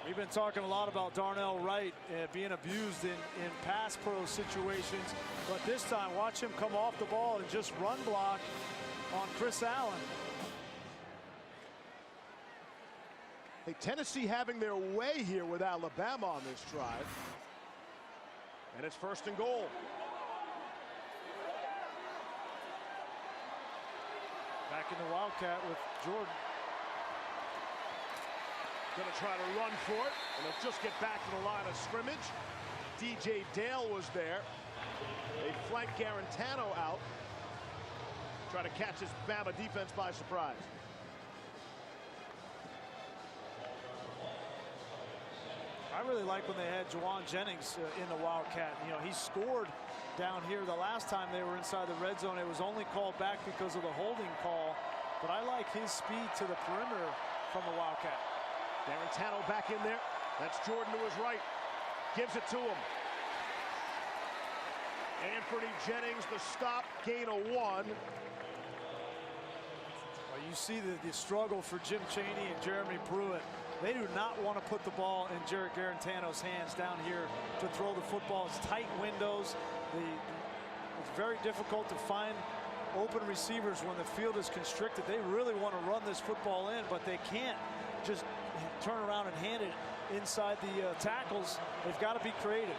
We've been talking a lot about Darnell Wright being abused in pass pro situations, but this time watch him come off the ball and just run block on Chris Allen. Hey, Tennessee having their way here with Alabama on this drive. And it's 1st and goal. Back in the Wildcat with Jordan. Going to try to run for it, and they'll just get back to the line of scrimmage. DJ Dale was there. They flank Garantano out. Try to catch his Bama defense by surprise. I really like when they had Juwan Jennings in the Wildcat. You know, he scored down here the last time they were inside the red zone. It was only called back because of the holding call, but I like his speed to the perimeter from the Wildcat. Garantano back in there. That's Jordan to his right. Gives it to him. Anthony Jennings, the stop, gain of 1. Well, you see the struggle for Jim Chaney and Jeremy Pruitt. They do not want to put the ball in Jarrett Garantano's hands down here to throw the football. It's tight windows. It's very difficult to find open receivers when the field is constricted. They really want to run this football in, but they can't just turn around and hand it inside the tackles. They've got to be creative.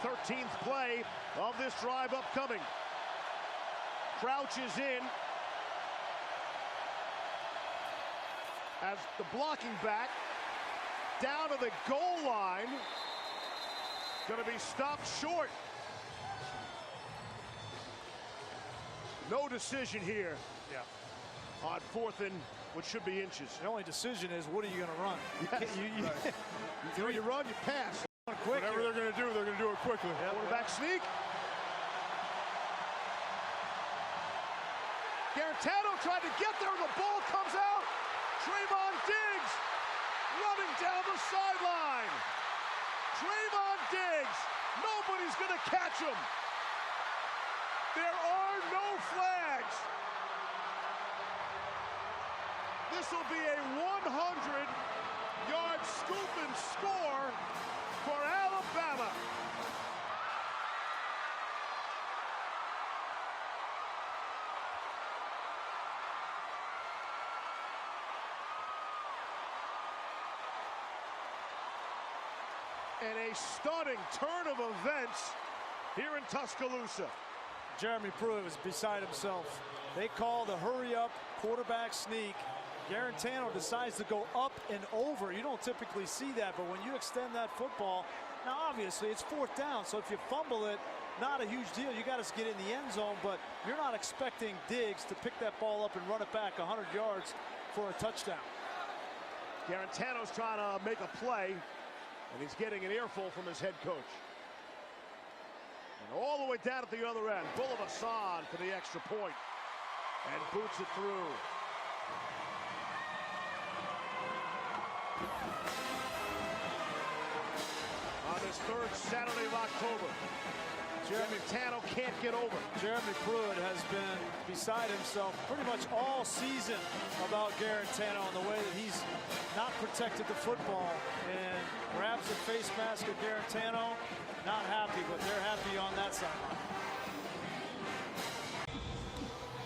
13th play of this drive upcoming. Crouch is in as the blocking back down to the goal line. Going to be stopped short. No decision here. Yeah. On 4th and what should be inches. The only decision is, what are you going to run? You run, you pass. Whatever they're going to do it quickly. Quarterback sneak. Garantano tried to get there, and the ball comes out. Trayvon Diggs running down the sideline. Trayvon Diggs, nobody's going to catch him. There are no flags. This will be a 100-yard scoop and score for Alabama. And a stunning turn of events here in Tuscaloosa. Jeremy Pruitt was beside himself. They call the hurry-up quarterback sneak. Garantano decides to go up and over. You don't typically see that, but when you extend that football, now obviously it's 4th down, so if you fumble it, not a huge deal. You got to get in the end zone, but you're not expecting Diggs to pick that ball up and run it back 100 yards for a touchdown. Garantano's trying to make a play, and he's getting an earful from his head coach. And all the way down at the other end, Bulov Hassan for the extra point, and boots it through. On this 3rd Saturday of October, Garantano can't get over. Jeremy Pruitt has been beside himself pretty much all season about Garantano and the way that he's not protected the football, and grabs the face mask of Garantano. Not happy, but they're happy on that sideline.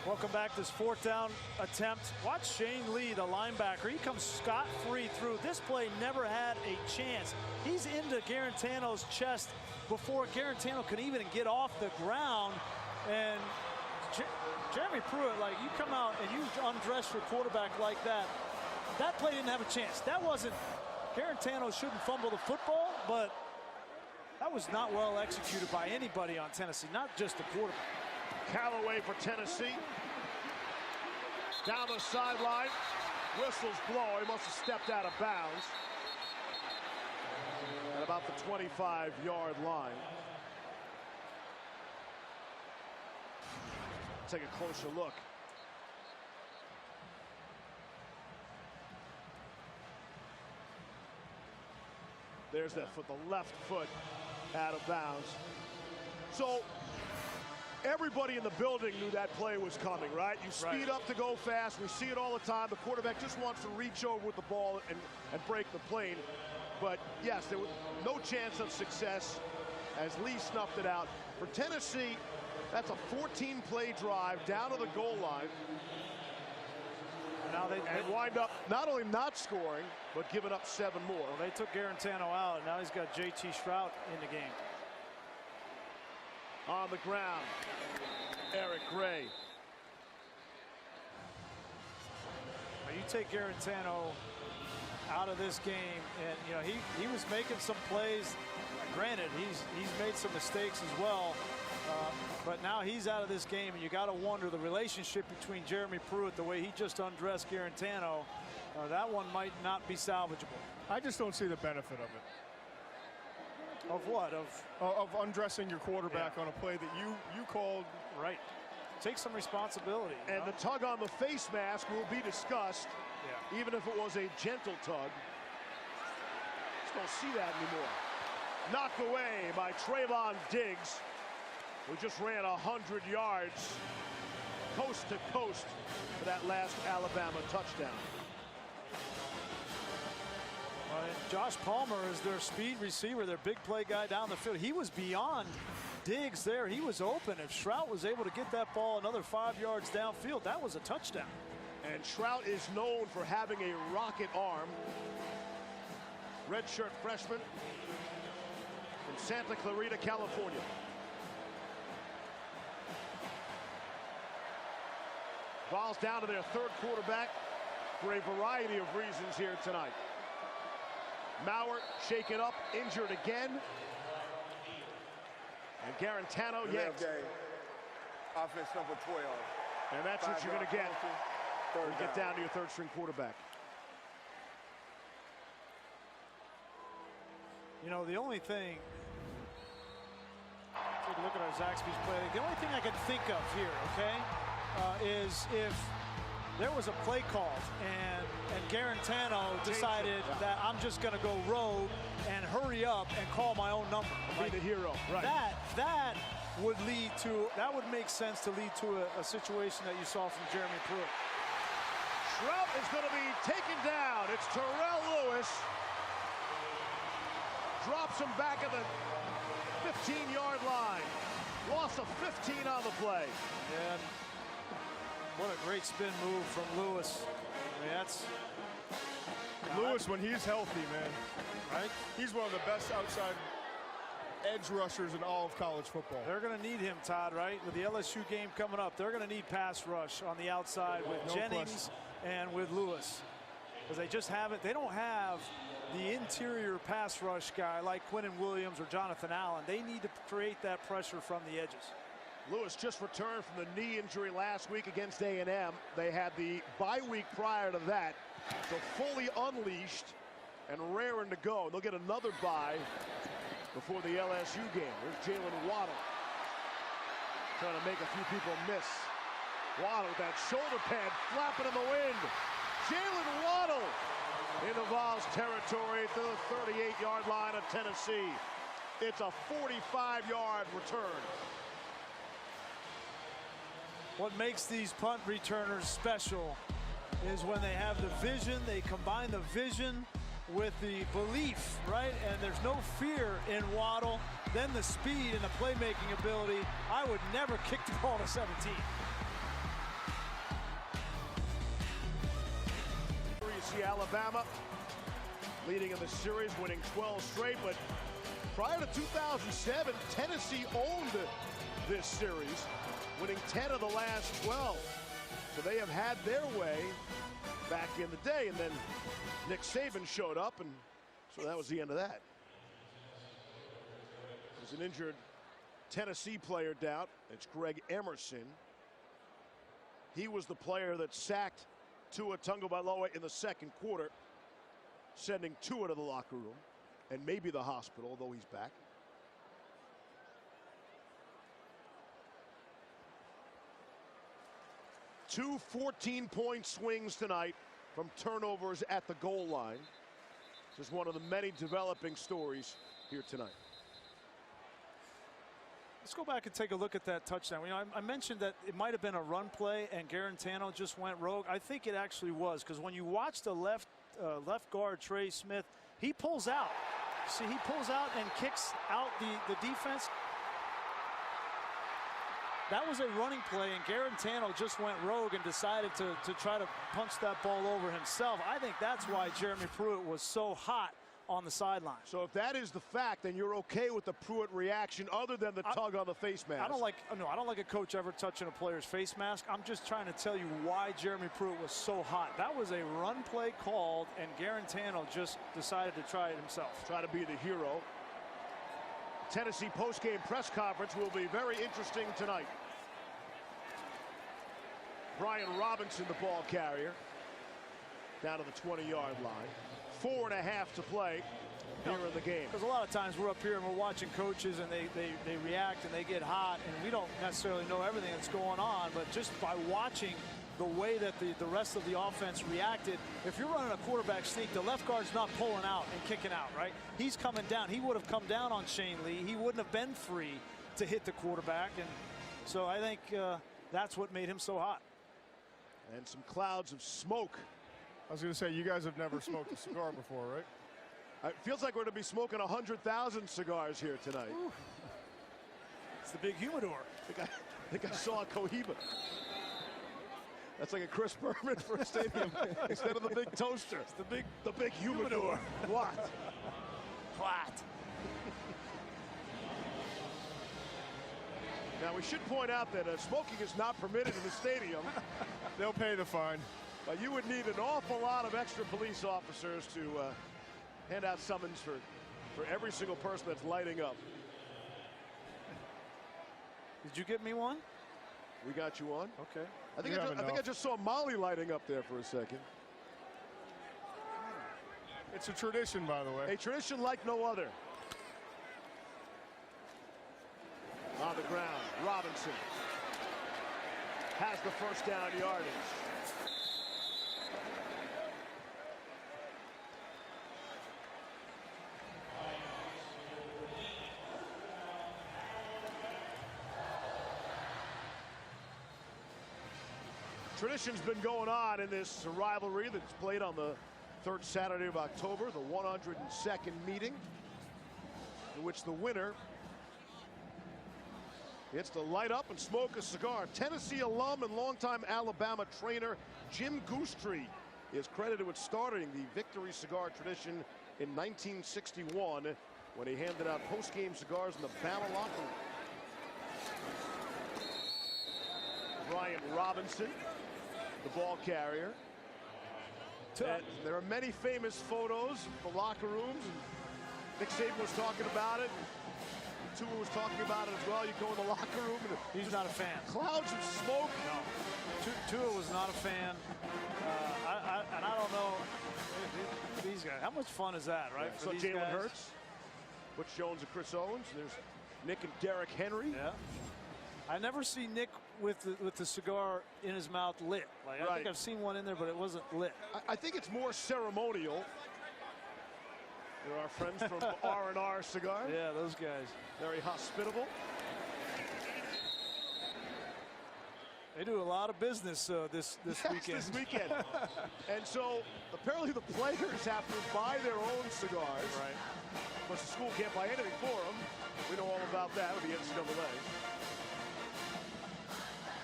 Welcome back. This 4th down attempt. Watch Shane Lee, the linebacker. He comes scot-free through. This play never had a chance. He's into Garantano's chest before Garantano can even get off the ground. And Jeremy Pruitt, like, you come out and you undress your quarterback like that. That play didn't have a chance. That wasn't, Garantano shouldn't fumble the football, but that was not well executed by anybody on Tennessee, not just the quarterback. Callaway for Tennessee. Down the sideline. Whistles blow. He must have stepped out of bounds at about the 25-yard line. Take a closer look. There's that foot, the left foot out of bounds. So everybody in the building knew that play was coming, right? You speed up to go fast. We see it all the time. The quarterback just wants to reach over with the ball and break the plane. But yes, there was no chance of success as Lee snuffed it out. For Tennessee, that's a 14-play drive down to the goal line. Now they wind up not only not scoring, but giving up 7 more. Well, they took Garantano out. Now he's got J.T. Shrout in the game. On the ground, Eric Gray. Now you take Garantano out of this game, and you know he was making some plays. Granted, he's made some mistakes as well, but now he's out of this game, and you got to wonder the relationship between Jeremy Pruitt, the way he just undressed Garantano, that one might not be salvageable. I just don't see the benefit of it. Of what? Of undressing your quarterback on a play that you called. Right. Take some responsibility. And the tug on the face mask will be discussed, even if it was a gentle tug. Just don't see that anymore. Knocked away by Trayvon Diggs, who just ran 100 yards coast to coast for that last Alabama touchdown. Josh Palmer is their speed receiver, their big play guy down the field. He was beyond Diggs there. He was open. If Shrout was able to get that ball another 5 yards downfield, that was a touchdown. And Shrout is known for having a rocket arm. Redshirt freshman from Santa Clarita, California. Vols down to their 3rd quarterback for a variety of reasons here tonight. Maurer shaken up, injured again. And Garantano yanked. Offense number 12. And that's what you're going to get when you get down to your 3rd string quarterback. You know, the only thing, take a look at our Zaxby's play. The only thing I can think of here, okay? is if there was a play called and Garantano decided that I'm just going to go rogue and hurry up and call my own number. Be the hero. Right. That would lead to, that would make sense to lead to a situation that you saw from Jeremy Pruitt. Trout is going to be taken down. It's Terrell Lewis. Drops him back at the 15-yard line. Loss of 15 on the play. And what a great spin move from Lewis. I mean, that's Lewis, when he's healthy, man, right. he's one of the best outside edge rushers in all of college football. They're going to need him, Todd, right? With the LSU game coming up, they're going to need pass rush on the outside with Jennings and with Lewis. Because they just haven't, they don't have the interior pass rush guy like Quinnen Williams or Jonathan Allen. They need to create that pressure from the edges. Lewis just returned from the knee injury last week against A&M. They had the bye week prior to that, so fully unleashed and raring to go. They'll get another bye before the LSU game. There's Jalen Waddle trying to make a few people miss. Waddle with that shoulder pad flapping in the wind. Jalen Waddle into Vols territory to the 38-yard line of Tennessee. It's a 45-yard return. What makes these punt returners special is when they have the vision, they combine the vision with the belief, right? And there's no fear in Waddle. Then the speed and the playmaking ability. I would never kick the ball to 17. You see Alabama leading in the series, winning 12 straight, but prior to 2007, Tennessee owned this series, winning 10 of the last 12. So they have had their way back in the day, and then Nick Saban showed up, and so that was the end of that. There's an injured Tennessee player down. It's Greg Emerson. He was the player that sacked Tua Tagovailoa in the second quarter, sending Tua to the locker room and maybe the hospital, although he's back. Two 14-point swings tonight from turnovers at the goal line. Just one of the many developing stories here tonight. Let's go back and take a look at that touchdown. You know, I mentioned that it might have been a run play and Garantano just went rogue. I think it actually was, because when you watch the left guard, Trey Smith, he pulls out. See, he pulls out and kicks out the defense. That was a running play, and Garantano just went rogue and decided to try to punch that ball over himself. I think that's why Jeremy Pruitt was so hot on the sideline. So if that is the fact, then you're okay with the Pruitt reaction other than the tug on the face mask. I don't like a coach ever touching a player's face mask. I'm just trying to tell you why Jeremy Pruitt was so hot. That was a run play called, and Garantano just decided to try it himself. Try to be the hero. Tennessee postgame press conference will be very interesting tonight. Brian Robinson, the ball carrier, down to the 20-yard line. 4.5 to play here in the game. Because a lot of times we're up here and we're watching coaches and they react and they get hot, and we don't necessarily know everything that's going on, but just by watching the way that the rest of the offense reacted, if you're running a quarterback sneak, the left guard's not pulling out and kicking out, right? He's coming down. He would have come down on Shane Lee. He wouldn't have been free to hit the quarterback, and so I think that's what made him so hot. And some clouds of smoke. I was going to say, you guys have never smoked a cigar before, right? It feels like we're going to be smoking 100,000 cigars here tonight. Ooh. It's the big humidor. I think I saw a Cohiba. That's like a Chris Berman for a stadium instead of the big toaster. It's the big humidor. What? What? Now we should point out that smoking is not permitted in the stadium. They'll pay the fine. But you would need an awful lot of extra police officers to hand out summons for every single person that's lighting up. Did you get me one? We got you on. Okay. I think I just saw Molly lighting up there for a second. It's a tradition, by the way. A tradition like no other. On the ground, Robinson. has the first down yardage. Tradition's been going on in this rivalry that's played on the third Saturday of October, the 102nd meeting, in which the winner gets to light up and smoke a cigar. Tennessee alum and longtime Alabama trainer Jim Goostree is credited with starting the Victory Cigar tradition in 1961 when he handed out post-game cigars in the Bama locker room. Brian Robinson, the ball carrier. And there are many famous photos of the locker rooms. And Nick Saban was talking about it. Tua was talking about it as well. You go in the locker room and he's not a fan. Clouds of smoke. No, Tua was not a fan. And I don't know these guys. How much fun is that, right? Yeah, so Jalen Hurts, Butch Jones, and Chris Owens. There's Nick and Derrick Henry. Yeah. I never see Nick with the cigar in his mouth lit. Like, I think I've seen one in there, but it wasn't lit. I think it's more ceremonial. There are friends from R&R Cigars. Yeah, those guys. Very hospitable. They do a lot of business this weekend. This weekend. And so apparently the players have to buy their own cigars. Right. But the school can't buy anything for them. We know all about that with the NCAA.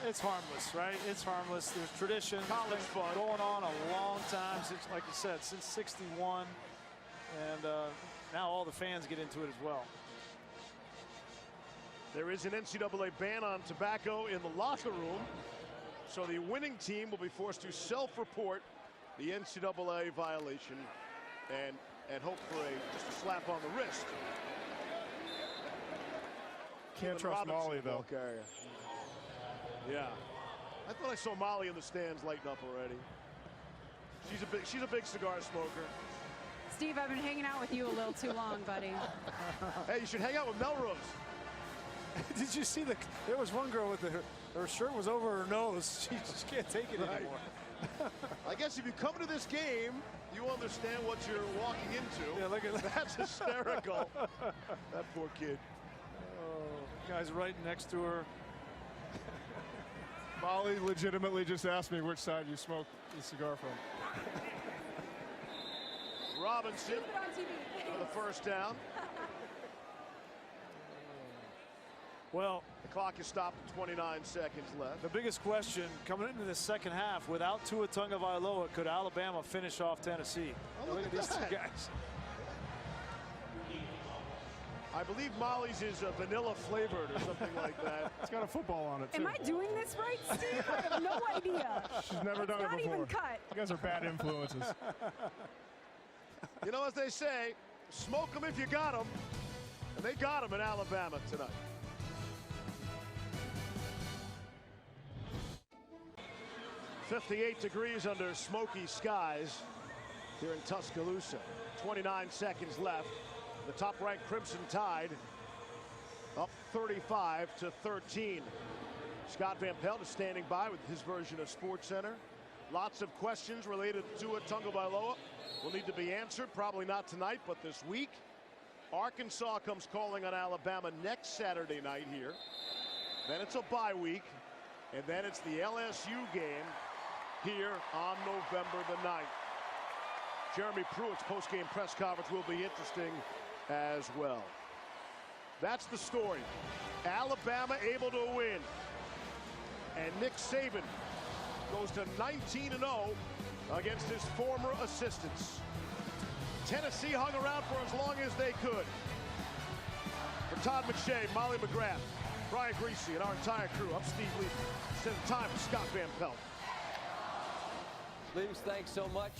It's harmless, right? It's harmless. There's tradition. College fun. Going on a long time since, like you said, since '61. And now all the fans get into it as well. There is an NCAA ban on tobacco in the locker room. So the winning team will be forced to self-report the NCAA violation and hope for just a slap on the wrist. Can't trust Molly, though. Yeah. I thought I saw Molly in the stands lighting up already. She's a big cigar smoker. Steve, I've been hanging out with you a little too long, buddy. Hey, you should hang out with Melrose. Did you see there was one girl with her shirt was over her nose. She just can't take it anymore. I guess if you come to this game, you understand what you're walking into. Yeah, look at that. That's hysterical. That poor kid. Oh, guy's right next to her. Molly legitimately just asked me which side you smoke the cigar from. Robinson for the first down. Well, the clock is stopped at 29 seconds left. The biggest question coming into the second half, without Tua Tagovailoa, could Alabama finish off Tennessee? Oh, look at these that. two guys. I believe Molly's is vanilla flavored or something like that. It's got a football on it, too. Am I doing this right, Steve? I have no idea. She's never done it before. Not even cut. You guys are bad influences. You know, as they say, smoke them if you got them. And they got them in Alabama tonight. "58 degrees under smoky skies here in Tuscaloosa. 29 seconds left. The top-ranked Crimson Tide up 35-13. Scott Van Pelt is standing by with his version of SportsCenter. Lots of questions related to Tua Tagovailoa will need to be answered. Probably not tonight, but this week. Arkansas comes calling on Alabama next Saturday night here. Then it's a bye week. And then it's the LSU game here on November the 9th. Jeremy Pruitt's post-game press conference will be interesting as well. That's the story. Alabama able to win. And Nick Saban goes to 19-0 against his former assistants. Tennessee hung around for as long as they could. For Todd McShay, Molly McGrath, Brian Greasy, and our entire crew, I'm Steve Levy. It's time for Scott Van Pelt. Leaves, thanks so much.